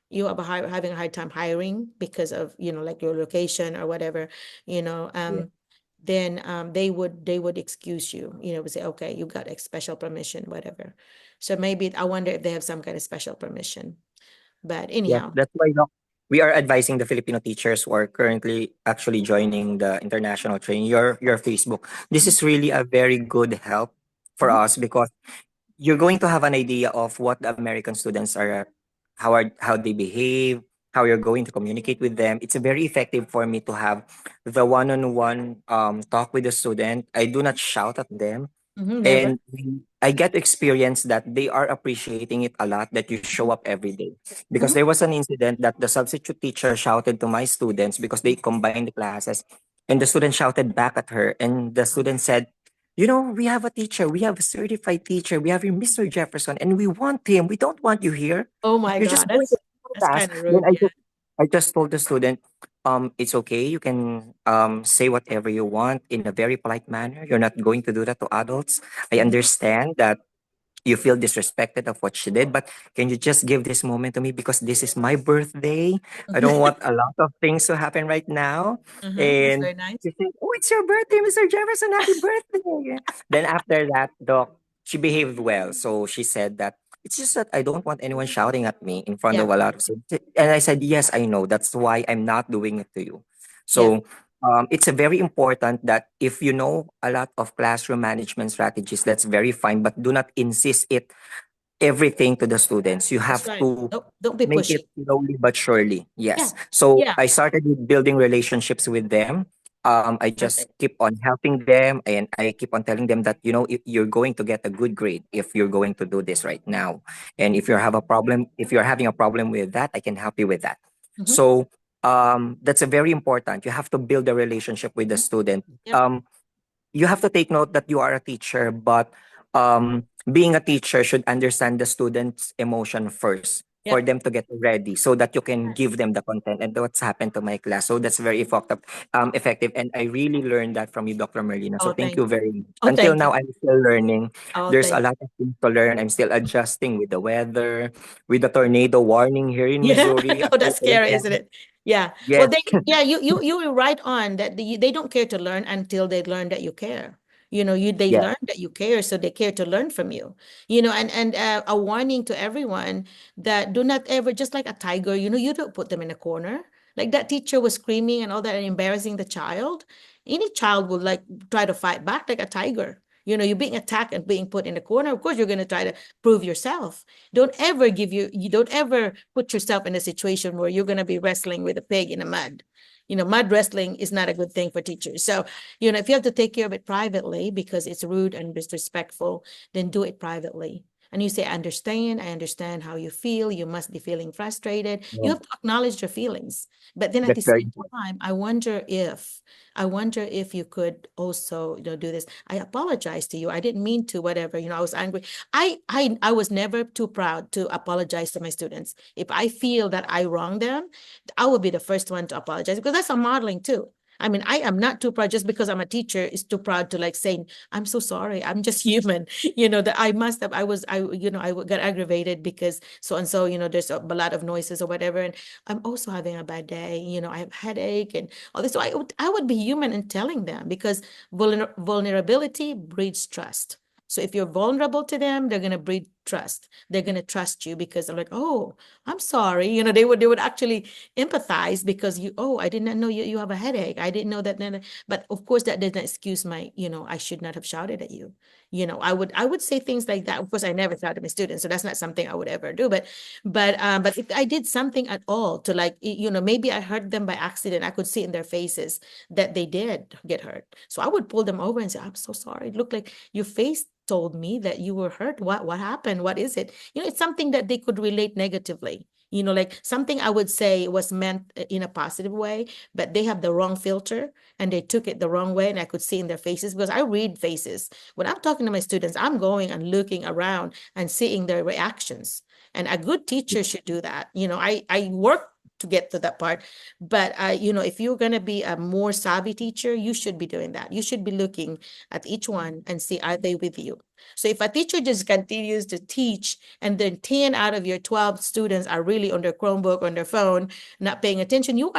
having a hard time hiring because of, like your location or whatever, then they would excuse you, would say, okay, you got a special permission, whatever. So maybe I wonder if they have some kind of special permission. But Yes, anyhow, that's why, Doc, we are advising the Filipino teachers who are currently actually joining the international training, your Facebook. This is really a very good help for Mhm. us because you're going to have an idea of what the American students how they behave, how you're going to communicate with them. It's very effective for me to have the one-on-one talk with the student. I do not shout at them. Never. And I get to experience that they are appreciating it a lot that you show up every day. Because Mhm. there was an incident that the substitute teacher shouted to my students because they combined the classes. And the student shouted back at her. And the student said, we have a teacher. We have a certified teacher. We have your Mr. Jefferson, and we want him. We don't want you here. Oh my You're just God, going to that's class. kind of Then rude. Yeah. I just told the student, it's okay. You can say whatever you want in a very polite manner. You're not going to do that to adults. I Mhm. understand that you feel disrespected of what she did, but can you just give this moment to me because this is my birthday? I don't want a lot of things to happen right now. That's And very nice. she said, "Oh, it's your birthday, Mr. Jefferson. Happy birthday." Then after that, Doc, she behaved well. So she said that it's just that I don't want anyone shouting at me in front Yeah. of a lot of students. And I said, yes, I know. That's why I'm not doing it to you. Yeah. So it's a very important that if you know a lot of classroom management strategies, that's very fine, but do not insist it everything to the students. You That's have right. to Don't be make pushy. it slowly but surely. Yeah. Yes. So Yeah. I started with building relationships with them. I just Perfect. keep on helping them and I keep on telling them that, if you're going to get a good grade if you're going to do this right now. And if you're having a problem with that, I can help you with that. Mhm. So that's a very important. You have to build a relationship with the Mhm. student. Yep. You have to take note that you are a teacher, but being a teacher should understand the student's emotion first for Yep. them to get ready so that you can give them the content. And what's happened to my class. So that's very effective. And I really learned that from you, Dr. Merlina. So Oh, thank thank you you. very much. Oh, Until thank now, you. I'm still learning. Oh, There's a thank you. lot of things to learn. I'm still adjusting with the weather, with the tornado warning here in Yeah. Missouri. Oh, that's scary, isn't it? Yeah. Well, Yes. yeah, you were right on that they don't care to learn until they learn that you care. They Yes. learn that you care, so they care to learn from you. And a warning to everyone that do not ever, just like a tiger, you don't put them in a corner. Like that teacher was screaming and all that and embarrassing the child. Any child would like try to fight back like a tiger. You're being attacked and being put in a corner. Of course, you're going to try to prove yourself. You don't ever put yourself in a situation where you're going to be wrestling with a pig in the mud. Mud wrestling is not a good thing for teachers. So, if you have to take care of it privately because it's rude and disrespectful, then do it privately. and you say, I understand how you feel. You must be feeling frustrated. You Yeah. have to acknowledge your feelings. But then at the That's very same important. time, I wonder if you could also, do this. I apologize to you. I didn't mean to, whatever, I was angry. I was never too proud to apologize to my students. If I feel that I wronged them, I will be the first one to apologize, because that's a modeling too. I mean, I am not too proud just because I'm a teacher is too proud to like saying, I'm so sorry. I'm just human. That I must have, I got aggravated because so and so, there's a lot of noises or whatever. And I'm also having a bad day. I have headache and all this. So I would be human in telling them, because vulnerability breeds trust. So if you're vulnerable to them, they're gonna breed trust. They're gonna trust you because they're like, oh, I'm sorry. They would actually empathize, because I did not know you have a headache. I didn't know that. But of course, that doesn't excuse my, I should not have shouted at you. I would say things like that. Of course, I never shouted at my students, so that's not something I would ever do. But if I did something at all to like, maybe I hurt them by accident, I could see in their faces that they did get hurt. So I would pull them over and say, I'm so sorry. It looked like your face told me that you were hurt. What happened? What is it? It's something that they could relate negatively. Like something I would say was meant in a positive way, but they have the wrong filter and they took it the wrong way. And I could see in their faces, because I read faces. When I'm talking to my students, I'm going and looking around and seeing their reactions. And a good teacher should do that. I work to get to that part. But, if you're going to be a more savvy teacher, you should be doing that. You should be looking at each one and see, are they with you? So if a teacher just continues to teach and then 10 out of your 12 students are really on their Chromebook, on their phone, not paying attention, you're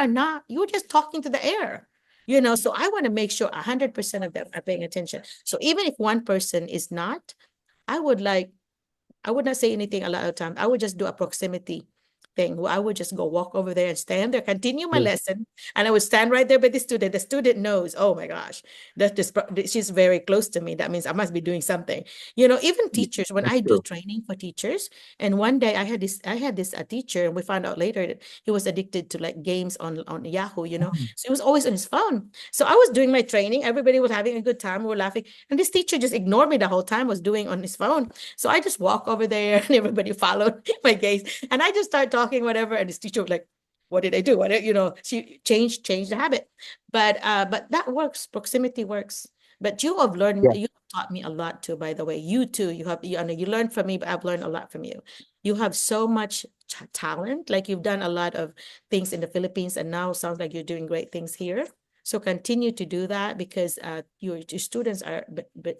just talking to the air. So I want to make sure 100% of them are paying attention. So even if one person is not, I would not say anything a lot of times. I would just do a proximity thing. I would just go walk over there and stand there, continue my lesson, and I would stand right there by the student. The student knows, oh my gosh, she's very close to me. That means I must be doing something. Even teachers, when That's I do true. training for teachers, and one day I had this a teacher, and we found out later that he was addicted to like games on Yahoo. So he was always on his phone. So I was doing my training. Everybody was having a good time. We were laughing, and this teacher just ignored me the whole time. Was doing on his phone. So I just walk over there, and everybody followed my gaze. And I just start talking, whatever. And this teacher was like, what did I do? She changed the habit. But that works. Proximity works. But you have learned, Yeah. you have taught me a lot too, by the way. You too, I know you learned from me, but I've learned a lot from you. You have so much talent. Like you've done a lot of things in the Philippines, and now it sounds like you're doing great things here. So continue to do that, because your students are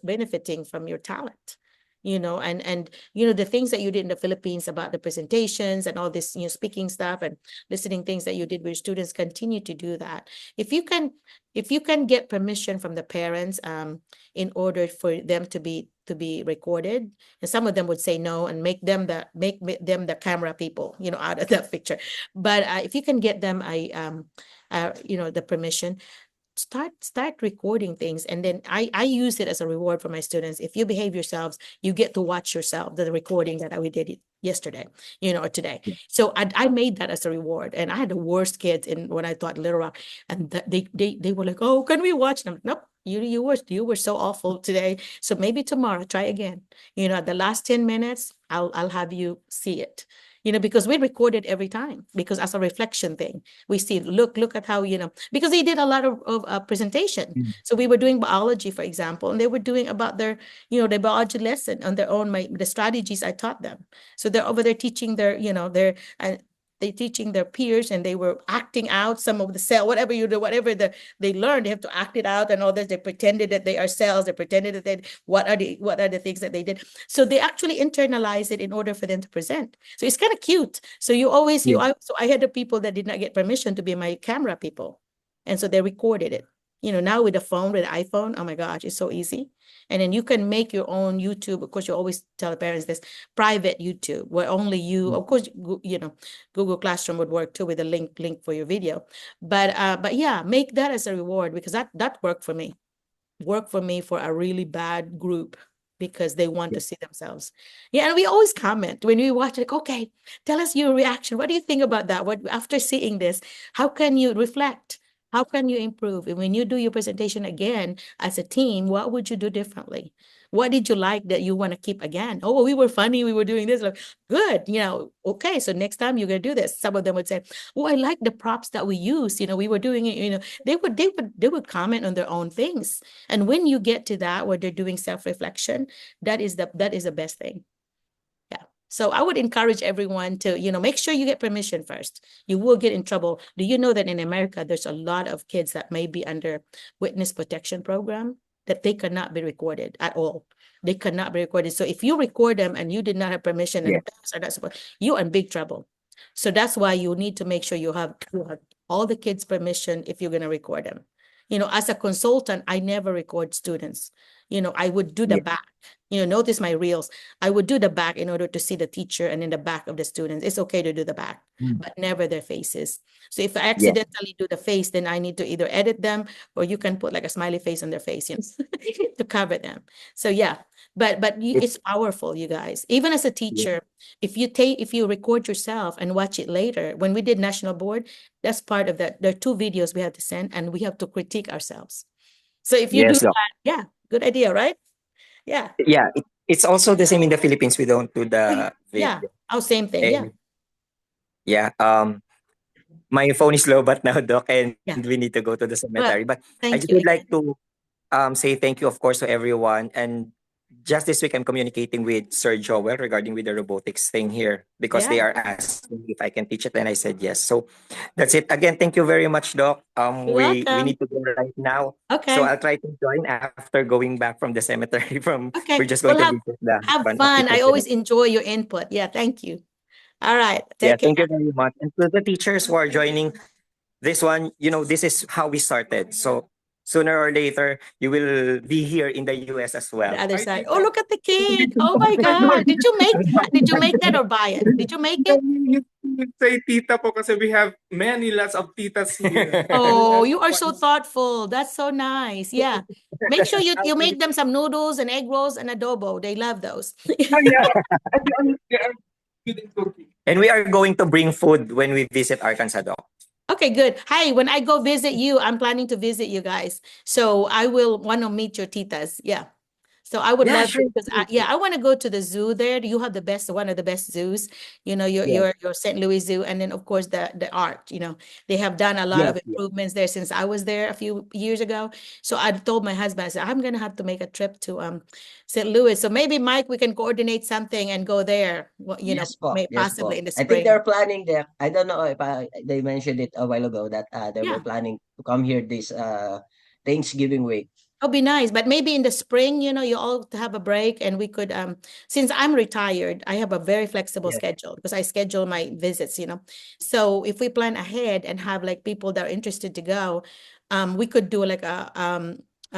benefiting from your talent. And the things that you did in the Philippines about the presentations and all this, speaking stuff and listening things that you did with your students, continue to do that. If you can get permission from the parents, in order for them to be recorded, and some of them would say no, and make them the camera people, out of that picture. But if you can get them the permission, start recording things. And then I use it as a reward for my students. If you behave yourselves, you get to watch yourself, the recording that we did yesterday, or today. Yeah. So I made that as a reward. And I had the worst kids in when I taught Little Rock, and they were like, oh, can we watch them? Nope. You were so awful today. So maybe tomorrow try again. The last 10 minutes, I'll have you see it. Because we record it every time, because as a reflection thing, we see, look at how, because they did a lot of presentation. Mm. So we were doing biology, for example, and they were doing about their biology lesson on their own, the strategies I taught them. So they're over there teaching they teaching their peers, and they were acting out some of the cell, whatever you do, whatever they learned, they have to act it out and all this. They pretended that they are cells. They pretended that what are the things that they did. So they actually internalize it in order for them to present. So it's kind of cute. So so I had the people that did not get permission to be my camera people. And so they recorded it. Now with the phone, with the iPhone, oh my gosh, it's so easy. And then you can make your own YouTube. Of course, you always tell the parents this, private YouTube, where only you, of course, Google Classroom would work too, with a link for your video. But yeah, make that as a reward, because that worked for me. Worked for me for a really bad group, because they want to see themselves. Yeah, and we always comment when we watch it, like, okay, tell us your reaction. What do you think about that? What after seeing this, how can you reflect? How can you improve? And when you do your presentation again as a team, what would you do differently? What did you like that you want to keep again? Oh, we were funny. We were doing this. Like, good. Okay. So next time you're going to do this. Some of them would say, oh, I like the props that we used. We were doing it, they would comment on their own things. And when you get to that, where they're doing self-reflection, that is the best thing. Yeah. So I would encourage everyone to, make sure you get permission first. You will get in trouble. Do you know that in America, there's a lot of kids that may be under witness protection program that they cannot be recorded at all. They cannot be recorded. So if you record them and you did not have permission and Yeah. the parents are not supposed, you're in big trouble. So that's why you need to make sure you have all the kids' permission if you're going to record them. As a consultant, I never record students. I would do the Yeah. back. Notice my reels. I would do the back in order to see the teacher and in the back of the students. It's okay to do the back, but never their faces. So if I accidentally do the face, then I need to either edit them or you can put like a smiley face on their face, to cover them. So yeah, but it's powerful, you guys. Even as a teacher, if you record yourself and watch it later, when we did national board, that's part of that. There are 2 videos we have to send and we have to critique ourselves. So if you do Yes, Doc. that, yeah, good idea, right? Yeah. Yeah, it's also the same in the Philippines. We don't do the Yeah. video. Oh, same thing. Yeah. And yeah, my phone is low but now, Doc, and Yeah. we need to go to the cemetery. But I Thank just you would like again. to say thank you, of course, to everyone. And just this week, I'm communicating with Sir Joel regarding with the robotics thing here because they Yeah. are asking if I can teach it, and I said yes. So that's it. Again, thank you very much, Doc. You're We welcome. need to go right now. So Okay. I'll try to join after going back from the cemetery. We're Okay. just going Well, to visit the have husband of the fun. I president. always enjoy your input. Yeah. Thank you. All right. Yeah, Take thank you care. very much. And to the teachers who are joining this one, this is how we started. So sooner or later, you will be here in the US as The well. other I side. think Oh, look at the cake. Oh my God. Did you make that? Did you make that or buy it? Did you make it? you say tita po kasi we have lots of titas here. Oh, you are so thoughtful. That's so nice. Yeah. Make sure you make them some noodles and egg rolls and adobo. They love those. Yeah. They are good in cooking. And we are going to bring food when we visit Arkansas, Doc. Okay, good. Hey, when I go visit you, I'm planning to visit you guys. So I will want to meet your titas. Yeah. So I would Yeah, love sure. to, because I want to go to the zoo there. You have one of the best zoos, your Yes. your St. Louis Zoo, and then of course the art. They have done a lot Yes, of yes. improvements there since I was there a few years ago. So I told my husband, I said, I'm gonna have to make a trip to St. Louis. So maybe Mike, we can coordinate something and go there. Well, Yes po, yes possibly po. in the I think spring. they're planning there. I don't know if they mentioned it a while ago that they were Yeah. planning to come here this Thanksgiving week. It'll be nice, but maybe in the spring, you all have a break and we could, since I'm retired, I have a very flexible Yes. schedule because I schedule my visits. So if we plan ahead and have like people that are interested to go, we could do like a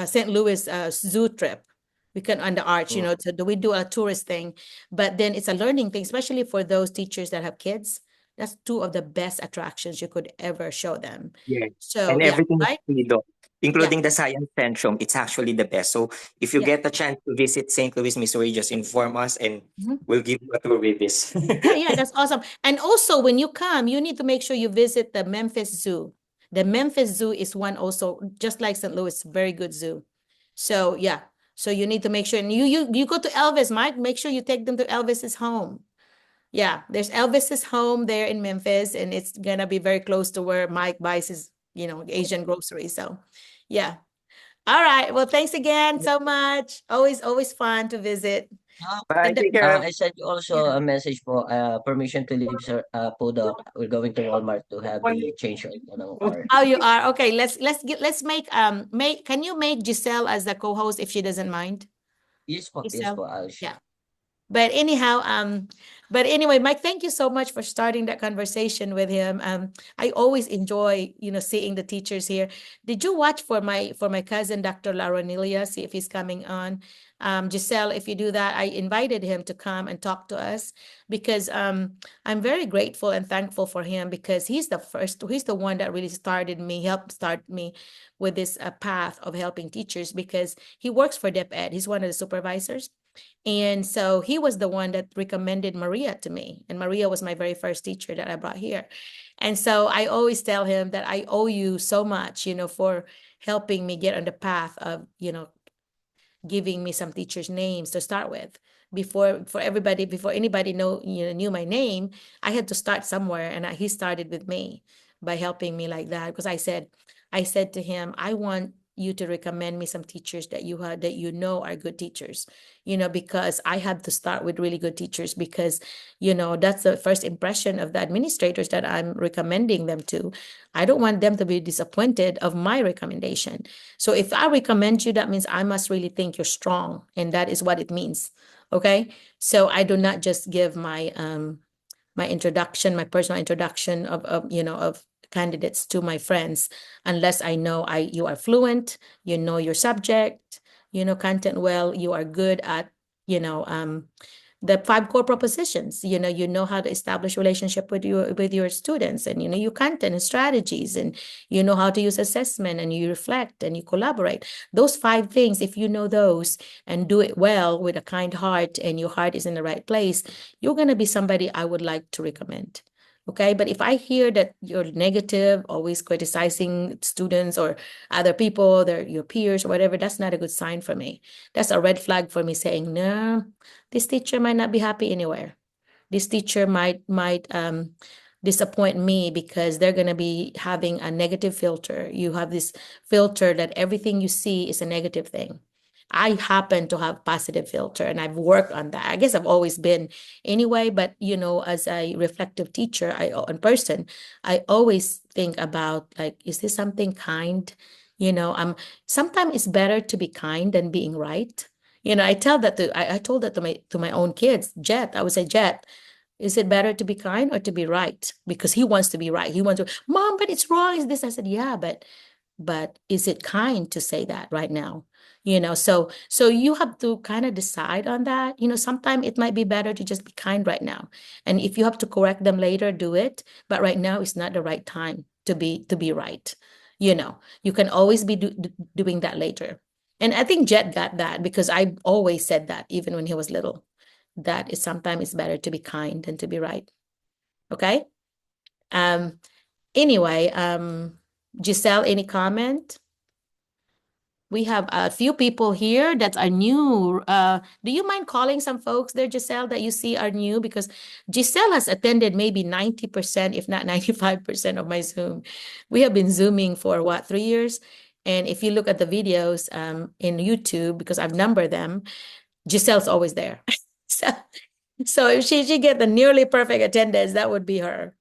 St. Louis zoo trip. We can on the arch, so we do a tourist thing, but then it's a learning thing, especially for those teachers that have kids. That's 2 of the best attractions you could ever show them. Yeah. So And yeah, everything is right? free, Doc, Yeah. including the Science Centrum. It's actually the best. So if you Yeah. get a chance to visit St. Louis, Missouri, just inform us and Mhm. we'll give you a tour with this. Yeah, that's awesome. And also, when you come, you need to make sure you visit the Memphis Zoo. The Memphis Zoo is one also, just like St. Louis, very good zoo. So yeah, so you need to make sure, and you go to Elvis, Mike. Make sure you take them to Elvis's home. Yeah, there's Elvis's home there in Memphis, and it's gonna be very close to where Mike buys his, Asian groceries. So, yeah. All right. Well, thanks again so much. Always fun to visit. Bye. And Take care. I sent you also yeah. a message po, permission to leave, sir, po, Doc. We're going to Walmart to have the change oil po ng car. Oh, you are okay. Let's make. Can you make Giselle as the co-host if she doesn't mind? Yes po, Giselle? I'll Yeah. But anyhow, but anyway, Mike, thank you so much for starting that conversation with him. I always enjoy, seeing the teachers here. Did you watch for my cousin, Dr. Laronilia, see if he's coming on? Giselle, if you do that, I invited him to come and talk to us because I'm very grateful and thankful for him because he's the one that really helped start me with this path of helping teachers because he works for DepEd. He's one of the supervisors. And so he was the one that recommended Maria to me. And Maria was my very first teacher that I brought here. And so I always tell him that I owe you so much, for helping me get on the path of, giving me some teachers' names to start with. Before anybody knew my name, I had to start somewhere, and he started with me by helping me like that, because I said to him, I want you to recommend me some teachers that you know are good teachers, because I had to start with really good teachers, because that's the first impression of the administrators that I'm recommending them to. I don't want them to be disappointed of my recommendation. So if I recommend you, that means I must really think you're strong, and that is what it means. Okay, so I do not just give my my personal introduction of candidates to my friends, unless I know you are fluent, you know your subject, content well, you are good at, the 5 core propositions. You know how to establish relationship with your students, and your content and strategies, and you know how to use assessment, and you reflect and you collaborate. Those 5 things, if you know those and do it well with a kind heart, and your heart is in the right place, you're going to be somebody I would like to recommend. Okay, but if I hear that you're negative, always criticizing students or other people, your peers or whatever, that's not a good sign for me. That's a red flag for me, saying, no, this teacher might not be happy anywhere. This teacher might disappoint me, because they're going to be having a negative filter. You have this filter that everything you see is a negative thing. I happen to have positive filter, and I've worked on that. I guess I've always been anyway, but as a reflective teacher, in person, I always think about, like, is this something kind? Sometimes it's better to be kind than being right. I told that to my own kids. Jet, I would say, Jet, is it better to be kind or to be right? Because he wants to be right. He wants to, Mom, but it's wrong. Is this? I said, yeah, but is it kind to say that right now? So you have to kind of decide on that. Sometimes it might be better to just be kind right now. And if you have to correct them later, do it. But right now is not the right time to be right. You can always be doing that later. And I think Jet got that, because I always said that even when he was little, that is sometimes it's better to be kind than to be right. Okay. Um. Anyway, Giselle, any comment? We have a few people here that are new. Do you mind calling some folks there, Giselle, that you see are new? Because Giselle has attended maybe 90%, if not 95% of my Zoom. We have been Zooming for what, 3 years? And if you look at the videos in YouTube, because I've numbered them, Giselle's always there. So, so if she get the nearly perfect attendance, that would be her.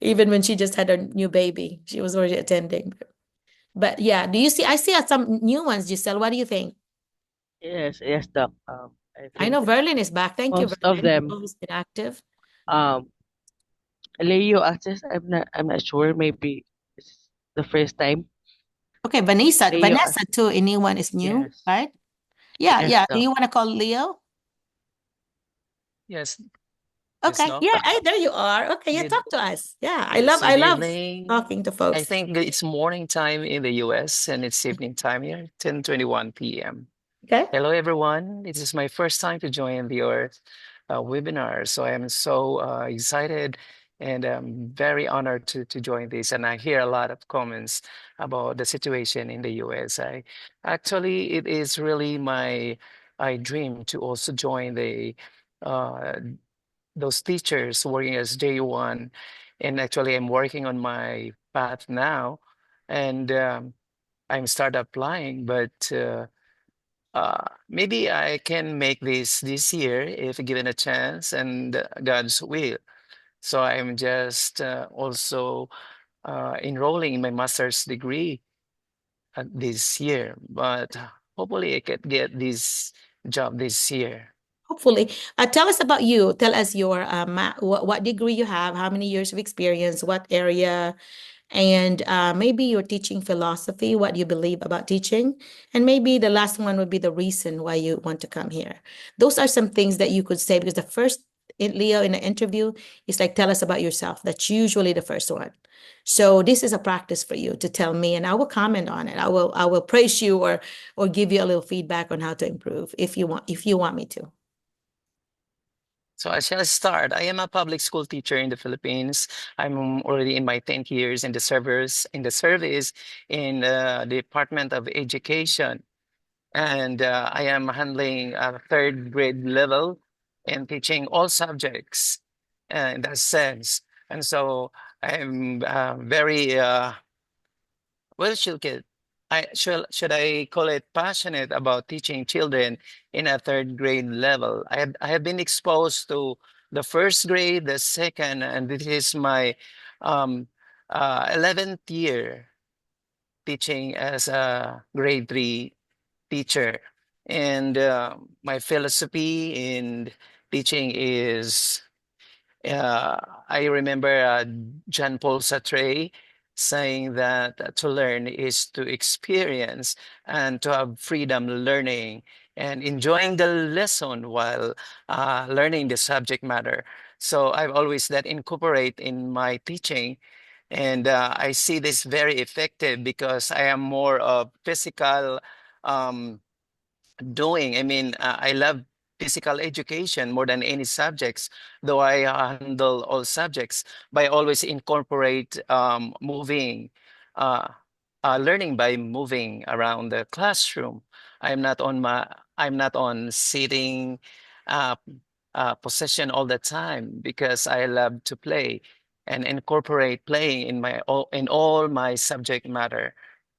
Even when she just had a new baby, she was already attending. But yeah, I see some new ones, Giselle. What do you think? Yes, Doc. I I think know Verlin is back. Thank you, most of Verlin. them, Always been active. um, Leo access. I'm not sure. Maybe it's the first time. Okay, Vanessa. Leo Vanessa access. too. Anyone is new, Yes, right? Yeah, yes, yeah. Do Doc. you want to call Leo? Yes, yes, Okay. no. Yeah, hey, there you are. Okay, yeah, Good, talk to us. Yeah, I yes, love good I love evening. talking to I folks. think it's morning time in the US and it's evening time here, 10:21 p.m. Okay. Hello, everyone. It is my first time to join your webinar, so I am so excited and very honored to join this. And I hear a lot of comments about the situation in the US. Actually, it is really my I dream to also join uh, those teachers working as J1. And actually, I'm working on my path now, and I'm start applying, but maybe I can make this year if given a chance and God's will. So I'm just also enrolling in my master's degree this year, but hopefully I can get this job this year. Hopefully. Tell us about you. Tell us your what degree you have, how many years of experience, what area, and maybe your teaching philosophy, what you believe about teaching. And maybe the last one would be the reason why you want to come here. Those are some things that you could say, because the first, Leo, in an interview is like, tell us about yourself. That's usually the first one. So this is a practice for you to tell me, and I will comment on it. I will praise you, or give you a little feedback on how to improve if you want me to. So I shall start. I am a public school teacher in the Philippines. I'm already in my 10th years in the service in the Department of Education. and I am handling third grade level and teaching all subjects in that sense. And so I'm very well, should I call it passionate about teaching children in a third grade level? I have been exposed to the first grade, the second, and this is my um, 11th year teaching as a grade 3 teacher. And my philosophy in teaching is uh, I remember John Paul Sartre saying that to learn is to experience and to have freedom learning and enjoying the lesson while learning the subject matter. So I've always that incorporate in my teaching. And I see this very effective because I am more of physical um, doing. I mean, I love physical education more than any subjects, though I handle all subjects, but I always incorporate uh, learning by moving around the classroom. I'm not on my, I'm not on sitting uh, position all the time because I love to play and incorporate playing in in all my subject matter,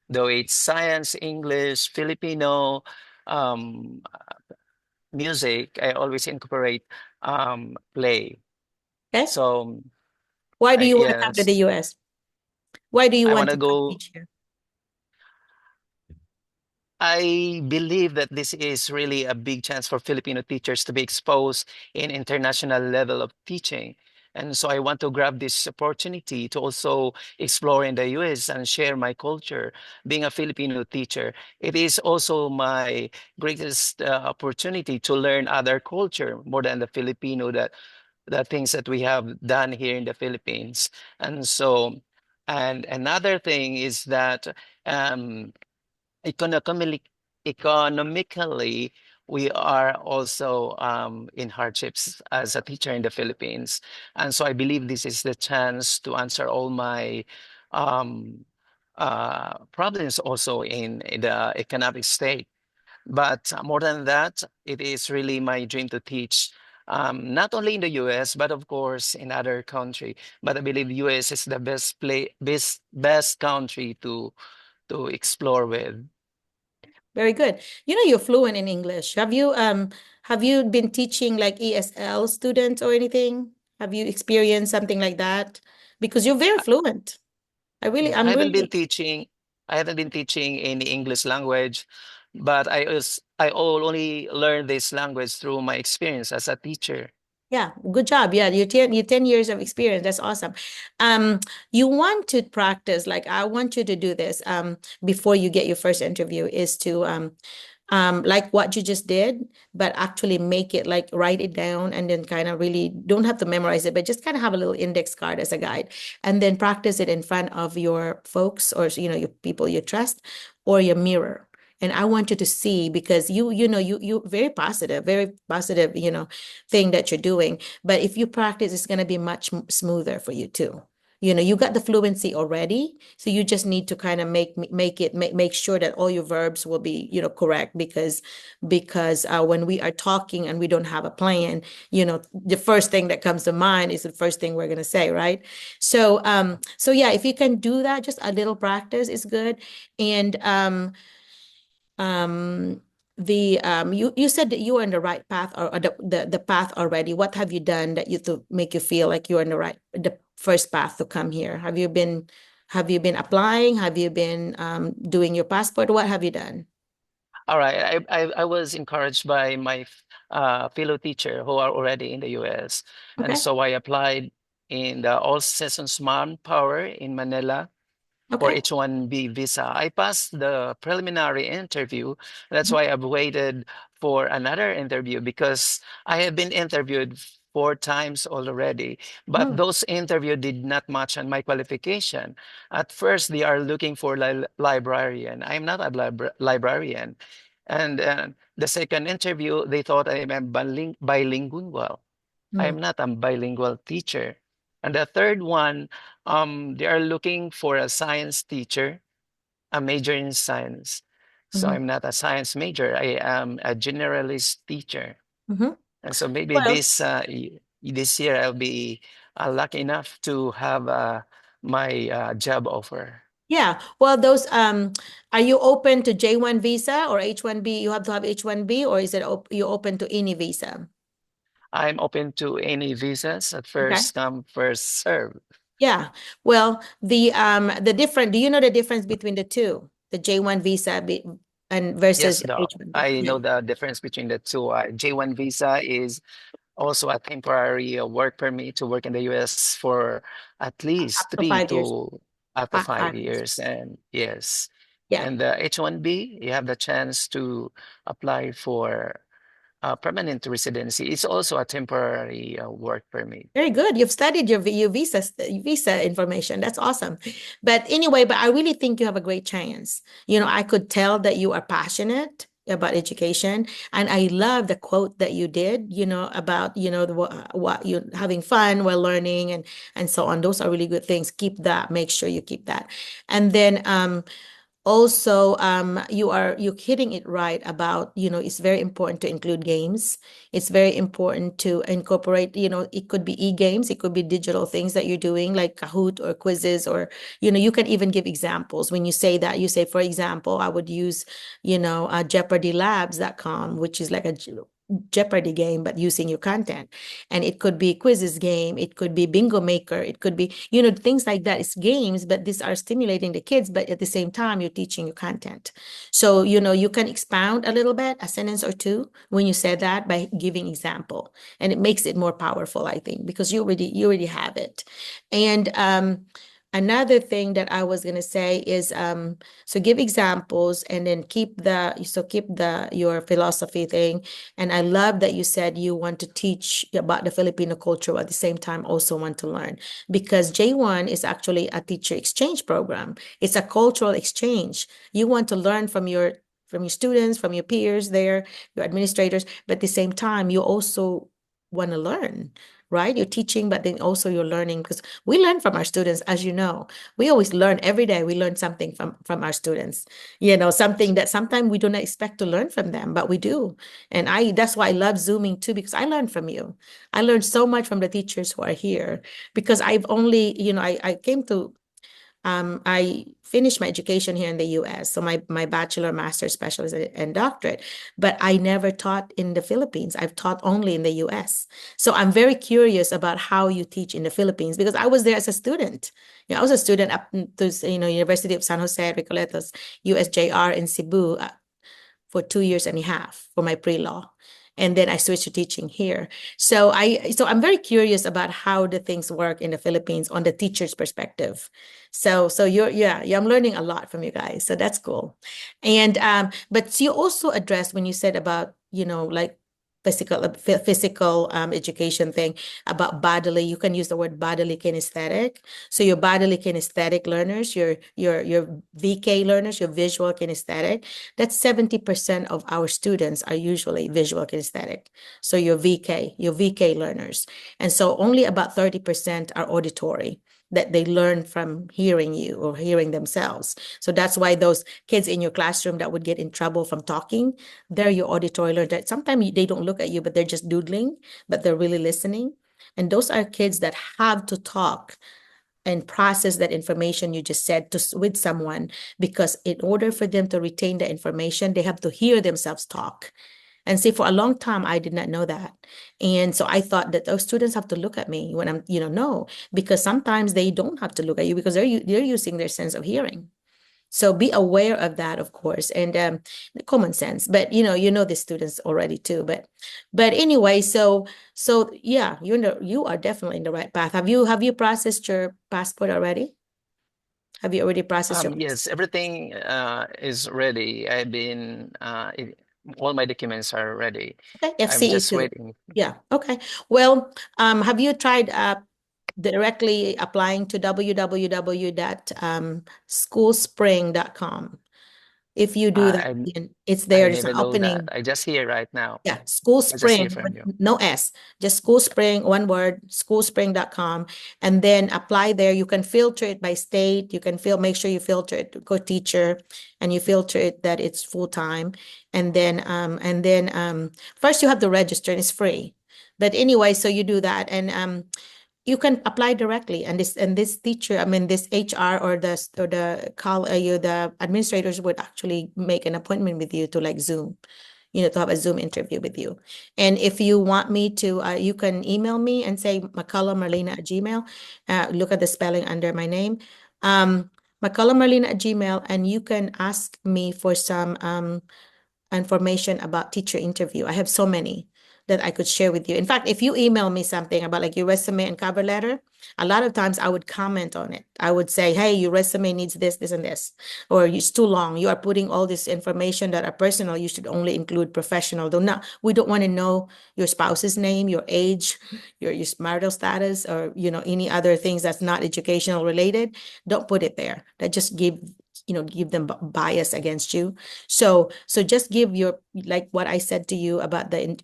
though it's science, English, Filipino, um, music, I always incorporate play. Okay. So Why do you want to come to yes, the US? Why do you I want want to to come go. teach here? I believe that this is really a big chance for Filipino teachers to be exposed in international level of teaching. And so I want to grab this opportunity to also explore in the US and share my culture. Being a Filipino teacher, it is also my greatest opportunity to learn other culture more than the Filipino, that the things that we have done here in the Philippines. And so, and another thing is that um, economically, economically, we are also in hardships as a teacher in the Philippines. And so I believe this is the chance to answer all my um, problems also in the economic state. But more than that, it is really my dream to teach not only in the US, but of course in other country. But I believe US is the best country to explore with. Very good. You know, you're fluent in English. Have you been teaching like ESL students or anything? Have you experienced something like that? Because you're very fluent. Yeah, I'm really, I haven't been teaching any English language, but I only learned this language through my experience as a teacher. yeah, good job. Yeah, you 10 years of experience. That's awesome. Um, you want to practice, like I want you to do this before you get your first interview is to like what you just did, but actually make it like write it down and then kind of really don't have to memorize it, but just kind of have a little index card as a guide and then practice it in front of your folks or your people you trust or your mirror. And I want you to see because you very positive, thing that you're doing. But if you practice, it's going to be much smoother for you too. You got the fluency already, so you just need to kind of make sure that all your verbs will be, correct because when we are talking and we don't have a plan, the first thing that comes to mind is the first thing we're going to say, right? So yeah, if you can do that, just a little practice is good. And um you said that you are on the right path or the path already. What have you done that you to make you feel like you're on the first path to come here? Have you been applying? Have you been doing your passport? What have you done? All right, I was encouraged by my fellow teacher who are already in the US, and Okay. so I applied in the All Seasons Manpower in Manila for Okay. H-1B visa. I passed the preliminary interview. That's why I've waited for another interview because I have been interviewed 4 times already, but Oh. those interview did not match on my qualification. At first, they are looking for librarian. I'm not a librarian. And the second interview, they thought I am bilingual. I Mm. am not a bilingual teacher. And the third one, they are looking for a science teacher, a major in science. So Mhm. I'm not a science major. I am a generalist teacher. Mhm. And so maybe Well, this year I'll be lucky enough to have my job offer. yeah. Well, those are you open to J1 visa or H1B? You have to have H1B, or is it you open to any visa? I'm open to any visas at Okay. first come, first serve. Yeah. Well, the different, do you know the difference between the two? The J1 visa and versus Yes, the no, H1B? I Yeah. know the difference between the two. J1 visa is also a temporary work permit to work in the US for at least Up to 5 years. up to Five, five 5 years. years. And yes, Yeah. and the H1B, you have the chance to apply for permanent residency. It's also a temporary work permit. Very good. You've studied your visa information. That's awesome. But anyway, but I really think you have a great chance. I could tell that you are passionate about education, and I love the quote that you did, about, what you having fun while learning and so on. Those are really good things. Keep that. Make sure you keep that. And then also you're hitting it right about, it's very important to include games. It's very important to incorporate, it could be e-games, it could be digital things that you're doing like Kahoot or quizzes, or you can even give examples. When you say that, you say, for example, I would use jeopardylabs.com, which is like a Jeopardy game, but using your content. And it could be quizzes game, it could be bingo maker, it could be, things like that. It's games, but these are stimulating the kids, but at the same time, you're teaching your content. So, you can expound a little bit, a sentence or two, when you say that by giving example. And it makes it more powerful, I think, because you already have it. And another thing that I was gonna say is so give examples and then keep your philosophy thing. And I love that you said you want to teach about the Filipino culture at the same time also want to learn, because J1 is actually a teacher exchange program. It's a cultural exchange. You want to learn from your students, from your peers there, your administrators, but at the same time, you also want to learn, right? You're teaching, but then also you're learning, because we learn from our students, as you know. We always learn every day. We learn something from our students, something that sometimes we don't expect to learn from them, but we do. And that's why I love Zooming too, because I learn from you. I learned so much from the teachers who are here, because I've only, I came to I finished my education here in the US, so my bachelor, master's, specialist, and doctorate, but I never taught in the Philippines. I've taught only in the US. So I'm very curious about how you teach in the Philippines, because I was there as a student. I was a student up to, University of San Jose, Recoletos, USJR in Cebu, for 2 years and a half for my pre-law. And then I switched to teaching here. So I'm very curious about how the things work in the Philippines on the teacher's perspective. So I'm learning a lot from you guys. So that's cool. And but you also addressed when you said about, like physical education thing about bodily, you can use the word bodily kinesthetic. So your bodily kinesthetic learners, your VK learners, your visual kinesthetic, that's 70% of our students are usually visual kinesthetic. So your VK learners. And so only about 30% are auditory, that they learn from hearing you or hearing themselves. So that's why those kids in your classroom that would get in trouble from talking, they're your auditory learners. Sometimes they don't look at you, but they're just doodling, but they're really listening. And those are kids that have to talk and process that information you just said with someone, because in order for them to retain the information, they have to hear themselves talk. And see, for a long time, I did not know that. And so I thought that those students have to look at me when I'm, no, because sometimes they don't have to look at you, because they're using their sense of hearing. So be aware of that, of course, and common sense. But the students already too. But anyway, so yeah, you are definitely in the right path. Have you processed your passport already? Have you already processed your passport? Yes, everything is ready. All my documents are ready. Okay, I'm FCE just too. waiting. Yeah. Okay. Well, have you tried directly applying to www.schoolspring.com? If you do that, I then it's I there. There's an never know that. opening. I just hear right now. Yeah, School I just hear Spring, from but you. no S, just School Spring, one word, schoolspring.com, and then apply there. You can filter it by state. You can make sure you filter it to go teacher, and you filter it that it's full time. And then first you have to register, and it's free. But anyway, so you do that, and you can apply directly. And this teacher, I mean, this HR or the administrators would actually make an appointment with you to like Zoom, to have a Zoom interview with you. And if you want me to, you can email me and say McCullough Merlina at Gmail. Look at the spelling under my name. McCullough Merlina at Gmail, and you can ask me for some information about teacher interview. I have so many that I could share with you. In fact, if you email me something about like your resume and cover letter, a lot of times I would comment on it. I would say, hey, your resume needs this, this, and this, or it's too long. You are putting all this information that are personal. You should only include professional. Though not, we don't want to know your spouse's name, your age, your marital status, or any other things that's not educational related. Don't put it there. That just give them bias against you. So just give your, like what I said to you about the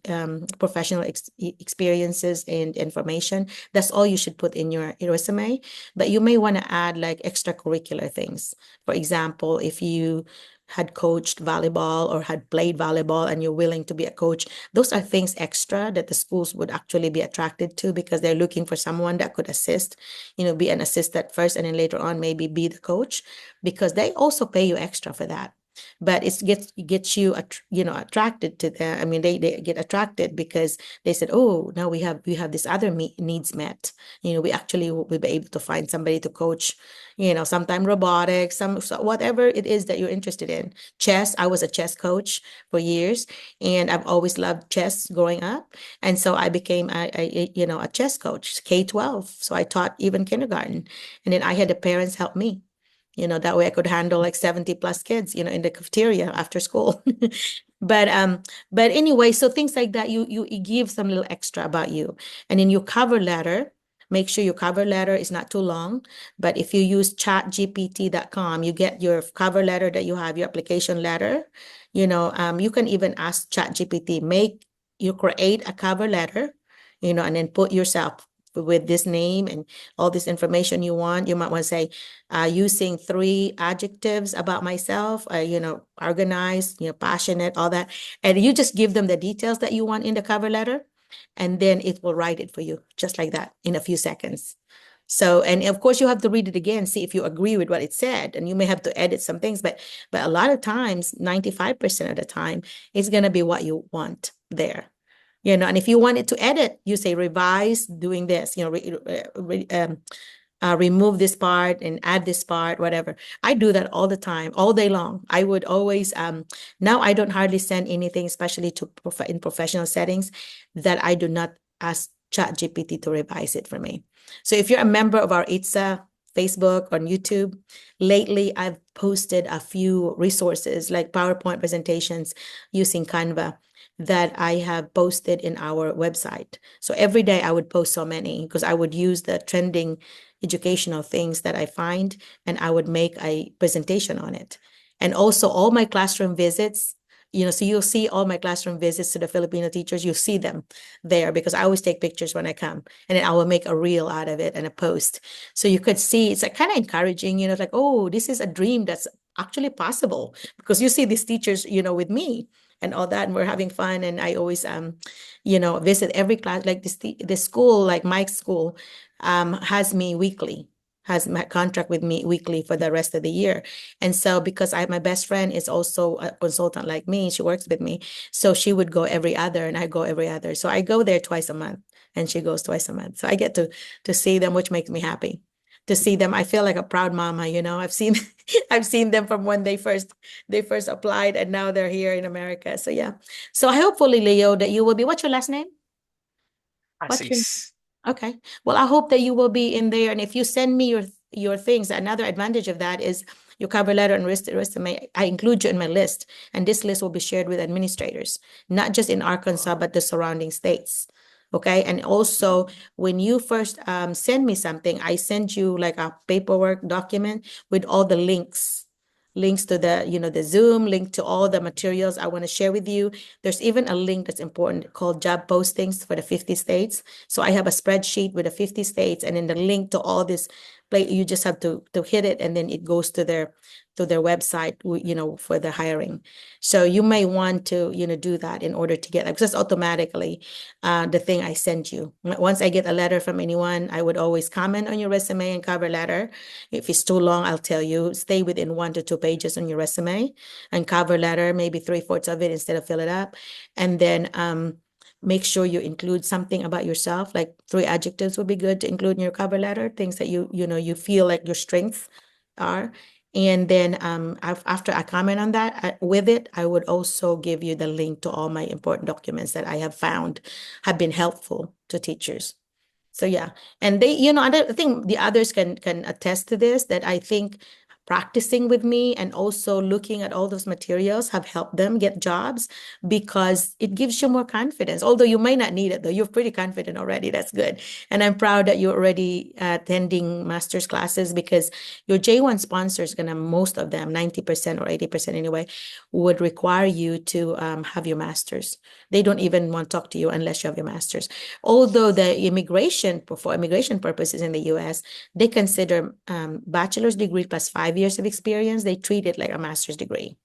professional experiences and information. That's all you should put in your resume. But you may want to add like extracurricular things. For example, if you had coached volleyball or had played volleyball and you're willing to be a coach, those are things extra that the schools would actually be attracted to, because they're looking for someone that could assist, be an assistant first and then later on maybe be the coach, because they also pay you extra for that. But it gets you attracted to them. I mean, they get attracted because they said, oh, now we have this other needs met. We actually will be able to find somebody to coach, sometime robotics, whatever it is that you're interested in. Chess, I was a chess coach for years, and I've always loved chess growing up. And so I became a chess coach, K-12. So I taught even kindergarten. And then I had the parents help me. That way I could handle like 70 plus kids, in the cafeteria after school. But anyway, so things like that, you give some little extra about you. And in your cover letter, make sure your cover letter is not too long. But if you use chatgpt.com, you get your cover letter that you have, your application letter. You can even ask ChatGPT, create a cover letter, and then put yourself with this name and all this information you want. You might want to say, using 3 adjectives about myself, organized, passionate, all that. And you just give them the details that you want in the cover letter, and then it will write it for you just like that in a few seconds. So, and of course you have to read it again, see if you agree with what it said, and you may have to edit some things, but a lot of times, 95% of the time, it's going to be what you want there. And if you wanted to edit, you say revise, doing this, remove this part and add this part, whatever. I do that all the time, all day long. I would always, now I don't hardly send anything, especially in professional settings, that I do not ask ChatGPT to revise it for me. So if you're a member of our ITSA Facebook, on YouTube, lately I've posted a few resources like PowerPoint presentations using Canva that I have posted in our website. So every day I would post so many, because I would use the trending educational things that I find, and I would make a presentation on it. And also all my classroom visits, so you'll see all my classroom visits to the Filipino teachers, you'll see them there, because I always take pictures when I come, and then I will make a reel out of it and a post. So you could see, it's like kind of encouraging, like, oh, this is a dream that's actually possible, because you see these teachers, with me and all that, and we're having fun. And I always, visit every class, like this school, like Mike's school, has me weekly, has my contract with me weekly for the rest of the year. And so because my best friend is also a consultant like me, she works with me. So she would go every other and I go every other. So I go there twice a month and she goes twice a month. So I get to see them, which makes me happy to see them. I feel like a proud mama, I've seen I've seen them from when they first applied, and now they're here in America. So yeah. So hopefully, Leo, that you will be, what's your last name? What's your Assis. Okay. Well, I hope that you will be in there. And if you send me your things, another advantage of that is your cover letter and resume. I include you in my list, and this list will be shared with administrators, not just in Arkansas, but the surrounding states. Okay. And also, when you first send me something, I send you like a paperwork document with all the links links to the, the Zoom, link to all the materials I want to share with you. There's even a link that's important called job postings for the 50 states. So I have a spreadsheet with the 50 states, and then the link to all this play, you just have to hit it, and then it goes to their website, for the hiring. So you may want to, do that in order to get, because automatically the thing I sent you. Once I get a letter from anyone, I would always comment on your resume and cover letter. If it's too long, I'll tell you, stay within 1 to 2 pages on your resume, and cover letter, maybe 3/4 of it instead of fill it up. And then make sure you include something about yourself, like 3 adjectives would be good to include in your cover letter, things that you feel like your strengths are. And then after I comment on that, with it, I would also give you the link to all my important documents that I have found have been helpful to teachers. So yeah, and they, I think the others can attest to this, that I think practicing with me and also looking at all those materials have helped them get jobs, because it gives you more confidence. Although you may not need it, though, you're pretty confident already. That's good. And I'm proud that you're already attending master's classes, because your J1 sponsors gonna, most of them, 90% or 80% anyway, would require you to have your master's. They don't even want to talk to you unless you have your master's. Although the for immigration purposes in the US, they consider bachelor's degree plus 5 years of experience. They treat it like a master's degree.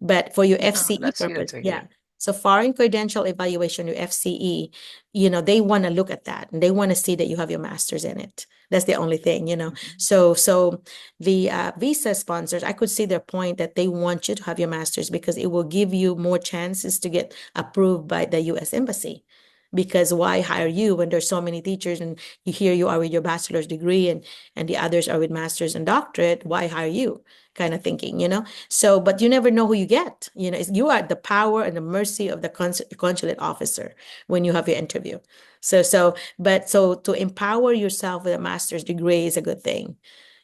But for your FCE That's good purpose, to yeah. hear. So foreign credential evaluation, your FCE, they want to look at that, and they want to see that you have your master's in it. That's the only thing, So the visa sponsors, I could see their point that they want you to have your master's, because it will give you more chances to get approved by the US Embassy. Because why hire you when there's so many teachers, and here you are with your bachelor's degree, and the others are with master's and doctorate? Why hire you? Kind of thinking, So, but you never know who you get. You are at the power and the mercy of the consulate officer when you have your interview. So to empower yourself with a master's degree is a good thing.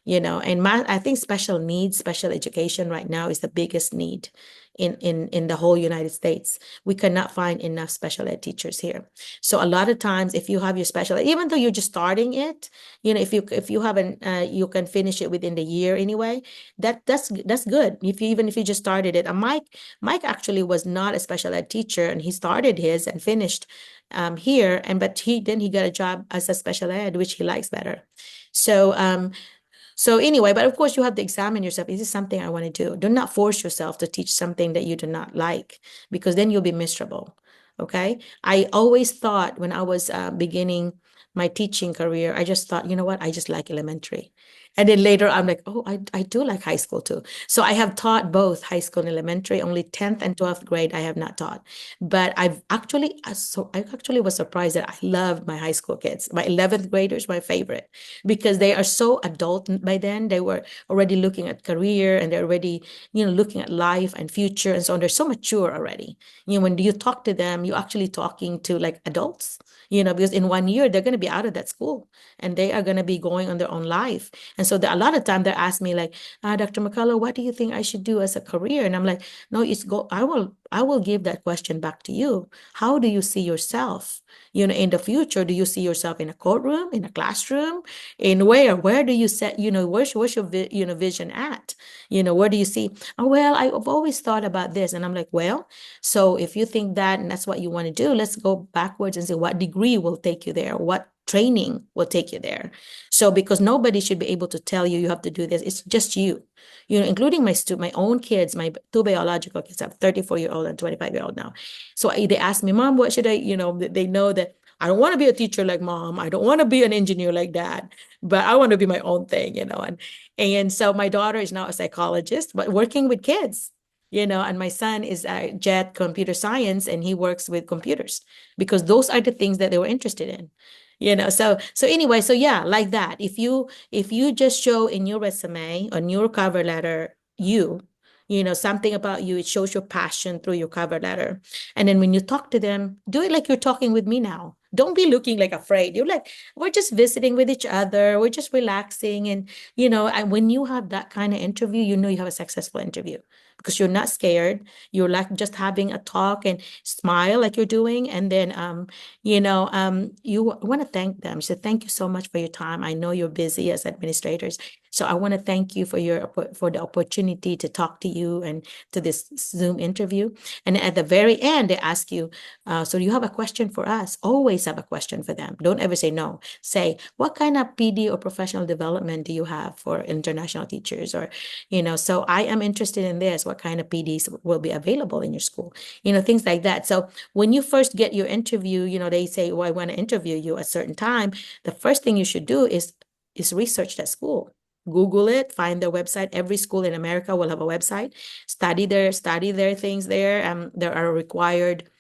And I think special needs, special education right now is the biggest need in the whole United States. We cannot find enough special ed teachers here. So a lot of times, if you have your special ed, even though you're just starting it, if you haven't, you can finish it within the year anyway. That's good. Even if you just started it. Mike actually was not a special ed teacher, and he started his and finished here, but he got a job as a special ed, which he likes better. So anyway, but of course you have to examine yourself. Is this something I want to do? Do not force yourself to teach something that you do not like, because then you'll be miserable. Okay. I always thought when I was beginning my teaching career, I just thought, you know what? I just like elementary. And then later I'm like, oh, I do like high school too. So I have taught both high school and elementary. Only 10th and 12th grade I have not taught. But I actually was surprised that I loved my high school kids. My 11th graders, my favorite, because they are so adult by then. They were already looking at career, and they're already, looking at life and future and so on. They're so mature already. When you talk to them, you're actually talking to like adults, because in 1 year they're going to be out of that school, and they are going to be going on their own life. And so a lot of time they're asking me like, Dr. McCullough, what do you think I should do as a career? And I'm like, no, I will give that question back to you. How do you see yourself? In the future, do you see yourself in a courtroom, in a classroom, in where do you set, where's your vision at? Where do you see? Oh, well, I've always thought about this. And I'm like, well, so if you think that and that's what you want to do, let's go backwards and say what degree will take you there, what training will take you there. So because nobody should be able to tell you you have to do this, it's just you, including my own kids, my 2 biological kids. I have 34-year-old and 25-year-old now. So they ask me, Mom, what should I, they know that I don't want to be a teacher like Mom. I don't want to be an engineer like Dad, but I want to be my own thing, and so my daughter is now a psychologist, but working with kids, and my son is a jet computer science, and he works with computers, because those are the things that they were interested in. So anyway, so yeah, like that. If you just show in your resume, on your cover letter, something about you, it shows your passion through your cover letter. And then when you talk to them, do it like you're talking with me now. Don't be looking like afraid. You're like, we're just visiting with each other. We're just relaxing. And, and when you have that kind of interview, you have a successful interview, because you're not scared. You're like just having a talk and smile like you're doing. And then, you want to thank them. So thank you so much for your time. I know you're busy as administrators. So I want to thank you for for the opportunity to talk to you and to this Zoom interview. And at the very end, they ask you, so you have a question for us? Always have a question for them. Don't ever say no. Say, what kind of PD or professional development do you have for international teachers? Or, so I am interested in this. What kind of PDs will be available in your school? Things like that. So when you first get your interview, they say, well, I want to interview you at a certain time. The first thing you should do is research that school. Google it, find their website. Every school in America will have a website. Study their things there. There are required,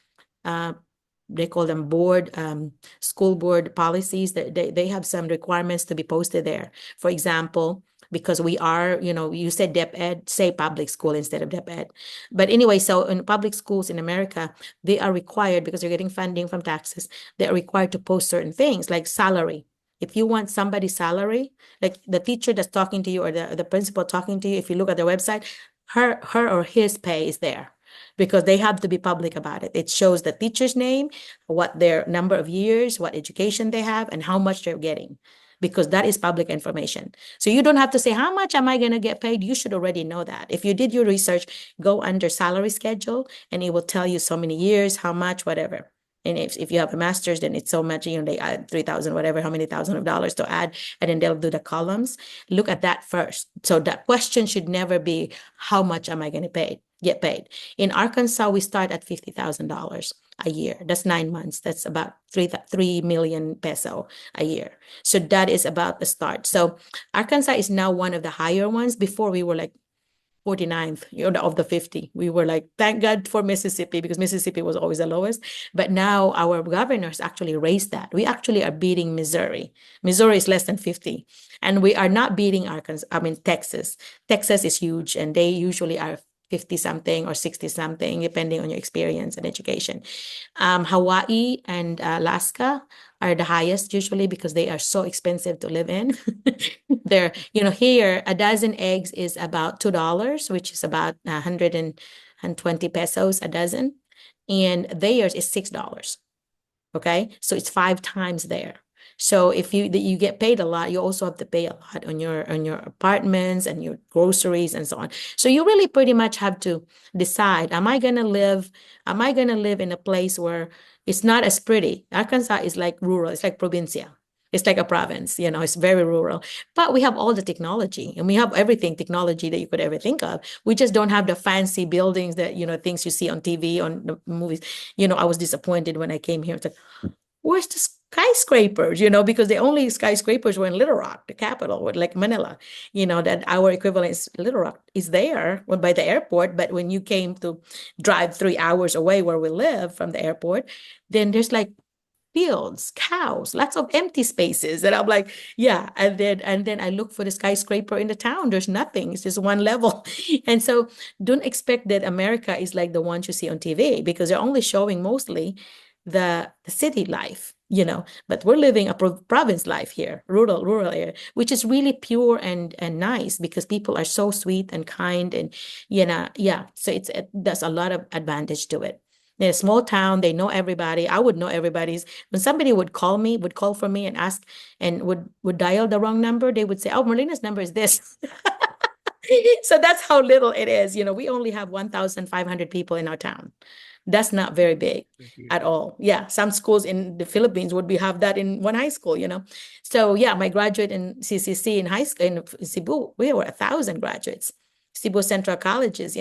they call them school board policies. That they have some requirements to be posted there. For example, because we are, you said DepEd, Ed, say public school instead of DepEd. Ed. But anyway, so in public schools in America, they are required, because they're getting funding from taxes, they are required to post certain things like salary. If you want somebody's salary, like the teacher that's talking to you or the principal talking to you, if you look at their website, her or his pay is there, because they have to be public about it. It shows the teacher's name, what their number of years, what education they have, and how much they're getting, because that is public information. So you don't have to say, how much am I going to get paid? You should already know that. If you did your research, go under salary schedule, and it will tell you so many years, how much, whatever. And if you have a master's, then it's so much, they add 3,000, whatever, how many thousand of dollars to add, and then they'll do the columns. Look at that first. So that question should never be, how much am I going to get paid? In Arkansas, we start at $50,000 a year. That's 9 months. That's about 3 million peso a year. So that is about the start. So Arkansas is now one of the higher ones. Before we were like 49th of the 50. We were like, thank God for Mississippi, because Mississippi was always the lowest. But now our governors actually raised that. We actually are beating Missouri. Missouri is less than 50. And we are not beating Texas. Texas is huge, and they usually are 50 something or 60 something, depending on your experience and education. Hawaii and Alaska are the highest usually, because they are so expensive to live in. They're, here a dozen eggs is about $2, which is about 120 pesos a dozen. And theirs is $6. Okay. So it's 5 times there. So if you get paid a lot, you also have to pay a lot on your apartments and your groceries and so on. So you really pretty much have to decide, am I gonna live in a place where it's not as pretty? Arkansas is like rural, it's like provincia. It's like a province, it's very rural. But we have all the technology, and we have everything technology that you could ever think of. We just don't have the fancy buildings that, things you see on TV, on the movies. I was disappointed when I came here. It's like, where's the skyscrapers, because the only skyscrapers were in Little Rock, the capital, with like Manila, that our equivalent is Little Rock is there by the airport. But when you came to drive 3 hours away where we live from the airport, then there's like fields, cows, lots of empty spaces. And I'm like, yeah. And then I look for the skyscraper in the town. There's nothing. It's just one level. And so don't expect that America is like the ones you see on TV, because they're only showing mostly the city life, but we're living a province life here, rural area, which is really pure and nice, because people are so sweet and kind, and yeah. So there's a lot of advantage to it. In a small town, they know everybody. I would know everybody's. When somebody would call for me and ask, and would dial the wrong number, they would say, oh, Merlina's number is this. So that's how little it is. We only have 1,500 people in our town. That's not very big at all. Yeah, some schools in the Philippines would have that in one high school, So yeah, my graduate in CCC in high school in Cebu, we were 1,000 graduates. Cebu Central Colleges,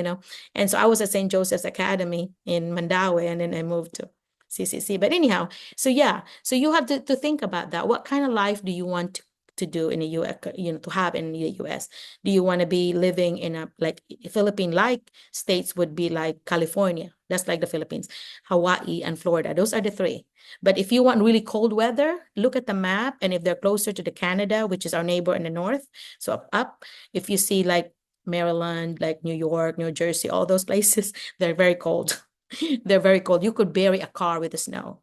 And so I was at St. Joseph's Academy in Mandaue, and then I moved to CCC. But anyhow, so yeah, so you have to think about that. What kind of life do you want to do in the US, to have in the US? Do you want to be living in a like Philippine-like states would be like California? That's like the Philippines, Hawaii, and Florida. Those are the 3. But if you want really cold weather, look at the map. And if they're closer to the Canada, which is our neighbor in the north, so up, if you see like Maryland, like New York, New Jersey, all those places, they're very cold. They're very cold. You could bury a car with the snow,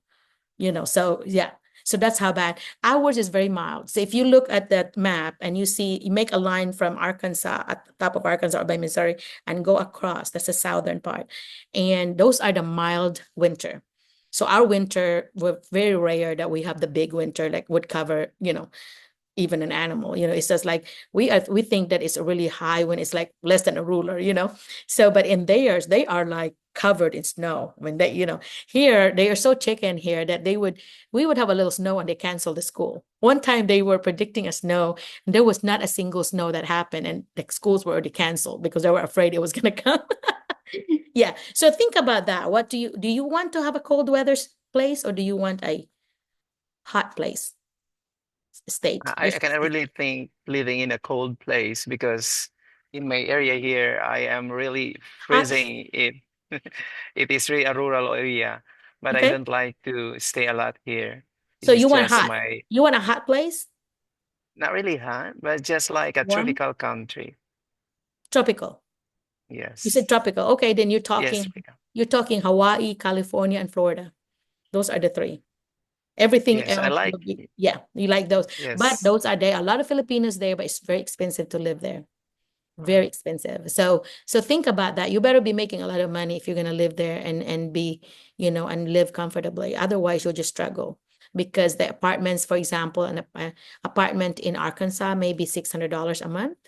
so yeah. So that's how bad. Ours is very mild. So if you look at that map and you make a line from Arkansas, at the top of Arkansas or by Missouri, and go across, that's the southern part. And those are the mild winter. So our winter, we're very rare that we have the big winter, like would cover, even an animal. It's just like we think that it's really high when it's like less than a ruler. So but in theirs they are like covered in snow. When here they are so chicken here that we would have a little snow and they cancel the school. One time they were predicting a snow and there was not a single snow that happened, and the schools were already canceled because they were afraid it was going to come. Yeah, so think about that. What do you want to have a cold weather place, or do you want a hot place state? I can really think living in a cold place because in my area here, I am really Hot. freezing. It is really a rural area, but I Okay, don't like to stay a lot here. so It is you want just hot. my, You want a hot place? not really hot, but just like a Warm? tropical country. Tropical. You said Yes. tropical. Okay, then you're Yes, talking tropical. you're talking Hawaii, California, and Florida. Those are the three. Everything Yes, I else like, will be, yeah, you like those. But yes. those are there. A lot of Filipinos there, but it's very expensive to live there. Very expensive. So think about that. You better be making a lot of money if you're gonna live there and be, and live comfortably. Otherwise, you'll just struggle because the apartments, for example, apartment in Arkansas may be $600 a month,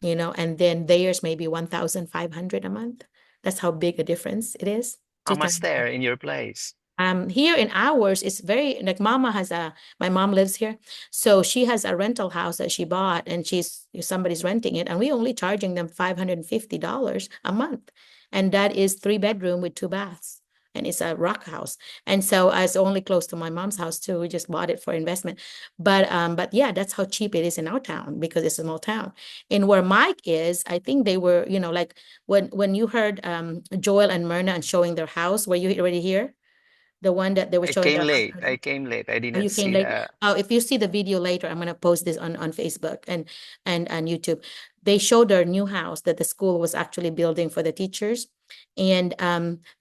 and then theirs may be 1,500 a month. That's how big a difference it is. How Two much times. there in your place? Here in ours, it's very like my mom lives here. So she has a rental house that she bought and somebody's renting it, and we only charging them $550 a month. And that is 3 bedroom with 2 baths. And it's a rock house. And so it's only close to my mom's house too. We just bought it for investment. But yeah, that's how cheap it is in our town because it's a small town. And where Mike is, I think they were, like when you heard Joel and Myrna and showing their house, were you already here? The one that they were I showing came the late. I came late. I did oh, not you came see late. the. Oh, if you see the video later, I'm gonna post this on Facebook and YouTube. They showed their new house that the school was actually building for the teachers, and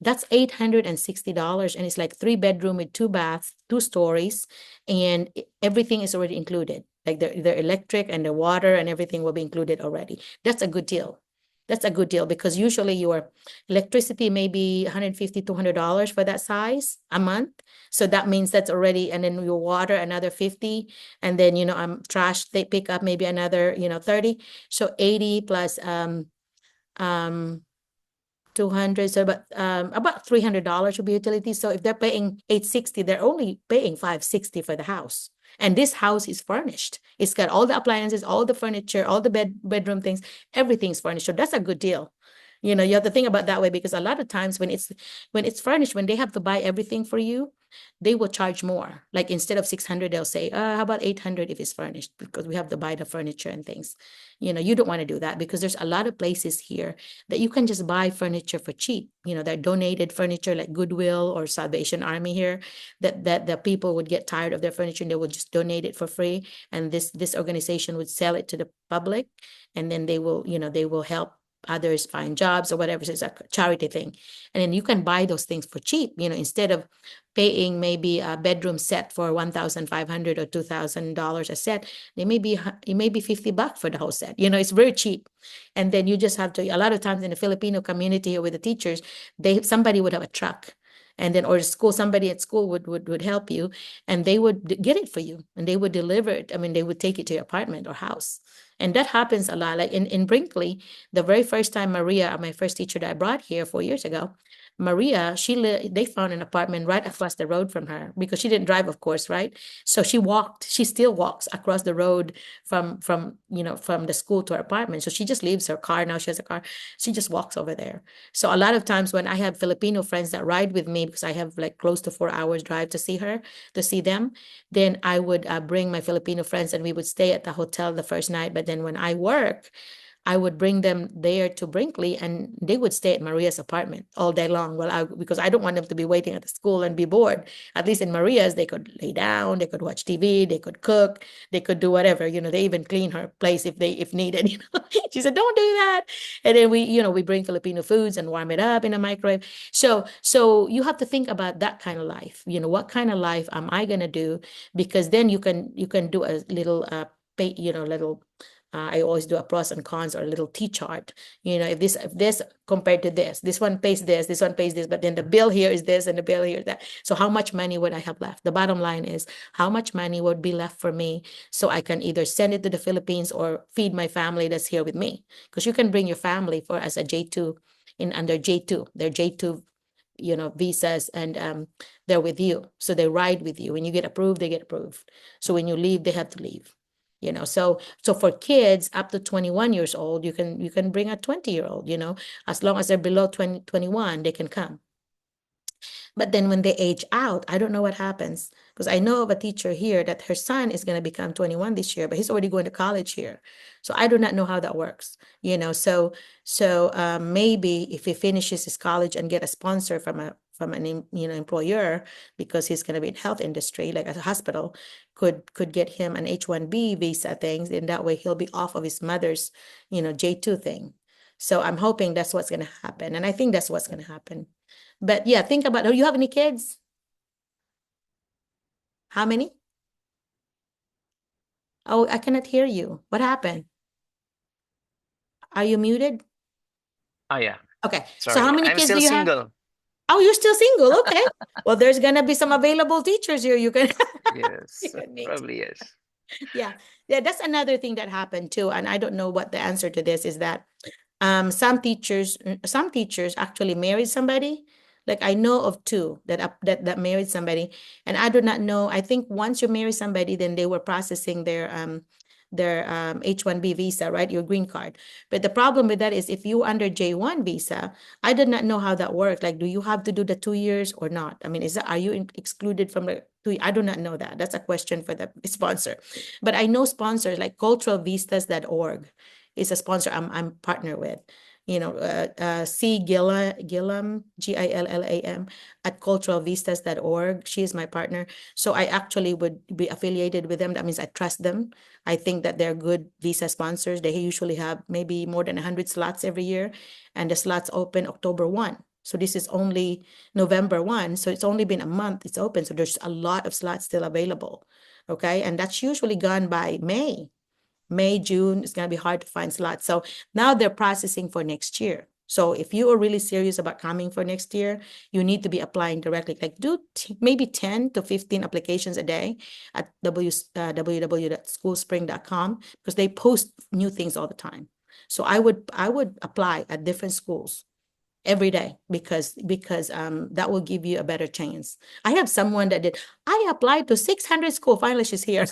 that's $860, and it's like 3 bedroom with 2 baths, 2 stories, and everything is already included. Like their electric and the water and everything will be included already. That's a good deal. That's a good deal because usually your electricity may be $150, $200 for that size a month. So that means that's already, and then your water another 50, and then trash they pick up maybe another 30. So 80 plus um 200, so about $300 would be utilities. So if they're paying 860, they're only paying 560 for the house. And this house is furnished. It's got all the appliances, all the furniture, all the bedroom things, everything's furnished. So that's a good deal. You have to think about that way because a lot of times when it's furnished, when they have to buy everything for you, they will charge more. Like instead of 600, they'll say, how about 800 if it's furnished because we have to buy the furniture and things. You don't want to do that because there's a lot of places here that you can just buy furniture for cheap. That donated furniture like Goodwill or Salvation Army here, that the people would get tired of their furniture and they would just donate it for free. And this organization would sell it to the public, and then they will help others find jobs or whatever. So it's a charity thing. And then you can buy those things for cheap, instead of paying maybe a bedroom set for 1,500 or $2,000 a set. It may be $50 for the whole set. It's very cheap. And then you just have to, a lot of times in the Filipino community or with the teachers, somebody would have a truck. And then, or somebody at school would help you, and they would get it for you, and they would deliver it. I mean, they would take it to your apartment or house. And that happens a lot. Like in Brinkley, the very first time Maria, my first teacher that I brought here 4 years ago, Maria, they found an apartment right across the road from her because she didn't drive, of course, right? So she still walks across the road from the school to her apartment. So she just leaves her car. Now she has a car. She just walks over there. So a lot of times when I have Filipino friends that ride with me, because I have like close to 4 hours drive to see them, then I would bring my Filipino friends and we would stay at the hotel the first night. But then when I work, I would bring them there to Brinkley and they would stay at Maria's apartment all day long. Because I don't want them to be waiting at the school and be bored. At least in Maria's, they could lay down, they could watch TV, they could cook, they could do whatever. They even clean her place if needed. She said, "Don't do that." And then we bring Filipino foods and warm it up in a microwave. So you have to think about that kind of life. What kind of life am I gonna do? Because then you can do a little little I always do a pros and cons or a little T-chart. If this compared to this one pays this one pays this, but then the bill here is this and the bill here is that. So how much money would I have left? The bottom line is how much money would be left for me so I can either send it to the Philippines or feed my family that's here with me. Because you can bring your family as a J2 under J2. They're J2 visas, and they're with you. So they ride with you. When you get approved, they get approved. So when you leave, they have to leave. So for kids up to 21 years old, you can bring a 20-year-old, as long as they're below 21, they can come. But then when they age out, I don't know what happens, because I know of a teacher here that her son is going to become 21 this year, but he's already going to college here. So I do not know how that works, so maybe if he finishes his college and get a sponsor from an employer, because he's going to be in health industry, like a hospital, could get him an H-1B visa things, and that way he'll be off of his mother's, J2 thing. So I'm hoping that's what's going to happen. And I think that's what's going to happen. But yeah, think about, do you have any kids? How many? Oh, I cannot hear you. What happened? Are you muted? Oh yeah. Okay. So Sorry. how many I'm kids still do you have? single. Oh, you're still single. Okay. Well, there's gonna be some available teachers here. You can Yes, you can meet. probably yes. Yeah. That's another thing that happened too. And I don't know what the answer to this is, that some teachers actually married somebody. Like I know of two that married somebody, and I do not know. I think once you marry somebody, then they were processing their H-1B visa, right? Your green card. But the problem with that is if you under J1 visa, I did not know how that works. Like, do you have to do the 2 years or not? I mean, are you excluded from the 2? I do not know that. That's a question for the sponsor. But I know sponsors like culturalvistas.org is a sponsor I'm partner with. C. Gillam, Gillam at culturalvistas.org. She is my partner. So I actually would be affiliated with them. That means I trust them. I think that they're good visa sponsors. They usually have maybe more than 100 slots every year, and the slots open October 1. So this is only November 1. So it's only been a month it's open. So there's a lot of slots still available. Okay. And that's usually gone by May, June. It's going to be hard to find slots. So now they're processing for next year. So if you are really serious about coming for next year, you need to be applying directly. Like do maybe 10 to 15 applications a day at www.schoolspring.com, because they post new things all the time. So I would apply at different schools every day, because that will give you a better chance. I have someone that I applied to 600 schools. Finally, she's here.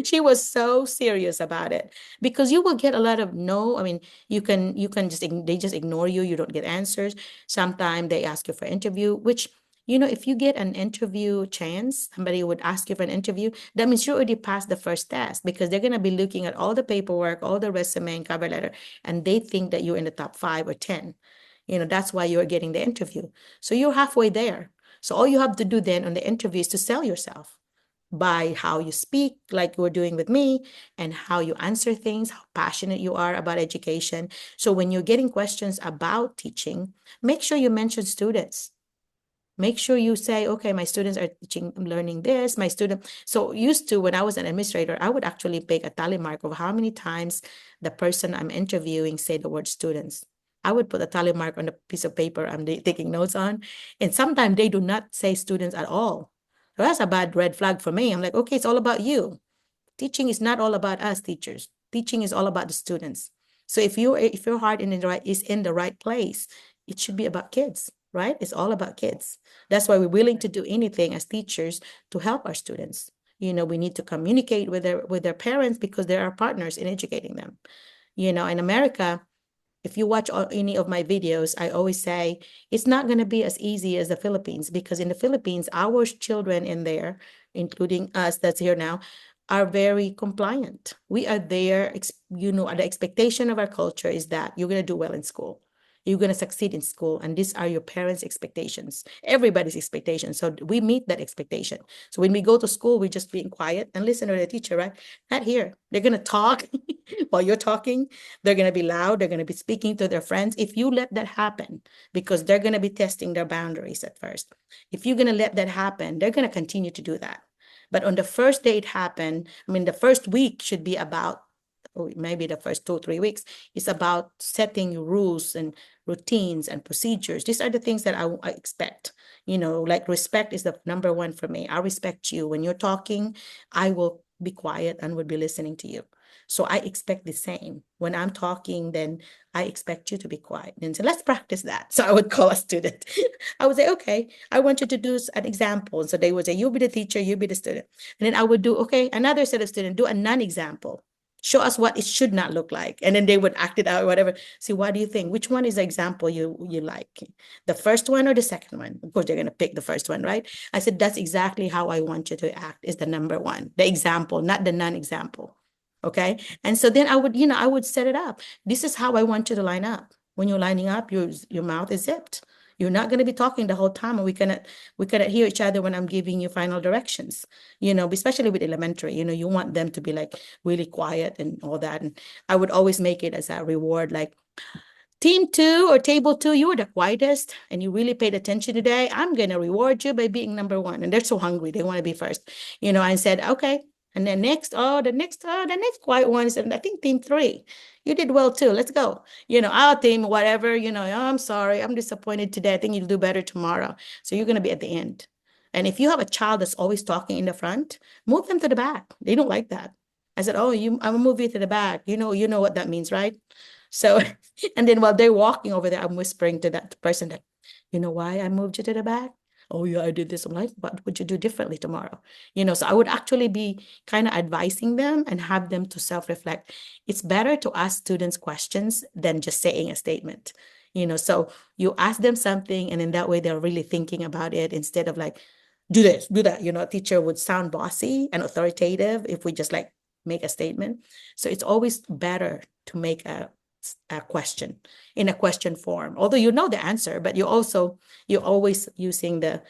She was so serious about it, because you will get a lot of no. I mean, you can they just ignore you. You don't get answers. Sometimes they ask you for interview, which, if you get an interview chance, somebody would ask you for an interview, that means you already passed the first test, because they're going to be looking at all the paperwork, all the resume and cover letter, and they think that you're in the top 5 or 10. That's why you're getting the interview. So you're halfway there. So all you have to do then on the interview is to sell yourself by how you speak, like you're doing with me, and how you answer things, how passionate you are about education. So when you're getting questions about teaching, make sure you mention students. Make sure you say, okay, my students are learning this, my student. So used to, when I was an administrator, I would actually make a tally mark of how many times the person I'm interviewing say the word students. I would put a tally mark on the piece of paper I'm taking notes on. And sometimes they do not say students at all. So that's a bad red flag for me. I'm like, okay, it's all about you. Teaching is not all about us teachers. Teaching is all about the students. So if your heart is in the right place, it should be about kids, right? It's all about kids. That's why we're willing to do anything as teachers to help our students. We need to communicate with their parents, because they're our partners in educating them. In America, if you watch any of my videos, I always say it's not going to be as easy as the Philippines, because in the Philippines, our children in there, including us that's here now, are very compliant. We are there, the expectation of our culture is that you're going to do well in school. You're going to succeed in school. And these are your parents' expectations, everybody's expectations. So we meet that expectation. So when we go to school, we're just being quiet and listen to the teacher, right? Not here. They're going to talk while you're talking. They're going to be loud. They're going to be speaking to their friends. If you let that happen, because they're going to be testing their boundaries at first. If you're going to let that happen, they're going to continue to do that. But on the first day it happened, the first week should be about or maybe the first 2 or 3 weeks, is about setting rules and routines and procedures. These are the things that I expect. Like respect is the number one for me. I respect you. When you're talking, I will be quiet and will be listening to you. So I expect the same. When I'm talking, then I expect you to be quiet. And so let's practice that. So I would call a student. I would say, okay, I want you to do an example. And so they would say, you be the teacher, you be the student. And then I would do, okay, another set of students, do a non-example. Show us what it should not look like. And then they would act it out, whatever. See, what do you think? Which one is the example you like? The first one or the second one? Of course, they're going to pick the first one, right? I said, that's exactly how I want you to act, is the number one, the example, not the non-example. Okay. And so then I would set it up. This is how I want you to line up. When you're lining up, your mouth is zipped. You're not going to be talking the whole time, and we cannot hear each other when I'm giving you final directions. Especially with elementary, you want them to be like really quiet and all that. And I would always make it as a reward, like, team 2 or table 2, you were the quietest and you really paid attention today. I'm going to reward you by being number 1. And they're so hungry. They want to be first. I said, okay. And then the next quiet one is, and I think team 3, you did well too. Let's go. Our team, whatever, oh, I'm sorry. I'm disappointed today. I think you'll do better tomorrow. So you're going to be at the end. And if you have a child that's always talking in the front, move them to the back. They don't like that. I said, oh, I'm going to move you to the back. You know what that means, right? So, and then while they're walking over there, I'm whispering to that person that, you know why I moved you to the back? Oh, yeah, I did this. I'm like, what would you do differently tomorrow? So I would actually be kind of advising them and have them to self-reflect. It's better to ask students questions than just saying a statement. So you ask them something, and in that way, they're really thinking about it instead of like, do this, do that. A teacher would sound bossy and authoritative if we just like make a statement. So it's always better to make a question in a question form, although you know the answer, but you're always using the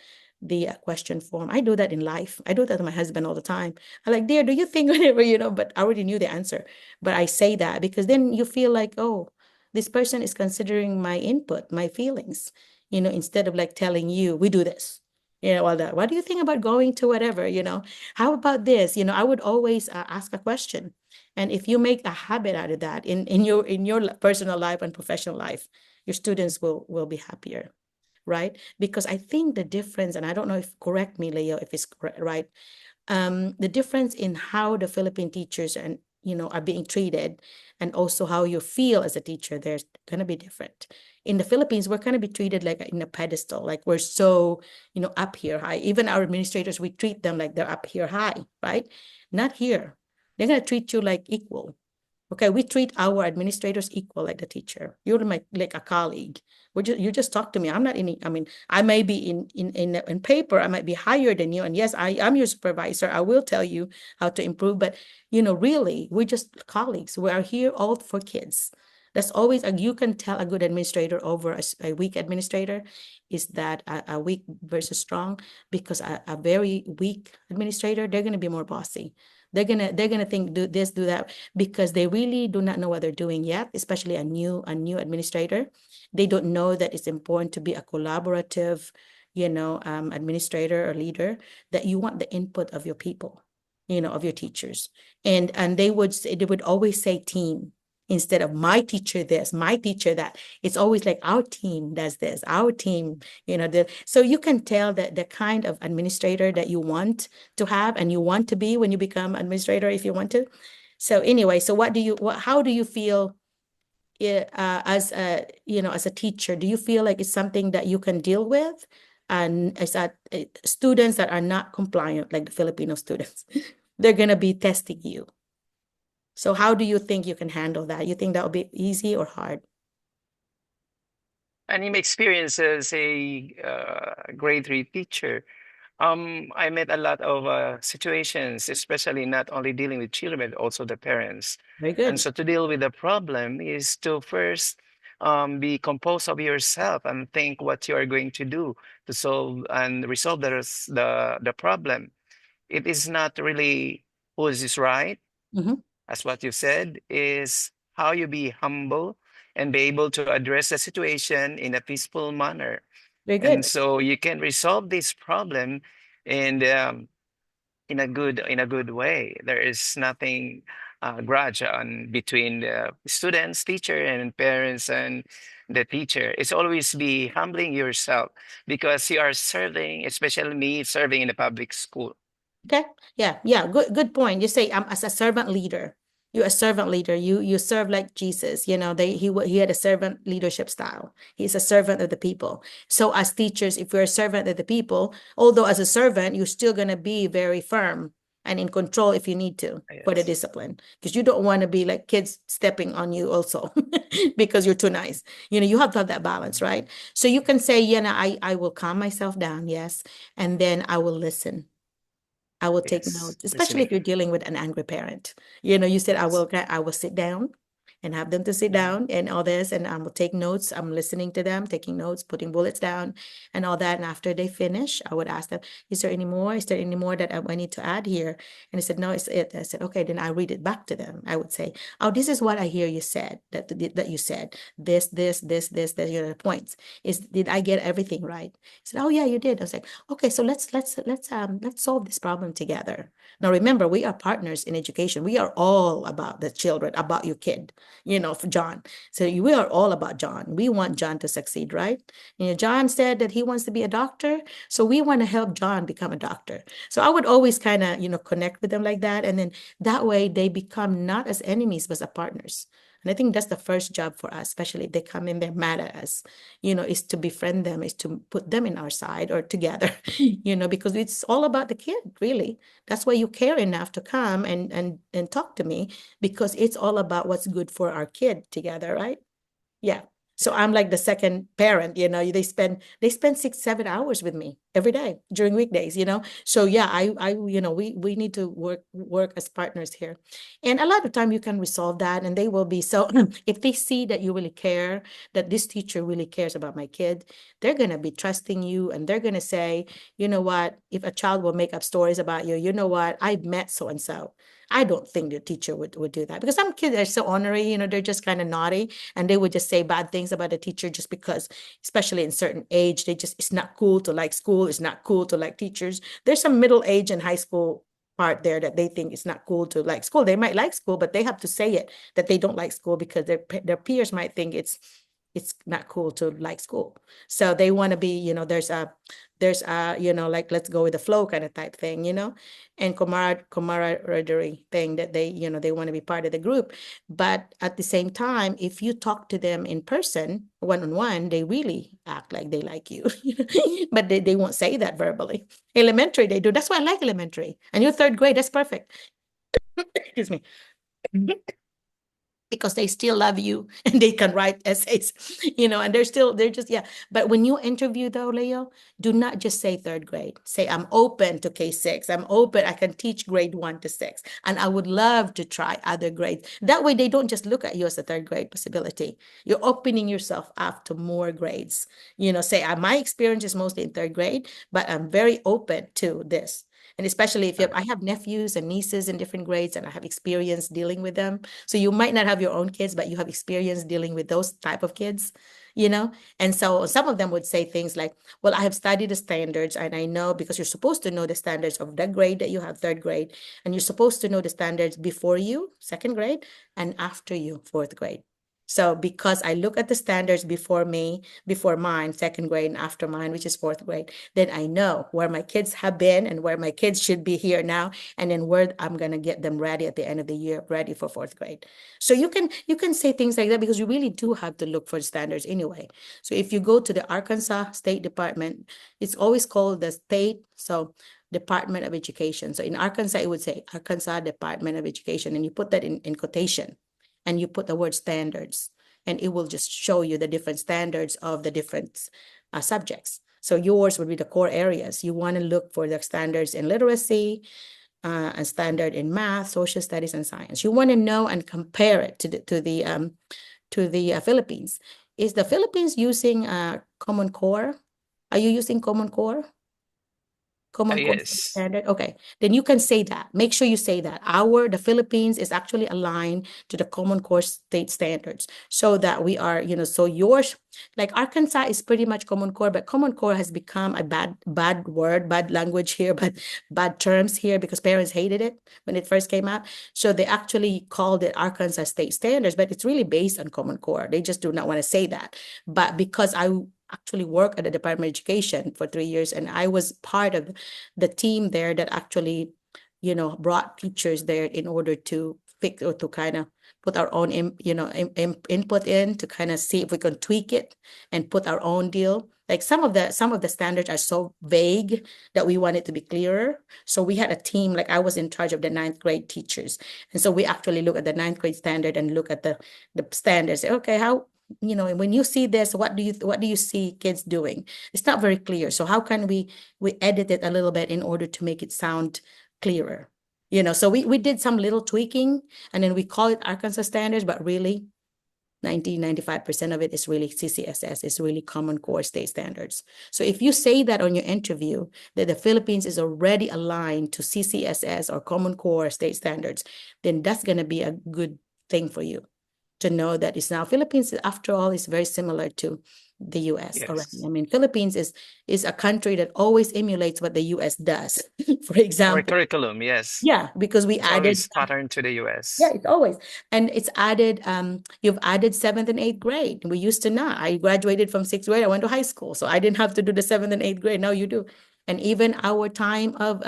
question form. I do that in life. I do that to my husband all the time. I'm like, dear, do you think whatever, but I already knew the answer, but I say that because then you feel like, oh, this person is considering my input, my feelings, instead of like telling you, we do this, all that. What do you think about going to whatever, how about this? I would always ask a question. And if you make a habit out of that in your personal life and professional life, your students will be happier, right? Because I think the difference, and I don't know if, correct me, Leo, if it's right, the difference in how the Philippine teachers are being treated, and also how you feel as a teacher, there's going to be different. In the Philippines, we're going to be treated like in a pedestal, like we're so, up here high. Even our administrators, we treat them like they're up here high, right? Not here. They're going to treat you like equal. Okay, we treat our administrators equal like the teacher. You're like a colleague. You just talk to me. I'm not any, I may be in paper, I might be higher than you. And yes, I am your supervisor. I will tell you how to improve. But, really, we're just colleagues. We are here all for kids. That's always, you can tell a good administrator over a weak administrator is that a weak versus strong, because a very weak administrator, they're going to be more bossy. They're gonna think, do this, do that, because they really do not know what they're doing yet, especially a new administrator. They don't know that it's important to be a collaborative, administrator or leader, that you want the input of your people, of your teachers. And they would always say team instead of my teacher this, my teacher that. It's always like our team does this, our team, so you can tell that the kind of administrator that you want to have and you want to be when you become administrator, if you want to. So anyway, so how do you feel as a teacher? Do you feel like it's something that you can deal with? And as students that are not compliant, like the Filipino students, they're going to be testing you. So how do you think you can handle that? You think that would be easy or hard? And in my experience as a grade 3 teacher, I met a lot of situations, especially not only dealing with children, but also the parents. Very good. And so to deal with the problem is to first be composed of yourself and think what you are going to do to solve and resolve the problem. It is not really who is right, as what you said, is how you be humble and be able to address the situation in a peaceful manner. Very good. And so you can resolve this problem and in a good way. There is nothing grudge on between the students, teacher, and parents and the teacher. It's always be humbling yourself because you are serving, especially me, serving in the public school. Okay. Yeah. Yeah. Good point. You say, as a servant leader. You're a servant leader. You serve like Jesus. You know, he had a servant leadership style. He's a servant of the people. So as teachers, if you're a servant of the people, although as a servant, you're still gonna be very firm and in control if you need to for the Yes. discipline. Because you don't want to be like kids stepping on you also because you're too nice. You know, you have to have that balance, right? So you can say, I will calm myself down, yes, and then I will listen. I will take Yes. notes, especially if Listening. you're dealing with an angry parent. You know, you said Yes. I will sit down and have them to sit Mhm. down and all this, and I will take notes. I'm listening to them, taking notes, putting bullets down, and all that. And after they finish, I would ask them, "Is there any more? Is there any more that I need to add here?" And they said, "No, it's it." I said, "Okay." Then I read it back to them. I would say, "Oh, this is what I hear you said. That you said this. That your points is. Did I get everything right?" He said, "Oh yeah, you did." I was like, "Okay, so let's solve this problem together." Now remember, we are partners in education. We are all about the children, about your kid, for John. So we are all about John. We want John to succeed, right? John said that he wants to be a doctor. So we want to help John become a doctor. So I would always kind of, connect with them like that. And then that way they become not as enemies, but as partners. And I think that's the first job for us, especially if they come in, they're mad at us, is to befriend them, is to put them in our side or together, because it's all about the kid, really. That's why you care enough to come and talk to me, because it's all about what's good for our kid together, right? Yeah. So I'm like the second parent, they spend 6, 7 hours with me every day during weekdays, So yeah, we need to work as partners here. And a lot of time you can resolve that, and they will be so if they see that you really care, that this teacher really cares about my kid, they're gonna be trusting you, and they're gonna say, you know what, if a child will make up stories about you, you know what, I met so and so. I don't think the teacher would do that, because some kids are so ornery, they're just kind of naughty, and they would just say bad things about the teacher just because, especially in certain age, it's not cool to like school, it's not cool to like teachers. There's some middle age and high school part there that they think it's not cool to like school. They might like school, but they have to say it that they don't like school, because their peers might think it's not cool to like school. So they want to be, there's a, like, let's go with the flow kind of type thing, and camaraderie thing, that they want to be part of the group. But at the same time, if you talk to them in person, one-on-one, they really act like they like you. But they won't say that verbally. Elementary, they do. That's why I like elementary. And you're third grade, that's perfect. Excuse me. Because they still love you and they can write essays, and they're just, yeah. But when you interview though, Leo, do not just say third grade. Say, I'm open to K6. I'm open. I can teach grade 1 to 6. And I would love to try other grades. That way they don't just look at you as a third grade possibility. You're opening yourself up to more grades. Say, my experience is mostly in third grade, but I'm very open to this. And especially if I have nephews and nieces in different grades, and I have experience dealing with them. So you might not have your own kids, but you have experience dealing with those type of kids, And so some of them would say things like, well, I have studied the standards, and I know, because you're supposed to know the standards of that grade that you have, third grade, and you're supposed to know the standards before you, second grade, and after you, fourth grade. So because I look at the standards before mine, second grade, and after mine, which is fourth grade, then I know where my kids have been and where my kids should be here now, and then where I'm gonna get them ready at the end of the year, ready for fourth grade. So you can say things like that, because you really do have to look for standards anyway. So if you go to the Arkansas State Department, it's always called the state, so Department of Education. So in Arkansas, it would say Arkansas Department of Education, and you put that in quotation, and you put the word standards, and it will just show you the different standards of the different subjects. So yours would be the core areas. You want to look for the standards in literacy, and standard in math, social studies, and science. You want to know and compare it to the Philippines. Is the Philippines using Common Core? Are you using Common Core? Common Core State Yes. Standard? Okay, then you can say that. Make sure you say that. The Philippines is actually aligned to the Common Core State Standards, so that we are, so yours, like Arkansas is pretty much Common Core, but Common Core has become a bad word, bad language here, but bad terms here because parents hated it when it first came out. So they actually called it Arkansas State Standards, but it's really based on Common Core. They just do not want to say that. But because I actually worked at the Department of Education for 3 years, and I was part of the team there that actually, brought teachers there in order to fix or to kind of put our own, input in to kind of see if we can tweak it and put our own deal. Like some of the standards are so vague that we want it to be clearer. So we had a team, like I was in charge of the ninth grade teachers. And so we actually look at the ninth grade standard and look at the standards. Okay, how, when you see this, what do you see kids doing? It's not very clear. So how can we edit it a little bit in order to make it sound clearer? So we did some little tweaking, and then we call it Arkansas standards, but really 95% of it is really CCSS, is really Common Core State Standards. So if you say that on your interview, that the Philippines is already aligned to CCSS or Common Core State Standards, then that's going to be a good thing for you to know that it's now Philippines, after all, is very similar to the US already. Yes. I mean, Philippines is a country that always emulates what the US does. For Our example, curriculum, yes. yeah, because we It's added, always patterned to the yeah, US. it's always, and it's added, you've added 7th and 8th grade. We used to not. I graduated from 6th grade. I went to high school, so I didn't have to do the 7th and 8th grade. Now you do. And even our time of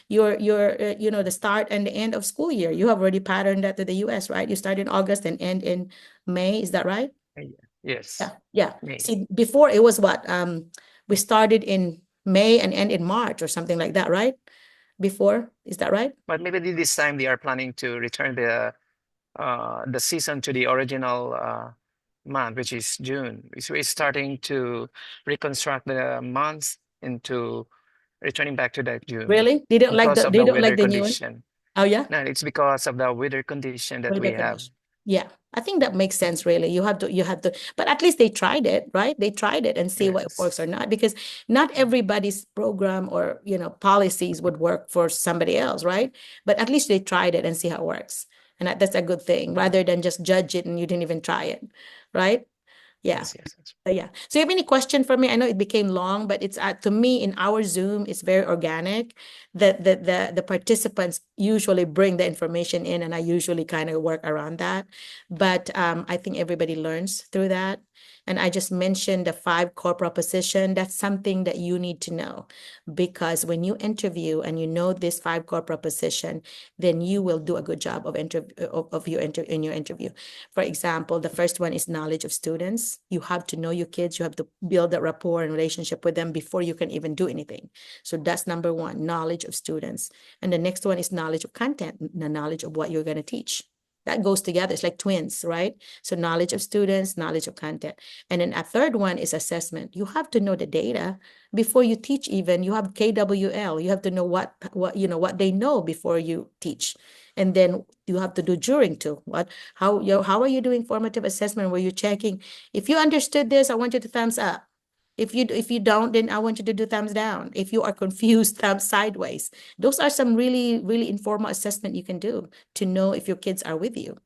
your the start and the end of school year, you have already patterned that to the US, right? You start in August and end in May. Is that right? Yes. Yeah, yeah. May. See, before it was what? We started in May and end in March or something like that, right? Before, is that right? But maybe this time they are planning to return the season to the original month, which is June. So it's starting to reconstruct the months into returning back to that June Really? They don't like because of they the don't like weather the new one? condition. Oh yeah? No, it's because of the weather condition that we Weather have. condition. Yeah, I think that makes sense, really. You have to, but at least they tried it, right? They tried it and see what works or Yes. not, because not everybody's program or, policies would work for somebody else, right? But at least they tried it and see how it works. And that's a good thing, rather than just judge it and you didn't even try it, right? Yeah. Yes, yes, yes. Yeah. So you have any question for me? I know it became long, but it's to me in our Zoom, it's very organic. The participants usually bring the information in, and I usually kind of work around that. But I think everybody learns through that. And I just mentioned the 5 core proposition. That's something that you need to know, because when you interview and you know this 5 core proposition, then you will do a good job of in your interview. For example, the first one is knowledge of students. You have to know your kids. You have to build that rapport and relationship with them before you can even do anything. So that's number 1, knowledge of students. And the next one is knowledge of content, the knowledge of what you're going to teach. That goes together. It's like twins, right? So knowledge of students, knowledge of content. And then a third one is assessment. You have to know the data before you teach. Even you have KWL. You have to know what they know before you teach. And then you have to do during too. How are you doing formative assessment, where you're checking if you understood this? I want you to thumbs up. If you don't, then I want you to do thumbs down. If you are confused, thumbs sideways. Those are some really, really informal assessment you can do to know if your kids are with you.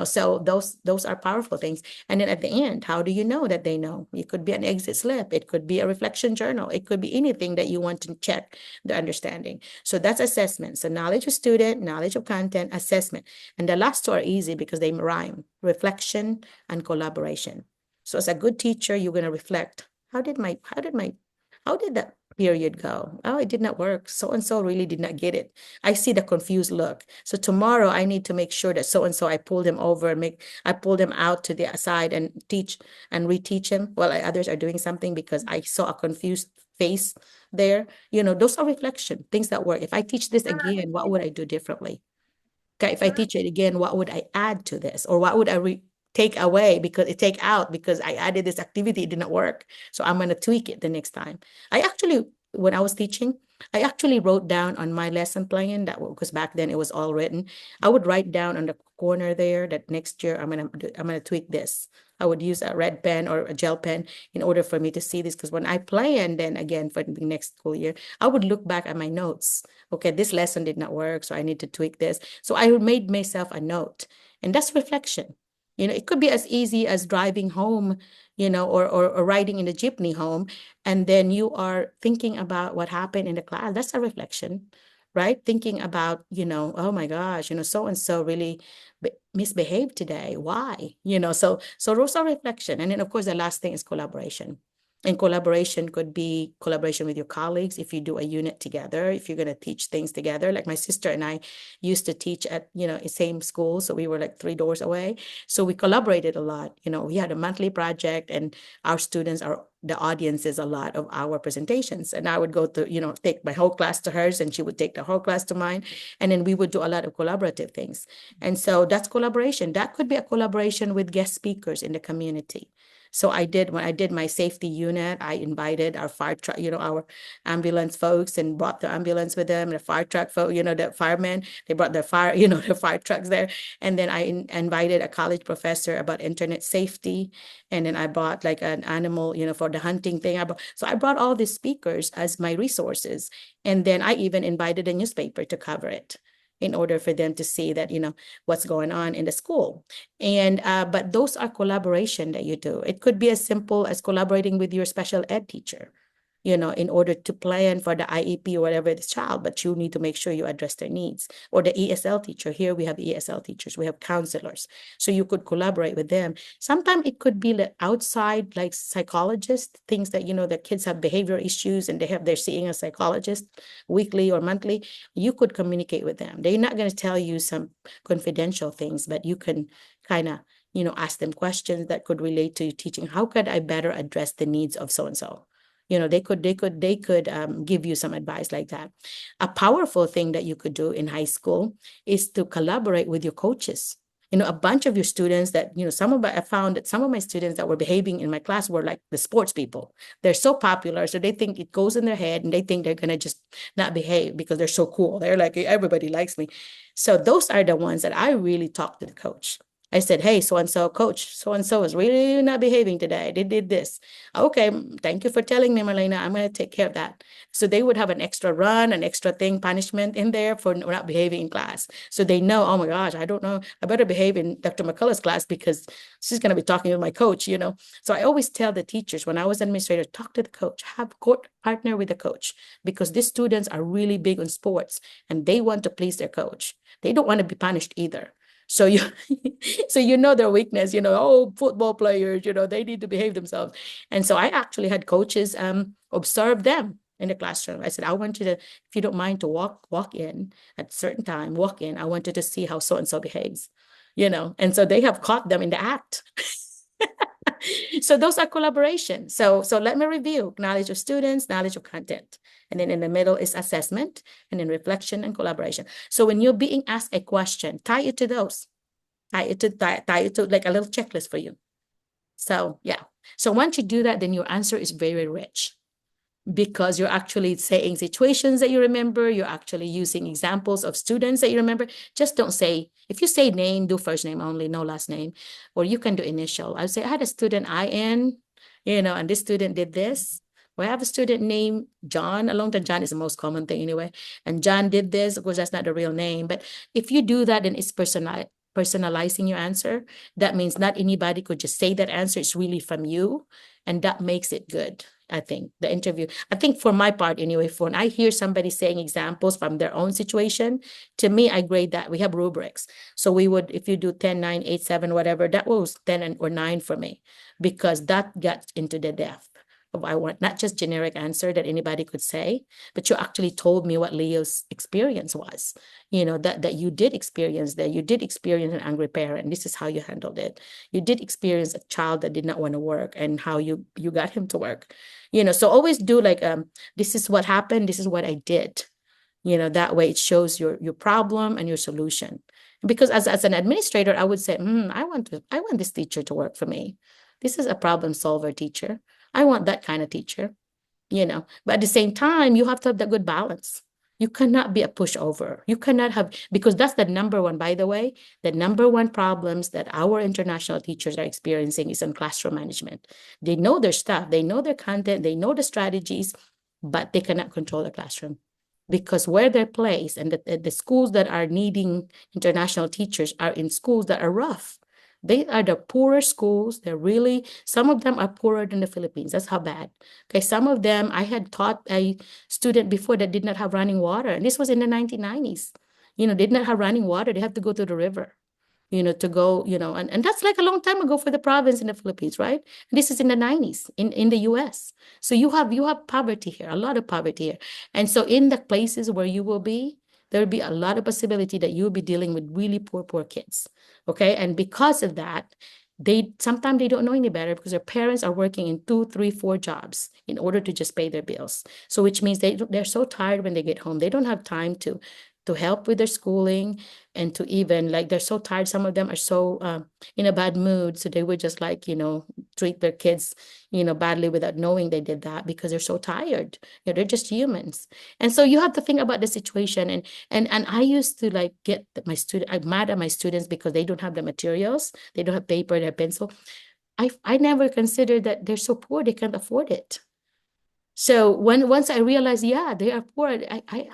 So those are powerful things. And then at the end, how do you know that they know? It could be an exit slip. It could be a reflection journal. It could be anything that you want to check the understanding. So that's assessment. So knowledge of student, knowledge of content, assessment. And the last 2 are easy because they rhyme: reflection and collaboration. So as a good teacher, you're going to reflect. How did that period go? Oh, it did not work. So and so really did not get it. I see the confused look. So tomorrow I need to make sure that so and so, I pull them over and I pull them out to the side and teach and reteach him while others are doing something, because I saw a confused face there. Those are reflection, things that work. If I teach this again, what would I do differently? Okay, if I teach it again, what would I add to this? Or what would I take out because I added this activity, it did not work. So I'm going to tweak it the next time. When I was teaching, I actually wrote down on my lesson plan that because back then it was all written. I would write down on the corner there that next year I'm gonna tweak this. I would use a red pen or a gel pen in order for me to see this. Because when I plan, then again for the next school year, I would look back at my notes. Okay, this lesson did not work, so I need to tweak this. So I made myself a note, and that's reflection. It could be as easy as driving home, or riding in the jeepney home, and then you are thinking about what happened in the class. That's a reflection, right? Thinking about, oh my gosh, so and so really misbehaved today. Why? So those are reflection. And then of course the last thing is collaboration. And collaboration could be collaboration with your colleagues if you do a unit together, if you're going to teach things together. Like my sister and I used to teach at, the same school. So we were like 3 doors away. So we collaborated a lot. We had a monthly project, and our students are the audience is a lot of our presentations. And I would go to, take my whole class to hers, and she would take the whole class to mine. And then we would do a lot of collaborative things. And so that's collaboration. That could be a collaboration with guest speakers in the community. So when I did my safety unit, I invited our fire truck, our ambulance folks, and brought the ambulance with them, the fire truck folk, the firemen, they brought their fire, the fire trucks there. And then I invited a college professor about internet safety. And then I brought like an animal, for the hunting thing. So I brought all these speakers as my resources. And then I even invited a newspaper to cover it in order for them to see that, what's going on in the school. And but those are collaboration that you do. It could be as simple as collaborating with your special ed teacher, in order to plan for the IEP or whatever this child, but you need to make sure you address their needs. Or the ESL teacher. Here we have ESL teachers, we have counselors. So you could collaborate with them. Sometimes it could be like outside, like psychologists, things that, the kids have behavioral issues and they're seeing a psychologist weekly or monthly. You could communicate with them. They're not going to tell you some confidential things, but you can kind of, ask them questions that could relate to teaching. How could I better address the needs of so-and-so? They could give you some advice like that. A powerful thing that you could do in high school is to collaborate with your coaches. A bunch of your students that, I found that some of my students that were behaving in my class were like the sports people. They're so popular. So they think it goes in their head and they think they're going to just not behave because they're so cool. They're like, everybody likes me. So those are the ones that I really talk to the coach. I said, hey, so-and-so coach, so-and-so is really not behaving today. They did this. Okay, thank you for telling me, Merlina. I'm going to take care of that. So they would have an extra run, an extra thing, punishment in there for not behaving in class. So they know, oh my gosh, I don't know. I better behave in Dr. McCullough's class because she's going to be talking with my coach, So I always tell the teachers when I was administrator, talk to the coach, have court partner with the coach, because these students are really big on sports and they want to please their coach. They don't want to be punished either. So so their weakness, football players, they need to behave themselves. And so I actually had coaches observe them in the classroom. I said, I want you to, if you don't mind, to walk in at a certain time, walk in. I want you to see how so-and-so behaves, and so they have caught them in the act. So those are collaboration. So let me review: knowledge of students, knowledge of content. And then in the middle is assessment, and then reflection and collaboration. So when you're being asked a question, tie it to those. Tie it to like a little checklist for you. So yeah. So once you do that, then your answer is very rich, because you're actually saying situations that you remember. You're actually using examples of students that you remember. Just don't say, if you say name, do first name only, no last name. Or you can do initial. I would say I had a student IN, and this student did this. Or I have a student named John. A long time John is the most common thing anyway. And John did this. Of course, that's not the real name. But if you do that, then it's personalizing your answer. That means not anybody could just say that answer. It's really from you. And that makes it good. I think the interview, I think for my part anyway, when I hear somebody saying examples from their own situation, to me, I grade that. We have rubrics. So we would, if you do 10, 9, 8, 7, whatever, that was 10 or 9 for me, because that got into the depth of I want not just generic answer that anybody could say, but you actually told me what Leo's experience was, that you did experience that. You did experience an angry parent. This is how you handled it. You did experience a child that did not want to work and how you got him to work. So always do like, this is what happened. This is what I did. That way it shows your problem and your solution. Because as an administrator, I would say, I want this teacher to work for me. This is a problem solver teacher. I want that kind of teacher. But at the same time, you have to have that good balance. You cannot be a pushover. You cannot have, because that's the number one, by the way, the number one problems that our international teachers are experiencing is on classroom management. They know their stuff, they know their content, they know the strategies, but they cannot control the classroom because where they're placed and the schools that are needing international teachers are in schools that are rough. They are the poorer schools. They're really, some of them are poorer than the Philippines. That's how bad. Okay, some of them, I had taught a student before that did not have running water, and this was in the 1990s. Did not have running water. They have to go to the river, to go, and that's like a long time ago for the province in the Philippines, right? And this is in the 90s in the US. So you have poverty here, a lot of poverty here. And so in the places where you will be, there will be a lot of possibility that you'll be dealing with really poor kids. Okay. And because of that, they sometimes they don't know any better because their parents are working in 2, 3, 4 jobs in order to just pay their bills. So which means they're so tired when they get home. They don't have time to help with their schooling and to even like they're so tired. Some of them are so in a bad mood. So they would just like, treat their kids, badly without knowing they did that because they're so tired. They're just humans. And so you have to think about the situation. And I used to like get I'm mad at my students because they don't have the materials. They don't have paper and a pencil. I never considered that they're so poor, they can't afford it. So once I realized, yeah, they are poor,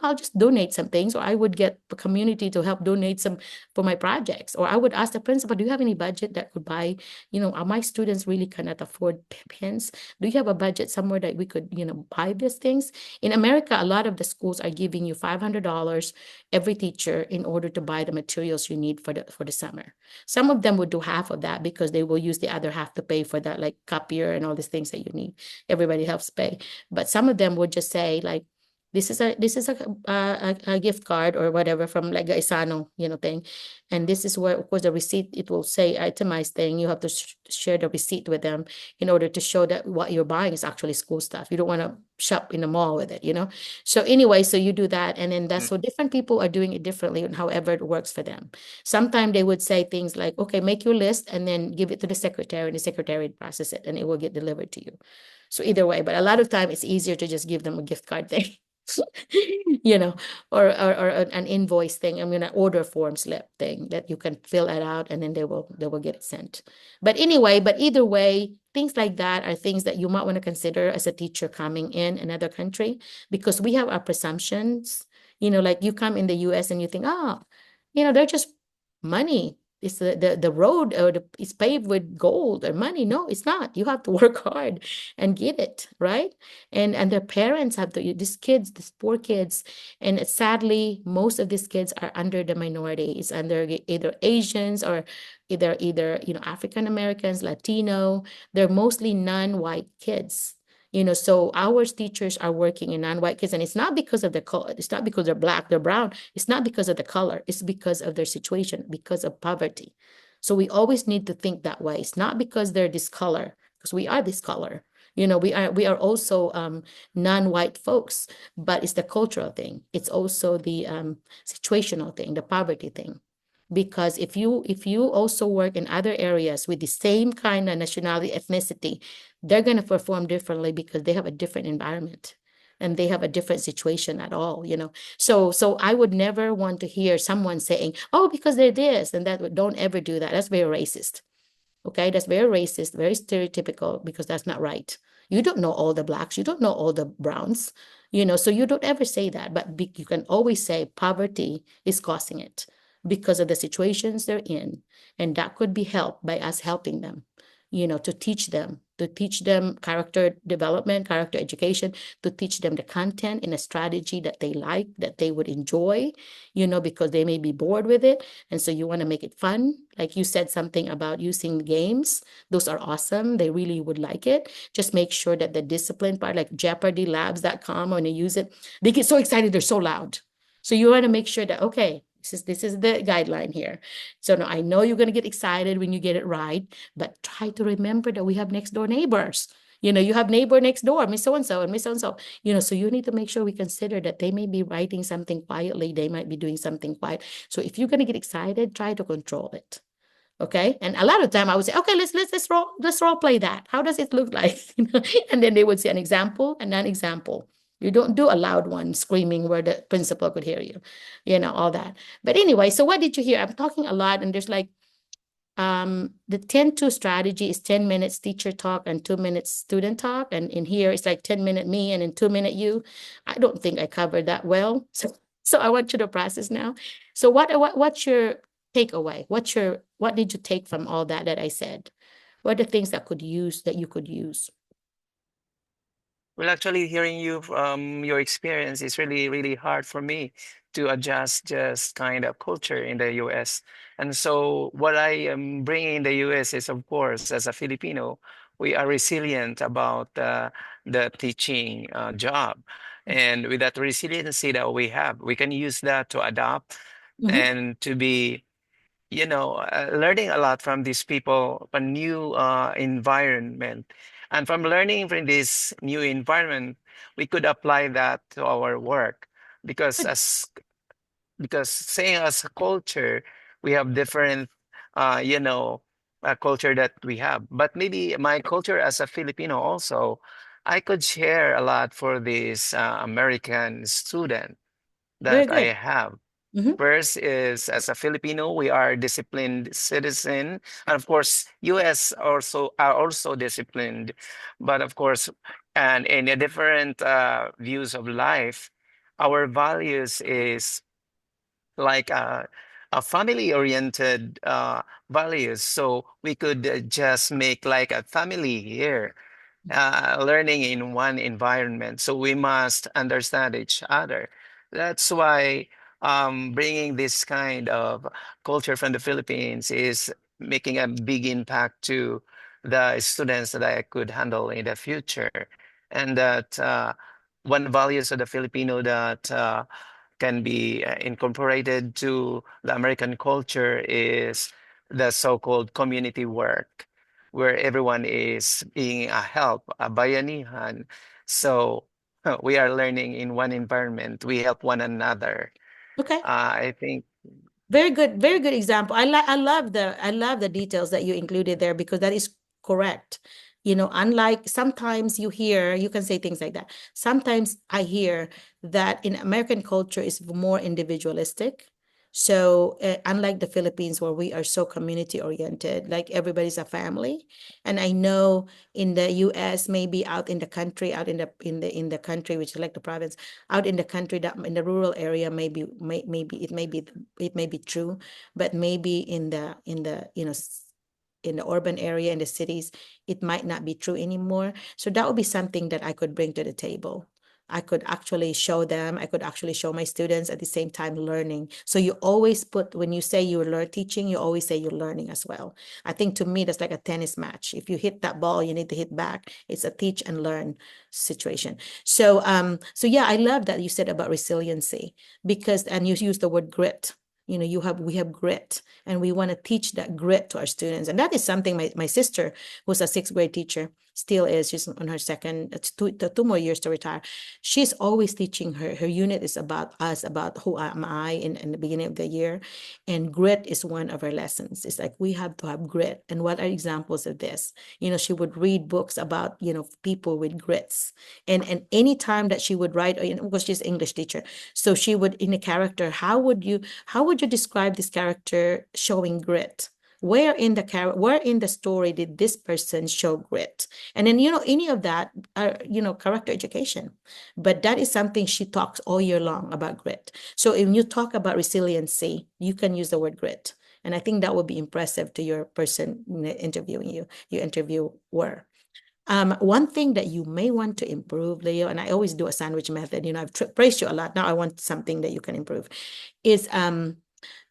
I'll just donate some things, or I would get the community to help donate some for my projects, or I would ask the principal, do you have any budget that could buy, my students really cannot afford pens. Do you have a budget somewhere that we could, buy these things? In America, a lot of the schools are giving you $500 every teacher in order to buy the materials you need for the summer. Some of them would do half of that because they will use the other half to pay for that, like copier and all these things that you need. Everybody helps pay. But some of them would just say like, this is a gift card or whatever from like Gaisano, thing. And this is where, of course, the receipt, it will say itemized thing. You have to share the receipt with them in order to show that what you're buying is actually school stuff. You don't want to shop in the mall with it, So anyway, so you do that. And then that's so different people are doing it differently and however it works for them. Sometimes they would say things like, okay, make your list and then give it to the secretary and the secretary would process it and it will get delivered to you. So either way, but a lot of time it's easier to just give them a gift card thing, or an invoice thing. I mean, an order form slip thing that you can fill it out and then they will get it sent. But anyway, but either way, things like that are things that you might want to consider as a teacher coming in another country, because we have our presumptions, like you come in the US and you think, they're just money. It's the road or it's paved with gold or money. No, it's not. You have to work hard and get it, right? And their parents have to, these kids, these poor kids, and sadly, most of these kids are under the minority. It's under either Asians or either African Americans, Latino. They're mostly non-white kids. So our teachers are working in non-white kids, and it's not because of the color. It's not because they're black, they're brown. It's not because of the color. It's because of their situation, because of poverty. So we always need to think that way. It's not because they're this color, because we are this color. We are also non-white folks, but it's the cultural thing. It's also the situational thing, the poverty thing. Because if you also work in other areas with the same kind of nationality, ethnicity, they're going to perform differently because they have a different environment and they have a different situation at all, So I would never want to hear someone saying, oh, because they're this and that. Don't ever do that. That's very racist. Okay, that's very racist, very stereotypical, because that's not right. You don't know all the blacks, you don't know all the browns, so you don't ever say that. But you can always say poverty is causing it because of the situations they're in. And that could be helped by us helping them, to teach them character development, character education, to teach them the content in a strategy that they like, that they would enjoy, because they may be bored with it. And so you want to make it fun. Like you said something about using games. Those are awesome. They really would like it. Just make sure that the discipline part, like jeopardylabs.com, when they use it, they get so excited, they're so loud. So you want to make sure that, okay, this is the guideline here. So now I know you're going to get excited when you get it right, but try to remember that we have next door neighbors. You have neighbor next door, Miss So-and-so and Miss So-and-so, so you need to make sure we consider that they may be writing something quietly. They might be doing something quiet. So if you're going to get excited, try to control it. Okay. And a lot of time I would say, okay, let's role play that. How does it look like? And then they would say an example and an example. You don't do a loud one screaming where the principal could hear you, all that. But anyway, so what did you hear? I'm talking a lot, and there's like the 10-2 strategy is 10 minutes teacher talk and 2 minutes student talk. And in here it's like 10-minute me and in 2-minute you. I don't think I covered that well. So I want you to process now. So what's your takeaway? What did you take from all that I said? What are the things that you could use? Well, actually, hearing you your experience is really, really hard for me to adjust just kind of culture in the US. And so, what I am bringing in the US is, of course, as a Filipino, we are resilient about the teaching job. And with that resiliency that we have, we can use that to adapt and to be learning a lot from these people, a new environment. And from learning from this new environment, we could apply that to our work because saying as a culture, we have different, culture that we have. But maybe my culture as a Filipino also, I could share a lot for this American student Very that I good. have. Mhm. First is as a Filipino, we are disciplined citizen, and of course, U.S. also are also disciplined, but of course, and in a different views of life, our values is like a family-oriented values. So we could just make like a family here learning in one environment. So we must understand each other. That's why bringing this kind of culture from the Philippines is making a big impact to the students that I could handle in the future. And that one values of the Filipino that can be incorporated to the American culture is the so-called community work, where everyone is being a help, a bayanihan. So we are learning in one environment. We help one another. Okay. I think Very good example. I love the details that you included there because that is correct. Unlike sometimes you can say things like that. Sometimes I hear that in American culture is more individualistic. So unlike the Philippines where we are so community oriented, like everybody's a family. And I know in the US, maybe out in the country, out in the country, which is like the province, out in the country, that in the rural area, maybe it may be true, but maybe in the urban area, in the cities, it might not be true anymore. So that would be something that I could bring to the table. I could actually show them, I could actually show my students at the same time learning. So you always when you say you're teaching, you always say you're learning as well. I think to me, that's like a tennis match. If you hit that ball, you need to hit back. It's a teach and learn situation. So yeah, I love that you said about resiliency and you use the word grit. We have grit and we want to teach that grit to our students. And that is something my sister, who's a sixth grade teacher, still is. She's on her second, two more years to retire. She's always teaching her unit is about us, about who am I in the beginning of the year. And grit is one of her lessons. It's like we have to have grit. And what are examples of this? She would read books about, people with grits. And any time that she would write, because she's an English teacher, so she would, in a character, how would you describe this character showing grit? Where in the story did this person show grit? And then any of that are character education, but that is something she talks all year long about grit. So when you talk about resiliency, you can use the word grit, and I think that would be impressive to your person interviewing you, your interviewer. One thing that you may want to improve, Leo, and I always do a sandwich method. I've praised you a lot. Now I want something that you can improve. Is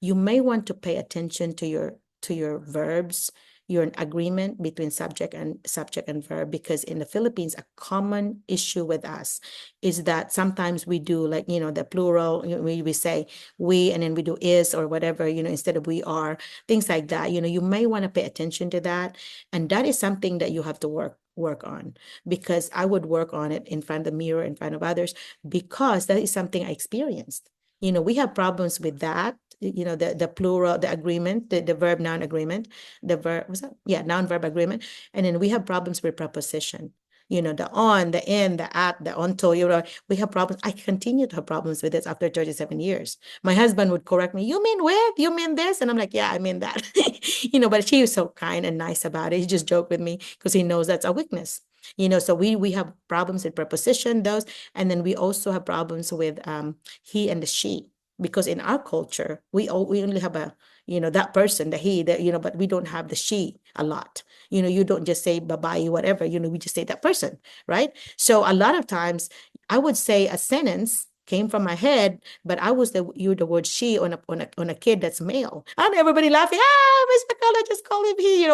you may want to pay attention to your verbs, your agreement between subject and verb, because in the Philippines, a common issue with us is that sometimes we do like, the plural, we say we, and then we do is or whatever, instead of we are, things like that. You may want to pay attention to that. And that is something that you have to work on, because I would work on it in front of the mirror, in front of others, because that is something I experienced. We have problems with that the plural, the agreement, the verb noun agreement, the verb, what's that? Yeah, noun verb agreement. And then we have problems with preposition. The on, the in, the at, the onto, we have problems. I continue to have problems with this after 37 years. My husband would correct me, you mean with, you mean this? And I'm like, yeah, I mean that. But she was so kind and nice about it. He just joked with me because he knows that's a weakness. So we have problems with preposition, those, and then we also have problems with he and the she, because in our culture, we only have a, that person, the he, but we don't have the she a lot. You don't just say bye-bye, whatever, we just say that person, right? So a lot of times I would say a sentence came from my head, but I was the word she on a kid that's male. And everybody laughing, Miss McCullough just called him he,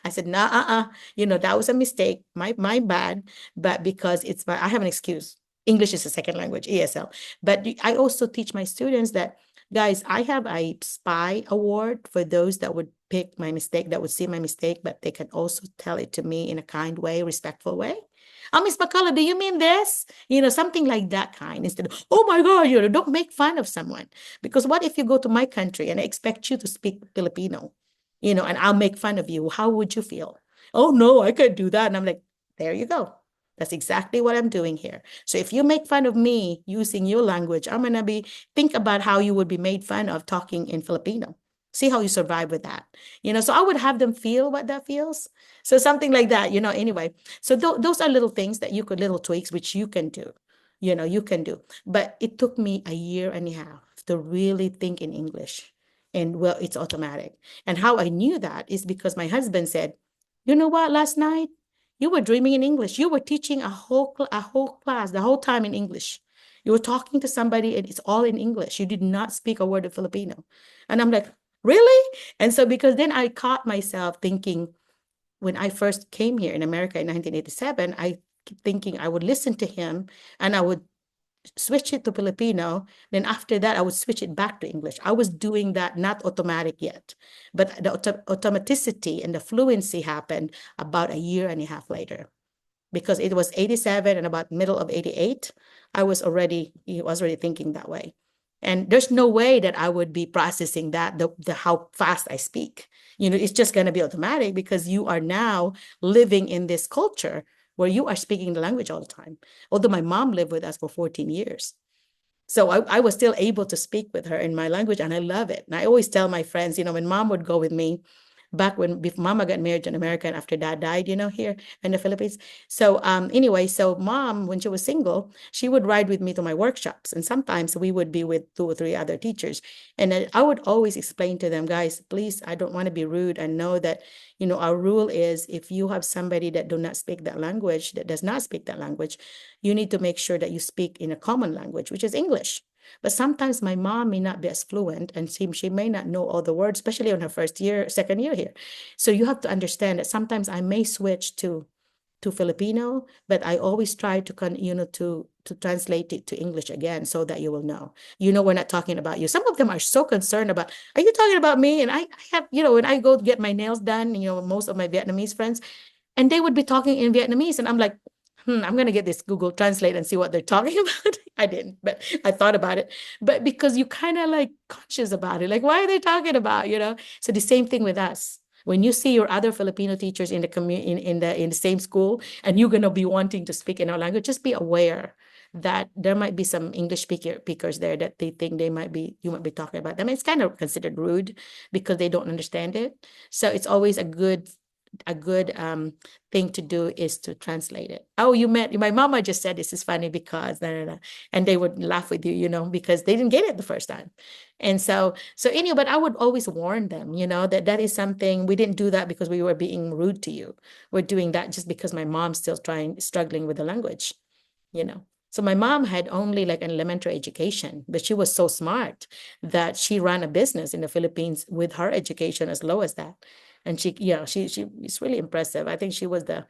I said, nah, that was a mistake, my bad, but because I have an excuse. English is a second language, ESL. But I also teach my students that, guys, I have a SPY award for those that would pick my mistake, that would see my mistake, but they can also tell it to me in a kind way, respectful way. Miss McCullough, do you mean this? Something like that kind, instead of, oh my God, don't make fun of someone. Because what if you go to my country and I expect you to speak Filipino, and I'll make fun of you? How would you feel? Oh no, I can't do that. And I'm like, there you go. That's exactly what I'm doing here. So if you make fun of me using your language, I'm going to think about how you would be made fun of talking in Filipino. See how you survive with that. So I would have them feel what that feels. So something like that, anyway. So those are little things that little tweaks, which you can do, you can do. But it took me a year and a half to really think in English. And well, it's automatic. And how I knew that is because my husband said, you know what, last night, you were dreaming in English. You were teaching a whole class the whole time in English. You were talking to somebody and it's all in English. You did not speak a word of Filipino. And I'm like, really? And so because then I caught myself thinking, when I first came here in America in 1987, I keep thinking I would listen to him and I would switch it to Filipino. Then after that, I would switch it back to English. I was doing that, not automatic yet, but the automaticity and the fluency happened about a year and a half later, because it was 87 and about middle of 88, I was already thinking that way. And there's no way that I would be processing that, the how fast I speak. It's just going to be automatic because you are now living in this culture where you are speaking the language all the time. Although my mom lived with us for 14 years. So I was still able to speak with her in my language, and I love it. And I always tell my friends, when mom would go with me, back when mama got married in America and after dad died, here in the Philippines. So anyway, so mom, when she was single, she would ride with me to my workshops. And sometimes we would be with 2 or 3 other teachers. And I would always explain to them, guys, please, I don't want to be rude. And know that, our rule is if you have somebody that do not speak that language, that does not speak that language, you need to make sure that you speak in a common language, which is English. But sometimes my mom may not be as fluent, and she may not know all the words, especially on her first year, second year here. So you have to understand that sometimes I may switch to Filipino, but I always try to to translate it to English again so that you will know. We're not talking about you. Some of them are so concerned about, are you talking about me? And I have, when I go get my nails done, most of my Vietnamese friends, and they would be talking in Vietnamese, and I'm like, I'm going to get this Google Translate and see what they're talking about. I didn't, but I thought about it. But because you kind of like conscious about it, like, why are they talking about, So the same thing with us. When you see your other Filipino teachers in the in the same school, and you're going to be wanting to speak in our language, just be aware that there might be some English speakers there that they think you might be talking about them. It's kind of considered rude because they don't understand it. So it's always a good thing to do is to translate it. Oh, my mama just said this is funny because and they would laugh with you, because they didn't get it the first time. And so anyway, but I would always warn them, that is something, we didn't do that because we were being rude to you. We're doing that just because my mom's still struggling with the language, So my mom had only like an elementary education, but she was so smart that she ran a business in the Philippines with her education as low as that. And she it's really impressive. I think she was the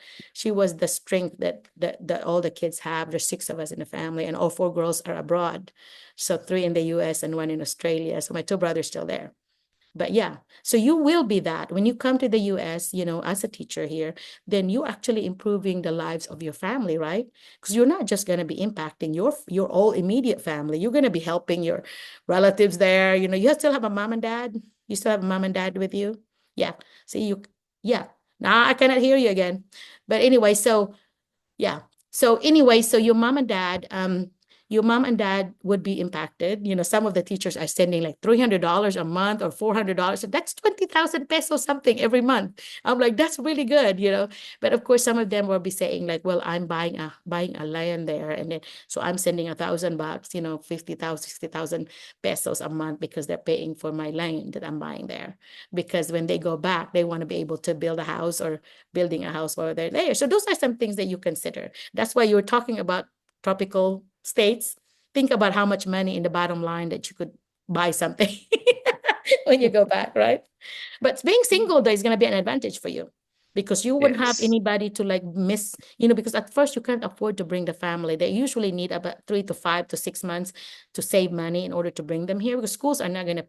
strength that all the kids have. There's 6 of us in the family, and all 4 girls are abroad. So 3 in the US and 1 in Australia. So my 2 brothers still there. But yeah, so you will be that when you come to the US, as a teacher here, then you're actually improving the lives of your family, right? Because you're not just going to be impacting your all immediate family. You're going to be helping your relatives there. You still have a mom and dad. You still have a mom and dad with you. Yeah. See you. Yeah. Now I cannot hear you again. But anyway, so yeah. So anyway, so your mom and dad would be impacted. Some of the teachers are sending like $300 a month or $400. So that's 20,000 pesos something every month. I'm like, that's really good. But of course, some of them will be saying like, well, I'm buying a land there, and then so I'm sending $1,000, 50,000, 60,000 pesos a month because they're paying for my land that I'm buying there. Because when they go back, they want to be able to build a house or building a house while they're there. So those are some things that you consider. That's why you were talking about tropical states. Think about how much money in the bottom line that you could buy something when you go back, right? But being single, though, is going to be an advantage for you because you wouldn't have Yes. anybody to like miss, because at first you can't afford to bring the family. They usually need about 3 to 5 to 6 months to save money in order to bring them here because schools are not going to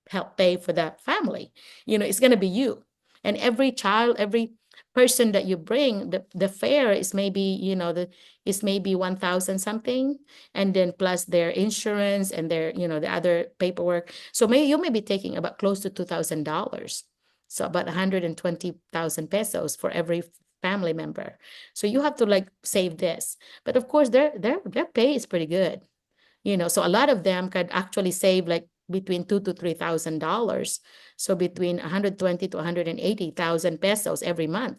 help pay for that family. It's going to be you. And every child, every person that you bring, the fare is maybe, is maybe 1,000 something, and then plus their insurance and their, the other paperwork. So maybe you may be taking about close to $2,000. So about 120,000 pesos for every family member. So you have to like save this. But of course, their pay is pretty good. So a lot of them could actually save like between $2,000 to $3,000. So between 120 to 180,000 pesos every month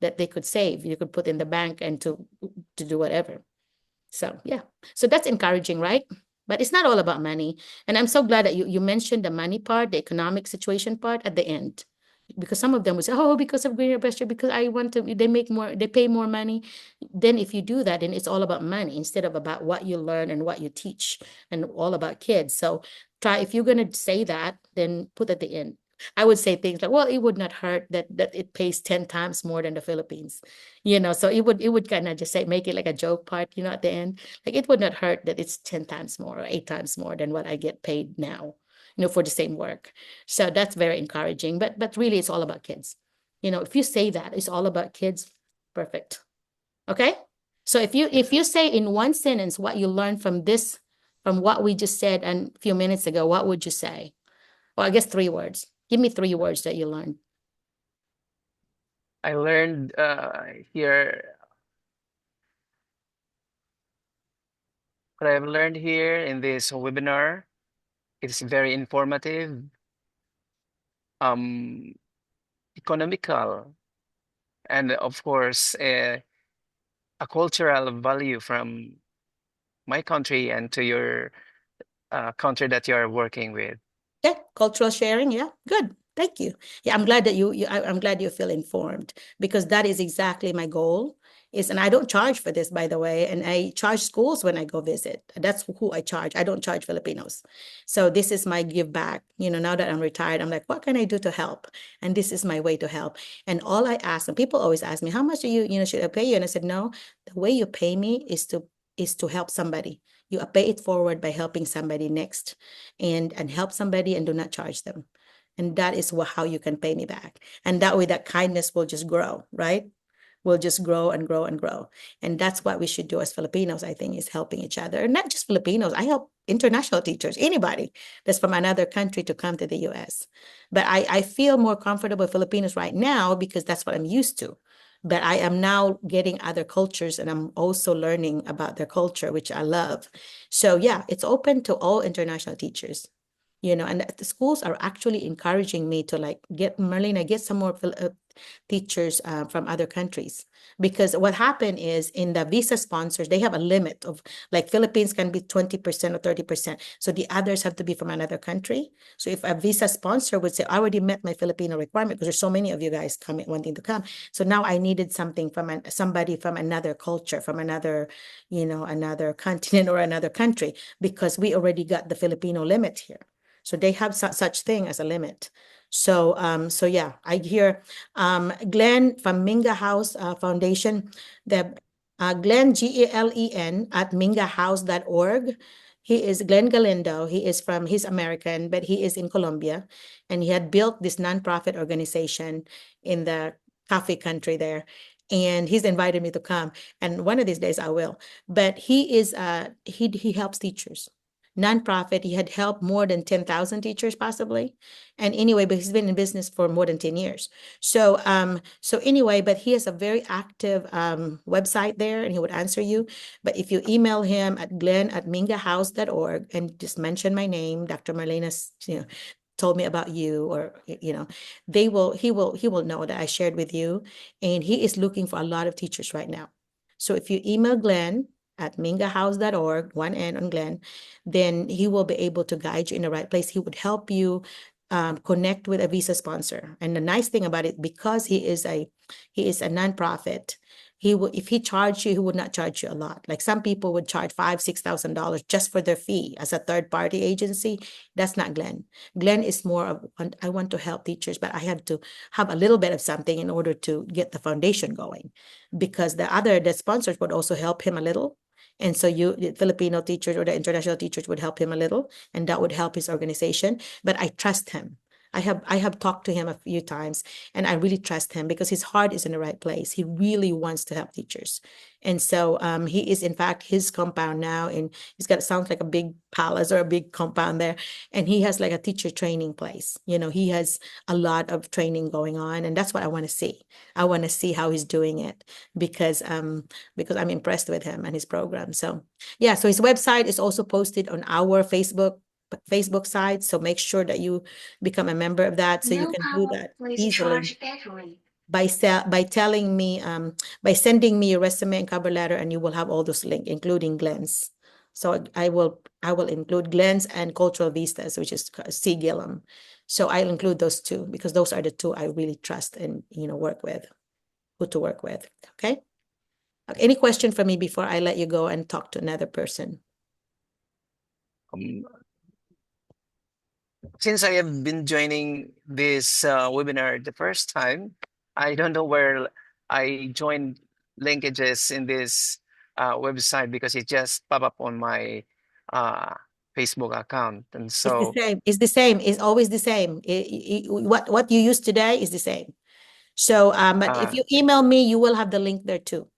that they could save. You could put in the bank and to do whatever. So yeah, so that's encouraging, right? But it's not all about money. And I'm so glad that you mentioned the money part, the economic situation part at the end. Because some of them would say, oh, because of greener pasture, because I want to, they pay more money. Then if you do that, then it's all about money instead of about what you learn and what you teach and all about kids. So if you're going to say that, then put at the end. I would say things like, well, it would not hurt that it pays 10 times more than the Philippines. So it would kind of just say, make it like a joke part, at the end. Like it would not hurt that it's 10 times more or 8 times more than what I get paid now, for the same work. So that's very encouraging. But really it's all about kids. If you say that it's all about kids, perfect. Okay? So if you say in one sentence what you learned from this, from what we just said a few minutes ago, what would you say? Well, I guess 3 words. Give me 3 words that you learned. I learned here, what I've learned here in this webinar, it's very informative, um, economical, and of course, a cultural value from my country and to your country that you are working with. Yeah, cultural sharing. Yeah, good. Thank you. Yeah, I'm glad that I'm glad you feel informed because that is exactly my goal. And I don't charge for this, by the way, and I charge schools when I go visit. That's who I charge. I don't charge Filipinos. So this is my give back. Now that I'm retired, I'm like, what can I do to help? And this is my way to help. And all I ask, and people always ask me, how much do should I pay you? And I said, no, the way you pay me is to help somebody. You pay it forward by helping somebody next and help somebody and do not charge them. And that is how you can pay me back. And that way that kindness will just grow, right? Will just grow and grow and grow. And that's what we should do as Filipinos, I think, is helping each other. And not just Filipinos. I help international teachers, anybody that's from another country to come to the US. But I feel more comfortable with Filipinos right now because that's what I'm used to. But I am now getting other cultures and I'm also learning about their culture, which I love. So yeah, it's open to all international teachers. And the schools are actually encouraging me to like get some more teachers from other countries. Because what happened is in the visa sponsors, they have a limit of like Philippines can be 20% or 30%. So the others have to be from another country. So if a visa sponsor would say, I already met my Filipino requirement because there's so many of you guys coming, wanting to come. So now I needed something from somebody from another culture, from another, another continent or another country, because we already got the Filipino limit here. So they have such thing as a limit. So yeah, I hear Glenn from Minga House Foundation, the Glenn, Glen at mingahouse.org. He is Glenn Galindo. He's American, but he is in Colombia. And he had built this nonprofit organization in the coffee country there. And he's invited me to come. And one of these days I will. But he helps teachers. Nonprofit, he had helped more than 10,000 teachers possibly. And anyway, but he's been in business for more than 10 years. So anyway, but he has a very active website there, and he would answer you. But if you email him at glenn@mingahouse.org and just mention my name, Dr. Merlina, told me about you, or he will know that I shared with you. And he is looking for a lot of teachers right now. So if you email Glenn at mingahouse.org, one N on Glenn, then he will be able to guide you in the right place. He would help you connect with a visa sponsor. And the nice thing about it, because he is a nonprofit, if he charged you, he would not charge you a lot. Like some people would charge $5,000-$6,000 just for their fee as a third party agency. That's not Glenn. Glenn is more of, I want to help teachers, but I have to have a little bit of something in order to get the foundation going, because the sponsors would also help him a little. And so the Filipino teachers or the international teachers would help him a little, and that would help his organization. But I trust him. I have talked to him a few times, and I really trust him because his heart is in the right place. He really wants to help teachers. And so he is, in fact, his compound now, and sounds like a big palace or a big compound there. And he has like a teacher training place. He has a lot of training going on, and that's what I want to see. I want to see how he's doing it, because I'm impressed with him and his program. So yeah, so his website is also posted on our Facebook side. So make sure that you become a member of that, so you can do that easily by telling me, by sending me your resume and cover letter, and you will have all those links, including Glenn's. So I will include Glenn's and Cultural Vistas, which is C. Gillum. So I'll include those two, because those are the two I really trust and work with, who to work with. Okay. Any question for me before I let you go and talk to another person? Since I have been joining this webinar the first time, I don't know where I joined linkages in this website, because it just pop up on my Facebook account. And so It's the same. It's always the same. What you use today is the same. So, but if you email me, you will have the link there too.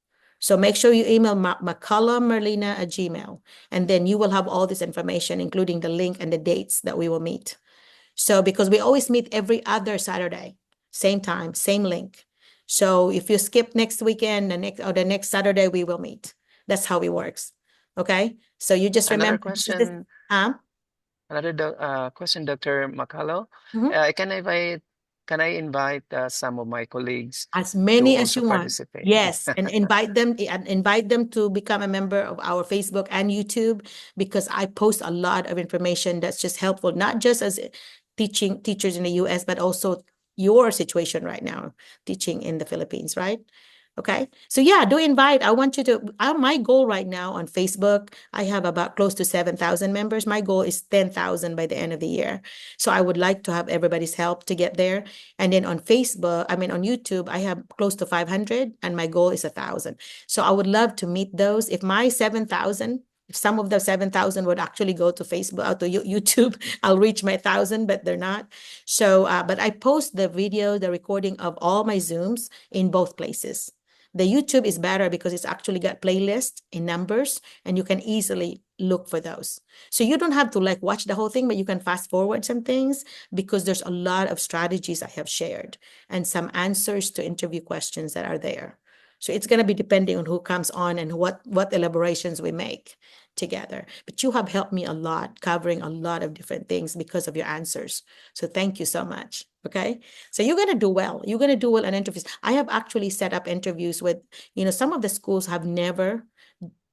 So make sure you email McCullough Merlina at Gmail, and then you will have all this information, including the link and the dates that we will meet. So because we always meet every other Saturday, same time, same link. So if you skip next weekend, the next Saturday, we will meet. That's how it works. Okay. So you just another remember. question. Another question, Dr. McCullough. Can I invite some of my colleagues as to many as also you want? participate? Yes, and invite them to become a member of our Facebook and YouTube, because I post a lot of information that's just helpful, not just as teaching teachers in the US, but also your situation right now, teaching in the Philippines, right? Okay. So yeah, do invite. I want you to, my goal right now on Facebook, I have about close to 7,000 members. My goal is 10,000 by the end of the year. So I would like to have everybody's help to get there. And then on YouTube, I have close to 500, and my goal is 1,000. So I would love to meet those. If some of the 7,000 would actually go to Facebook or to YouTube, I'll reach my 1,000, but they're not. So, but I post the video, the recording of all my Zooms in both places. The YouTube is better because it's actually got playlists in numbers, and you can easily look for those. So you don't have to watch the whole thing, but you can fast forward some things, because there's a lot of strategies I have shared and some answers to interview questions that are there. So it's going to be depending on who comes on and what elaborations we make together. But you have helped me a lot, covering a lot of different things because of your answers. So thank you so much. Okay. So you're going to do well. You're going to do well in interviews. I have actually set up interviews with, some of the schools have never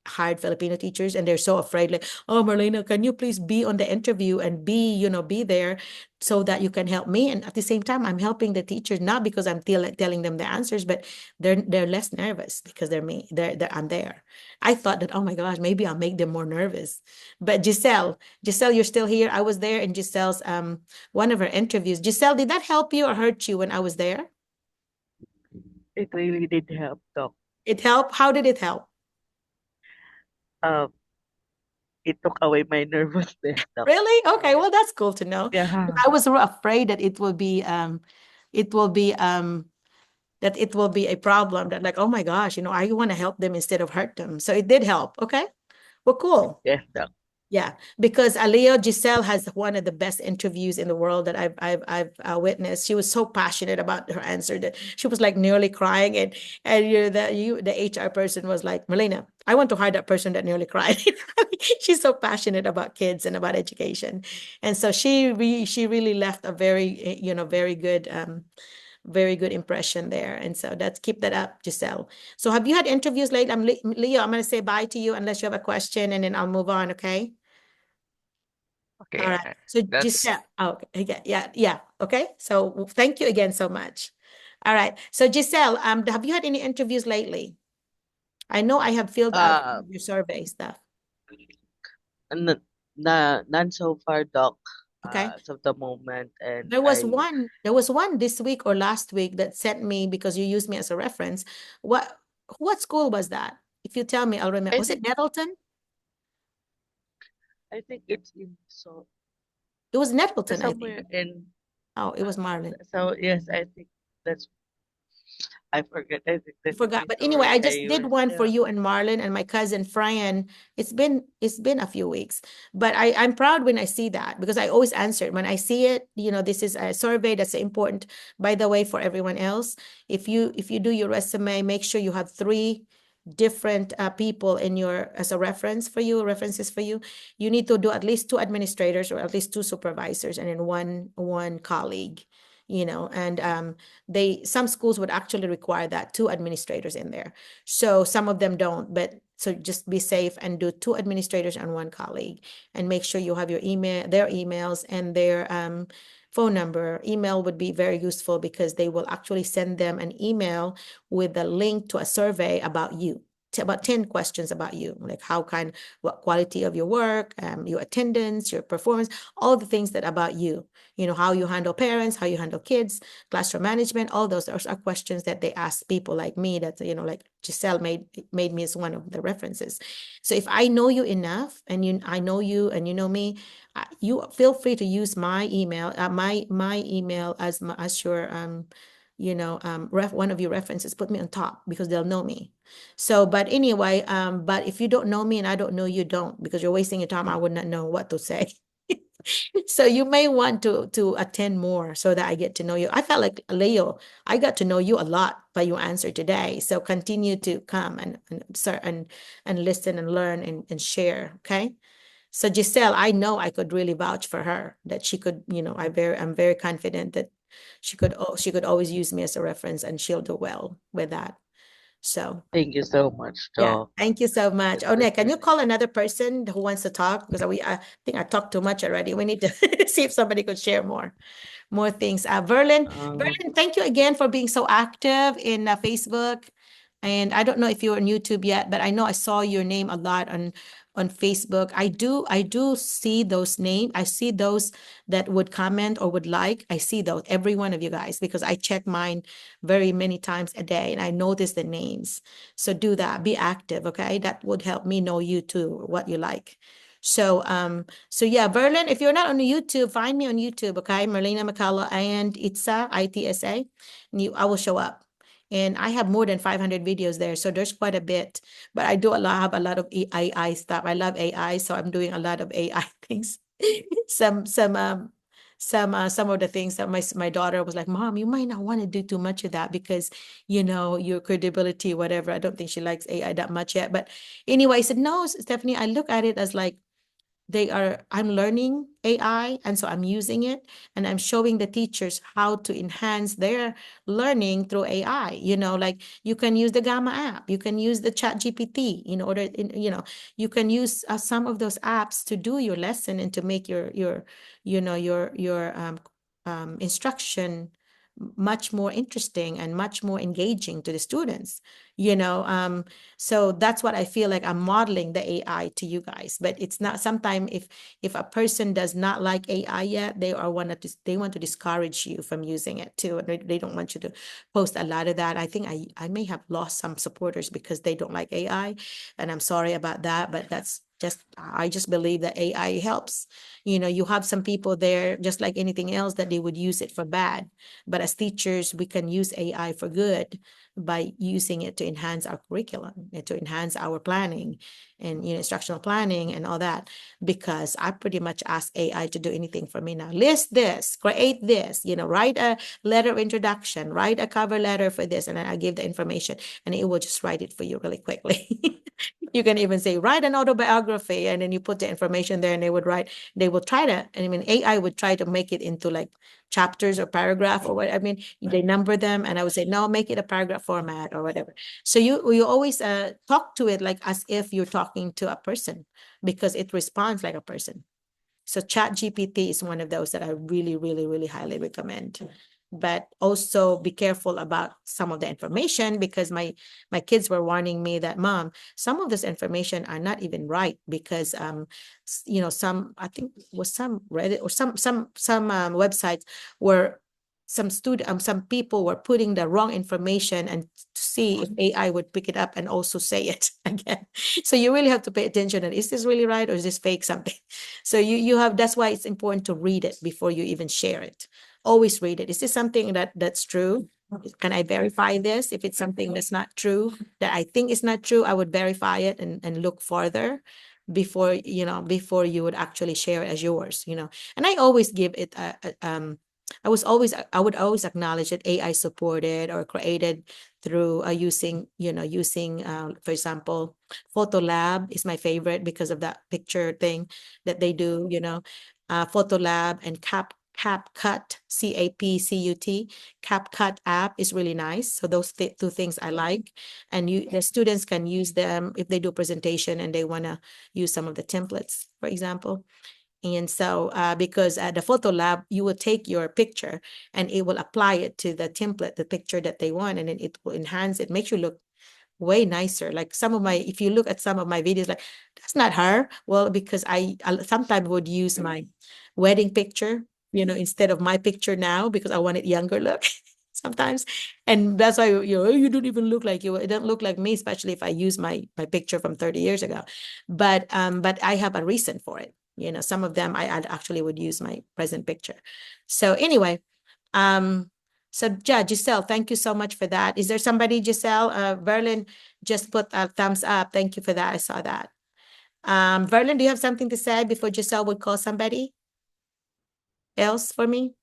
hired Filipino teachers, and they're so afraid, oh, Merlina, can you please be on the interview and be there so that you can help me? And at the same time, I'm helping the teachers, not because I'm telling them the answers, but they're less nervous because I'm there. I thought that, oh my gosh, maybe I'll make them more nervous. But Giselle, you're still here. I was there in Giselle's one of her interviews. Giselle, did that help you or hurt you when I was there? It really did help, Doc. It helped? How did it help? Uh, it took away my nervousness, Doc. Really? Okay, well, that's cool to know. Yeah. I was afraid that it will be that it will be a problem, that like, oh my gosh, I want to help them instead of hurt them. So it did help. Okay. Well, cool. Yes, Doc. Yeah, because Aleo Giselle has one of the best interviews in the world that I've witnessed. She was so passionate about her answer that she was like nearly crying, and the HR person was like, Merlina, I want to hire that person that nearly cried. She's so passionate about kids and about education, and so she really left a very good impression there. And so that's keep that up, Giselle. So have you had interviews lately? Leo, I'm going to say bye to you unless you have a question, and then I'll move on. Okay. All Okay, right. So that's Giselle, okay, yeah. Okay. So thank you again so much. All right. So Giselle, have you had any interviews lately? I know I have filled out Uh, your survey stuff. n- none so far, Doc, Okay. as of the moment, and There was one this week or last week that sent me because you used me as a reference. What school was that? If you tell me, I'll remember. I Was it think Nettleton? I think it's in It was Nettleton, I think. somewhere in Oh, it was Marlin. so yes, I think that's I forget. I think I that's in forgot. But anyway, Missouri. I just did one for Yeah. you and Marlon and my cousin Fran. It's been a few weeks. But I'm proud when I see that, because I always answer it. When I see it, this is a survey that's important, by the way, for everyone else. If you do your resume, make sure you have three different people in your as a references for you. You need to do at least two administrators or at least two supervisors, and then one colleague. And some schools would actually require that, two administrators in there. So some of them don't, but so just be safe and do two administrators and one colleague, and make sure you have their emails and their phone number. Email would be very useful because they will actually send them an email with a link to a survey about you. About 10 questions about you, like what quality of your work, your attendance, your performance, all the things that about you, how you handle parents, how you handle kids, classroom management, all those are questions that they ask people like me, that, like Giselle made me as one of the references. So if I know you enough, and I know you and you know me, you feel free to use my email, my email as your one of your references. Put me on top because they'll know me. So, but anyway, but if you don't know me and I don't know you, don't, because you're wasting your time. I would not know what to say. So you may want to attend more so that I get to know you. I felt like, Leo, I got to know you a lot by your answer today. So continue to come and listen and learn and share. Okay. So Giselle, I know I could really vouch for her, that she could, I'm very confident that she could always use me as a reference, and she'll do well with that. So Thank you so much, yeah, Doc. thank you so much. Oh, That's Nick, can you really call another person who wants to talk? Because I think I talked too much already. We need to see if somebody could share more things. um Verlin, thank you again for being so active in Facebook. And I don't know if you're on YouTube yet, but I know I saw your name a lot on Facebook. I do see those names. I see those that would comment or would like. I see those, every one of you guys, because I check mine very many times a day, and I notice the names. So do that. Be active, okay? That would help me know you too, what you like. So yeah, Verlin, if you're not on YouTube, find me on YouTube, okay? Merlina McCullough and Itsa. I will show up. And I have more than 500 videos there, so there's quite a bit. But I have a lot of AI stuff. I love AI, so I'm doing a lot of AI things. Some of the things that my daughter was like, Mom, you might not want to do too much of that because your credibility, whatever. I don't think she likes AI that much yet. But anyway, I said, no, Stephanie, I look at it as like I'm learning AI, and so I'm using it, and I'm showing the teachers how to enhance their learning through AI. Like you can use the Gamma app, you can use the Chat GPT you can use some of those apps to do your lesson and to make your instruction much more interesting and much more engaging to the students. So that's what I feel like I'm modeling the AI to you guys. But it's not, sometimes if a person does not like AI yet, they want to discourage you from using it too. And they don't want you to post a lot of that. I think I may have lost some supporters because they don't like AI, and I'm sorry about that, but I just believe that AI helps. You have some people there, just like anything else, that they would use it for bad. But as teachers, we can use AI for good by using it to enhance our curriculum and to enhance our planning and instructional planning and all that. Because I pretty much ask AI to do anything for me now. List this, create this, write a letter of introduction, write a cover letter for this, and then I give the information, and it will just write it for you really quickly. You can even say, write an autobiography, and then you put the information there, and they will try to, I mean, AI would try to make it into like chapters or paragraph or what. I mean, they number them, and I would say, no, make it a paragraph format or whatever. So you always talk to it like as if you're talking to a person, because it responds like a person. So Chat GPT is one of those that I really, really, really highly recommend. But also be careful about some of the information, because my kids were warning me that, Mom, some of this information are not even right, because some, I think was some Reddit or some websites where some people were putting the wrong information, and to see if AI would pick it up and also say it again. So you really have to pay attention. And is this really right, or is this fake something? So that's why it's important to read it before you even share it. Always read it. Is this something that's true? Can I verify this? If it's something that's not true, that I think is not true, I would verify it and look further before you would actually share it as yours. And I always give it I would always acknowledge that AI supported or created through using for example, Photo Lab is my favorite because of that picture thing that they do. Photo Lab and CapCut, CapCut. CapCut app is really nice. So those two things I like. And the students can use them if they do presentation and they want to use some of the templates, for example. And so because at the Photo Lab, you will take your picture and it will apply it to the template, the picture that they want, and then it will enhance it, make you look way nicer. Like if you look at some of my videos, like, that's not her. Well, because I sometimes would use my wedding picture, instead of my picture now, because I wanted younger look sometimes. And that's why, you don't even look like you. It doesn't look like me, especially if I use my picture from 30 years ago. But I have a reason for it. Some of them I actually would use my present picture. So anyway, Giselle, thank you so much for that. Is there somebody, Giselle? Verlin just put a thumbs up. Thank you for that. I saw that. Verlin, do you have something to say before Giselle would call somebody else for me?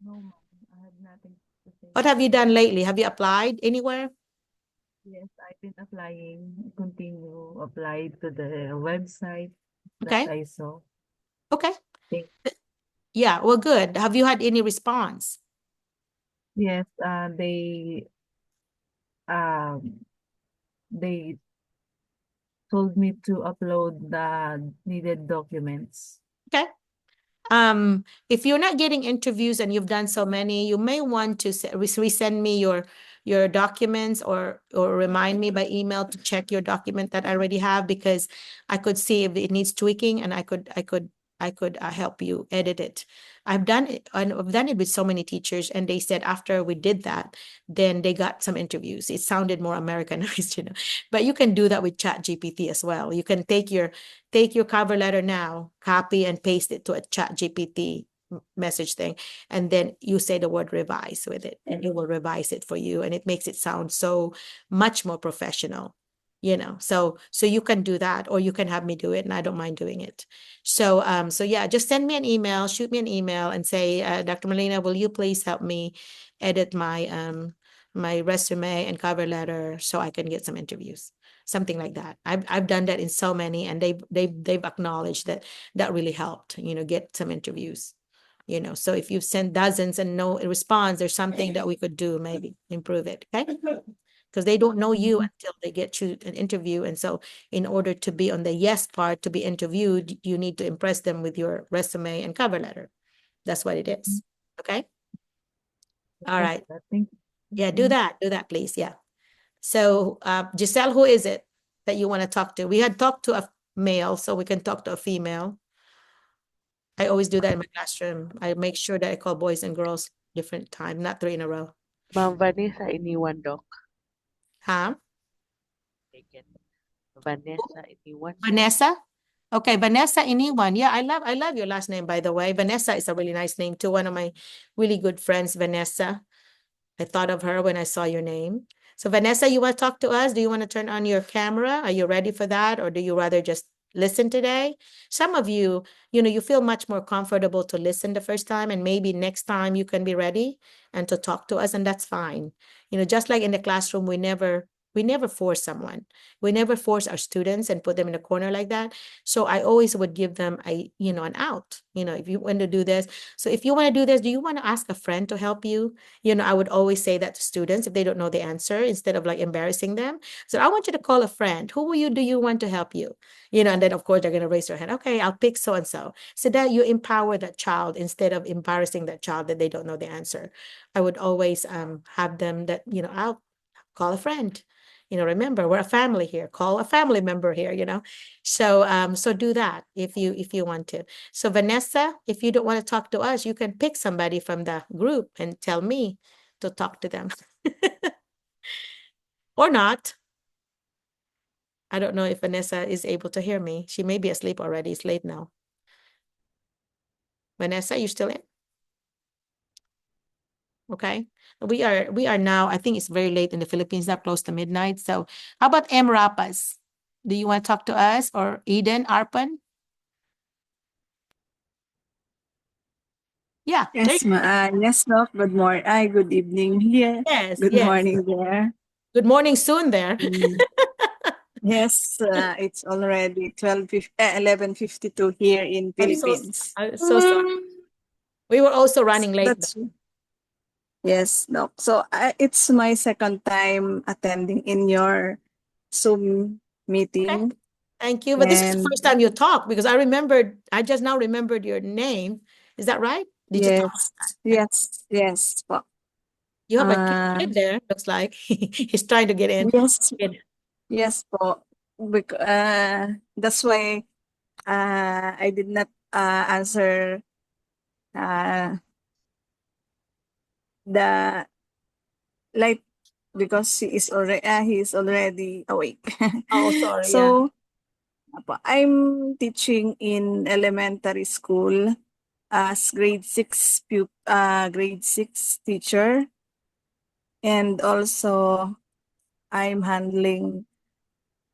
No, ma'am, I have nothing to say. What have you done lately? Have you applied anywhere? Yes, I've been applying, continue apply to the website Okay. that I saw. Okay. Thank- Yeah, well, good. Have you had any response? Yes, they told me to upload the needed documents. Okay. If you're not getting interviews and you've done so many, you may want to resend me your documents, or remind me by email to check your document that I already have, because I could see if it needs tweaking, and I could help you edit it. I've done it with so many teachers, and they said after we did that, then they got some interviews. It sounded more Americanized, but you can do that with Chat GPT as well. You can take your cover letter now, copy and paste it to a Chat GPT message thing, and then you say the word revise with it, and it will revise it for you, and it makes it sound so much more professional. So you can do that, or you can have me do it, and I don't mind doing it. So yeah, just send me an email, shoot me an email, and say, Dr. Merlina, will you please help me edit my my resume and cover letter so I can get some interviews, something like that. I've done that in so many, and they've acknowledged that really helped, get some interviews. So if you've sent dozens and no response, there's something that we could do, maybe improve it. Okay. Because they don't know you until they get you an interview. And so in order to be on the yes part, to be interviewed, you need to impress them with your resume and cover letter. That's what it is. Okay. All right. Thank you. Yeah, do that, please. Yeah. So Giselle, who is it that you want to talk to? We had talked to a male, so we can talk to a female. I always do that in my classroom. I make sure that I call boys and girls different time, not 3 in a row. Ma'am Vanessa, iniwan, Doc. Huh? Taken. Vanessa, anyone? Vanessa? Okay, Vanessa anyone. Yeah, I love your last name, by the way. Vanessa is a really nice name too. One of my really good friends, Vanessa. I thought of her when I saw your name. So Vanessa, you want to talk to us? Do you want to turn on your camera? Are you ready for that? Or do you rather just listen today? Some of you, you feel much more comfortable to listen the first time, and maybe next time you can be ready and to talk to us, and that's fine. Just like in the classroom, we never force someone. We never force our students and put them in a corner like that. So I always would give them an out, if you want to do this. So if you want to do this, do you want to ask a friend to help you? I would always say that to students if they don't know the answer, instead of like embarrassing them. So I want you to call a friend. Do you want to help you? And then of course they're going to raise their hand. Okay, I'll pick so and so. So that you empower that child instead of embarrassing that child that they don't know the answer. I would always have them that, I'll call a friend. Remember, we're a family here. Call a family member here. So do that if you want to. So Vanessa, if you don't want to talk to us, you can pick somebody from the group and tell me to talk to them. Or not. I don't know if Vanessa is able to hear me. She may be asleep already. It's late now. Vanessa, you still in? Okay. We are now, I think it's very late in the Philippines, now close to midnight. So how about M. Rapas? Do you want to talk to us, or Eden Arpan? Yeah, there Yes, yes, Doc. Good morning. Good evening here. Yes, Good yes. morning there. Good morning soon there. Mm, yes, it's already 11:52 here in Philippines. I'm so sorry. We were also running late. That's yes, Doc. So it's my second time attending in your Zoom Okay. meeting, Thank you. But this is the and first time you talk, because I just now remembered your name. Is that right? Did you talk? yes. Po. You have a cute Uh, kid there, looks like. He's trying to get in. yes, Kid. yes, po. That's why I did not answer uh, the light because he is already awake. Oh, sorry. Yeah. So I'm teaching in elementary school as grade 6 teacher, and also I'm handling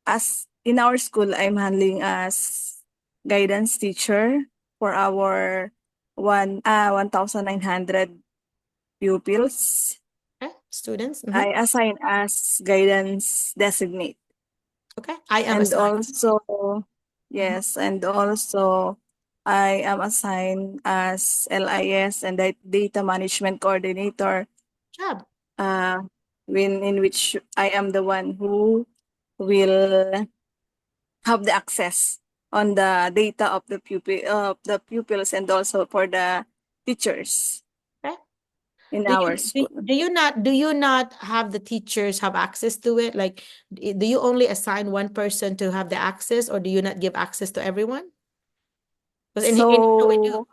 as in our school I'm handling as guidance teacher for our 1,900 pupils. Okay. Students. I assign as guidance designate. Okay. I am And assigned. also, yes, and also I am assigned as LIS and data management coordinator, Job. uh, in which I am the one who will have the access on the data of the pupils and also for the teachers Okay. in Do our you do, school. do you not have the teachers have access to it? Like, do you only assign one person to have the access, or do you not give access to everyone? Because in here we do. So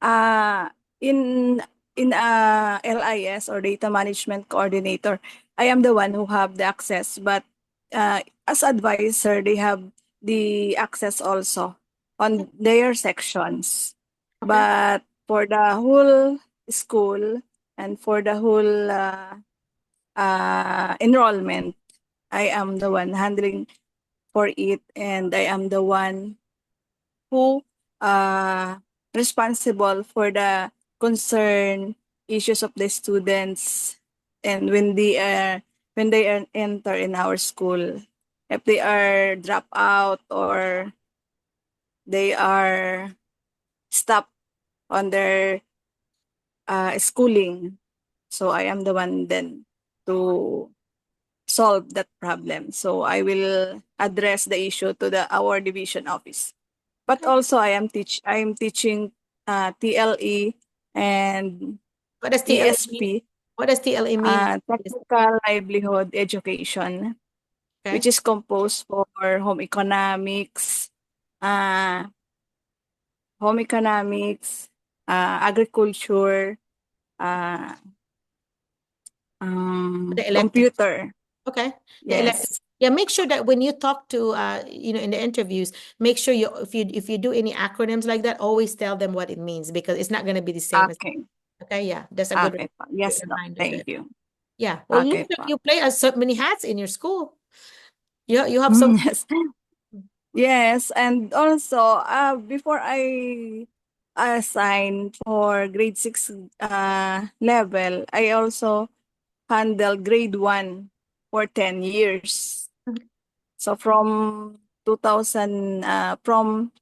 uh in LIS or data management coordinator, I am the one who have the access, but as advisor they have the access also on their sections. Okay. But for the whole school and for the whole enrollment, I am the one handling for it, and I am the one who responsible for the concern issues of the students, and when they enter in our school, if they are drop out or they are stopped on their schooling. So I am the one then to solve that problem. So I will address the issue to our division office. But Okay. also I am teaching TLE and What does TLE mean? TSP, What does TLE mean? Technical Livelihood Education, which Okay. is composed for uh, home economics, agriculture, uh, The elective. computer. Okay. The elective. Yes. Yeah, make sure that when you talk to in the interviews, make sure you if you do any acronyms like that, always tell them what it means because it's not going to be the same as Okay. okay, yeah. That's a good Okay po. Yes, Doc. reminder there. Thank you. Yeah. Well, Okay looks like po. you play so many hats in your school. You have so Yes. Yes, and also before I assigned for grade 6 level, I also handle grade 1 for 10 years. So from 2000 from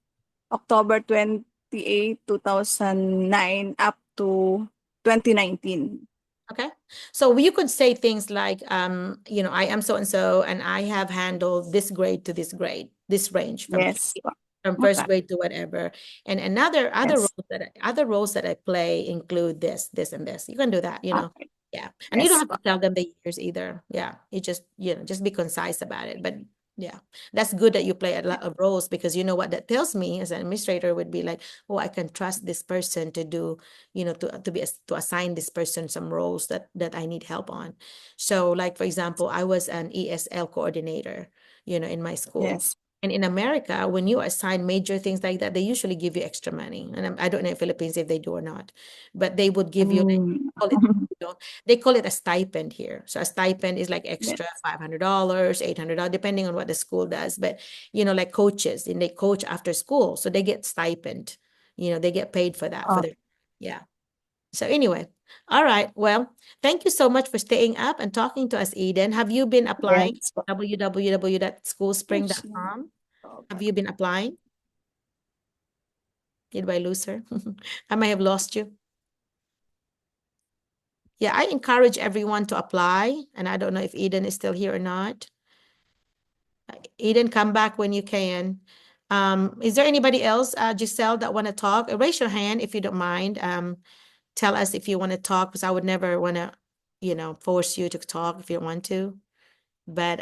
October 28, 2009 up to 2019. Okay. So you could say things like, I am so and so, and I have handled this grade to this grade, this range Yes. from first Okay. grade to whatever. And another other Yes. roles other roles that I play include this, and this. You can do that, Okay. Yeah. And you don't Yes. have to tell them the years either. Yeah. You just be concise about it. But yeah, that's good that you play a lot of roles because you know what that tells me as an administrator would be like, oh, I can trust this person to do, to assign this person some roles that I need help on. So like, for example, I was an ESL coordinator, in my school. Yes. And in America, when you assign major things like that, they usually give you extra money. And I don't know in Philippines if they do or not, but they would give you, Mm. call it, they call it a stipend here. So a stipend is like extra Yes. $500, $800, depending on what the school does. But, like coaches, and they coach after school. So they get stipend, they get paid for that, for Oh, their, yeah. So anyway, all right. Well, thank you so much for staying up and talking to us, Eden. Have you been applying yes. www.schoolspring.com? Have you been applying? Did I lose her? I may have lost you. Yeah, I encourage everyone to apply, and I don't know if Eden is still here or not. Eden, come back when you can. Is there anybody else, Giselle, that want to talk? Raise your hand if you don't mind. Tell us if you want to talk, because I would never want to, force you to talk if you don't want to. But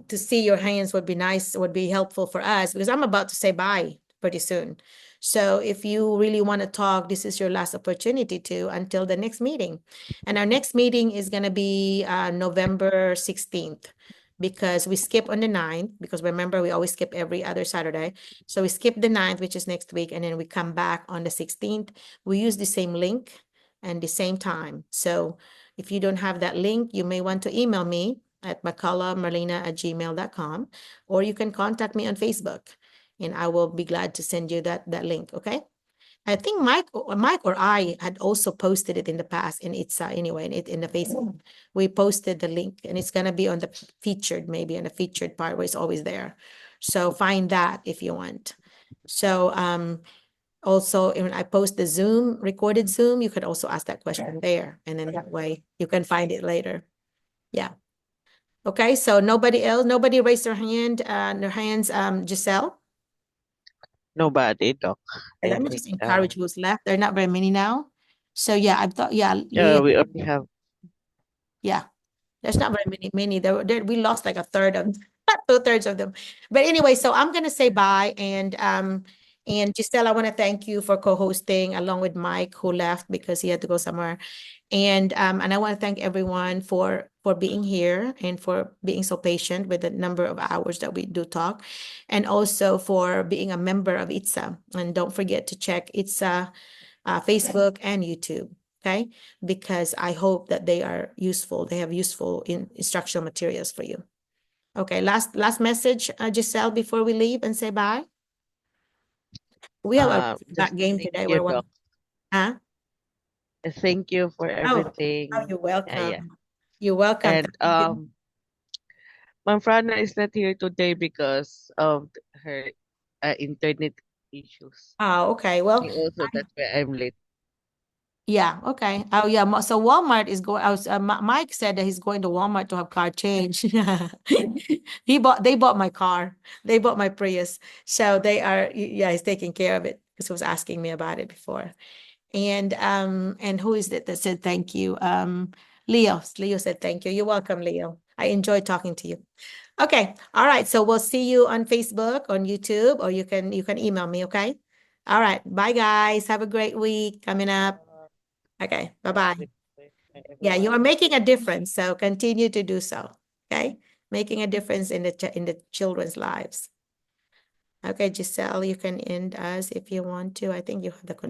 to see your hands would be nice, would be helpful for us because I'm about to say bye pretty soon. So if you really want to talk, this is your last opportunity to until the next meeting. And our next meeting is going to be November 16th because we skip on the 9th because remember we always skip every other Saturday. So we skip the 9th, which is next week, and then we come back on the 16th. We use the same link and the same time. So if you don't have that link, you may want to email me at mcculloughmerlina@gmail.com, or you can contact me on Facebook and I will be glad to send you that link, okay? I think Mike or I had also posted it in the past, and it's anyway in the Facebook. We posted the link, and it's gonna be on the featured, maybe on the featured part where it's always there. So find that if you want. So also when I post the Zoom, recorded Zoom, you could also ask that question there, and then that way you can find it later. Yeah. Okay, so nobody else, nobody raised their hands, Giselle. Nobody, Doc. And I let me think just encourage who's left. There are not very many now. So yeah, I thought, yeah, Leah, we only have yeah, there's not very many. We lost like a third of, 2/3 of them. But anyway, so I'm gonna say bye, and Giselle, I want to thank you for co-hosting along with Mike, who left because he had to go somewhere. And I want to thank everyone for being here and for being so patient with the number of hours that we do talk, and also for being a member of ITSA. And don't forget to check ITSA Facebook and YouTube, okay? Because I hope that they are useful. They have useful instructional materials for you. Okay, last message, Giselle, before we leave and say bye. We have a just game thank today you, where one, Doc. huh? Thank you for Oh, everything. you're Yeah. welcome. You're welcome. And Thank you. Ma'am Frana is not here today because of her internet issues. Oh, okay. Well, Also, that's why I'm late. yeah, okay. Oh, yeah. So Walmart is going. Mike said that he's going to Walmart to have car change. They bought my car. They bought my Prius. So they are, yeah, he's taking care of it because he was asking me about it before. And who is it that said thank you? Leo. Leo said thank you. You're welcome, Leo. I enjoyed talking to you. Okay. All right. So we'll see you on Facebook, on YouTube, or you can email me, okay? All right. Bye guys. Have a great week coming up. Okay. Bye-bye. Bye, Yeah, you are everyone. making a difference, so continue to do so. Okay. making a difference in the children's lives. Okay, Giselle, you can end us if you want to. I think you have the control.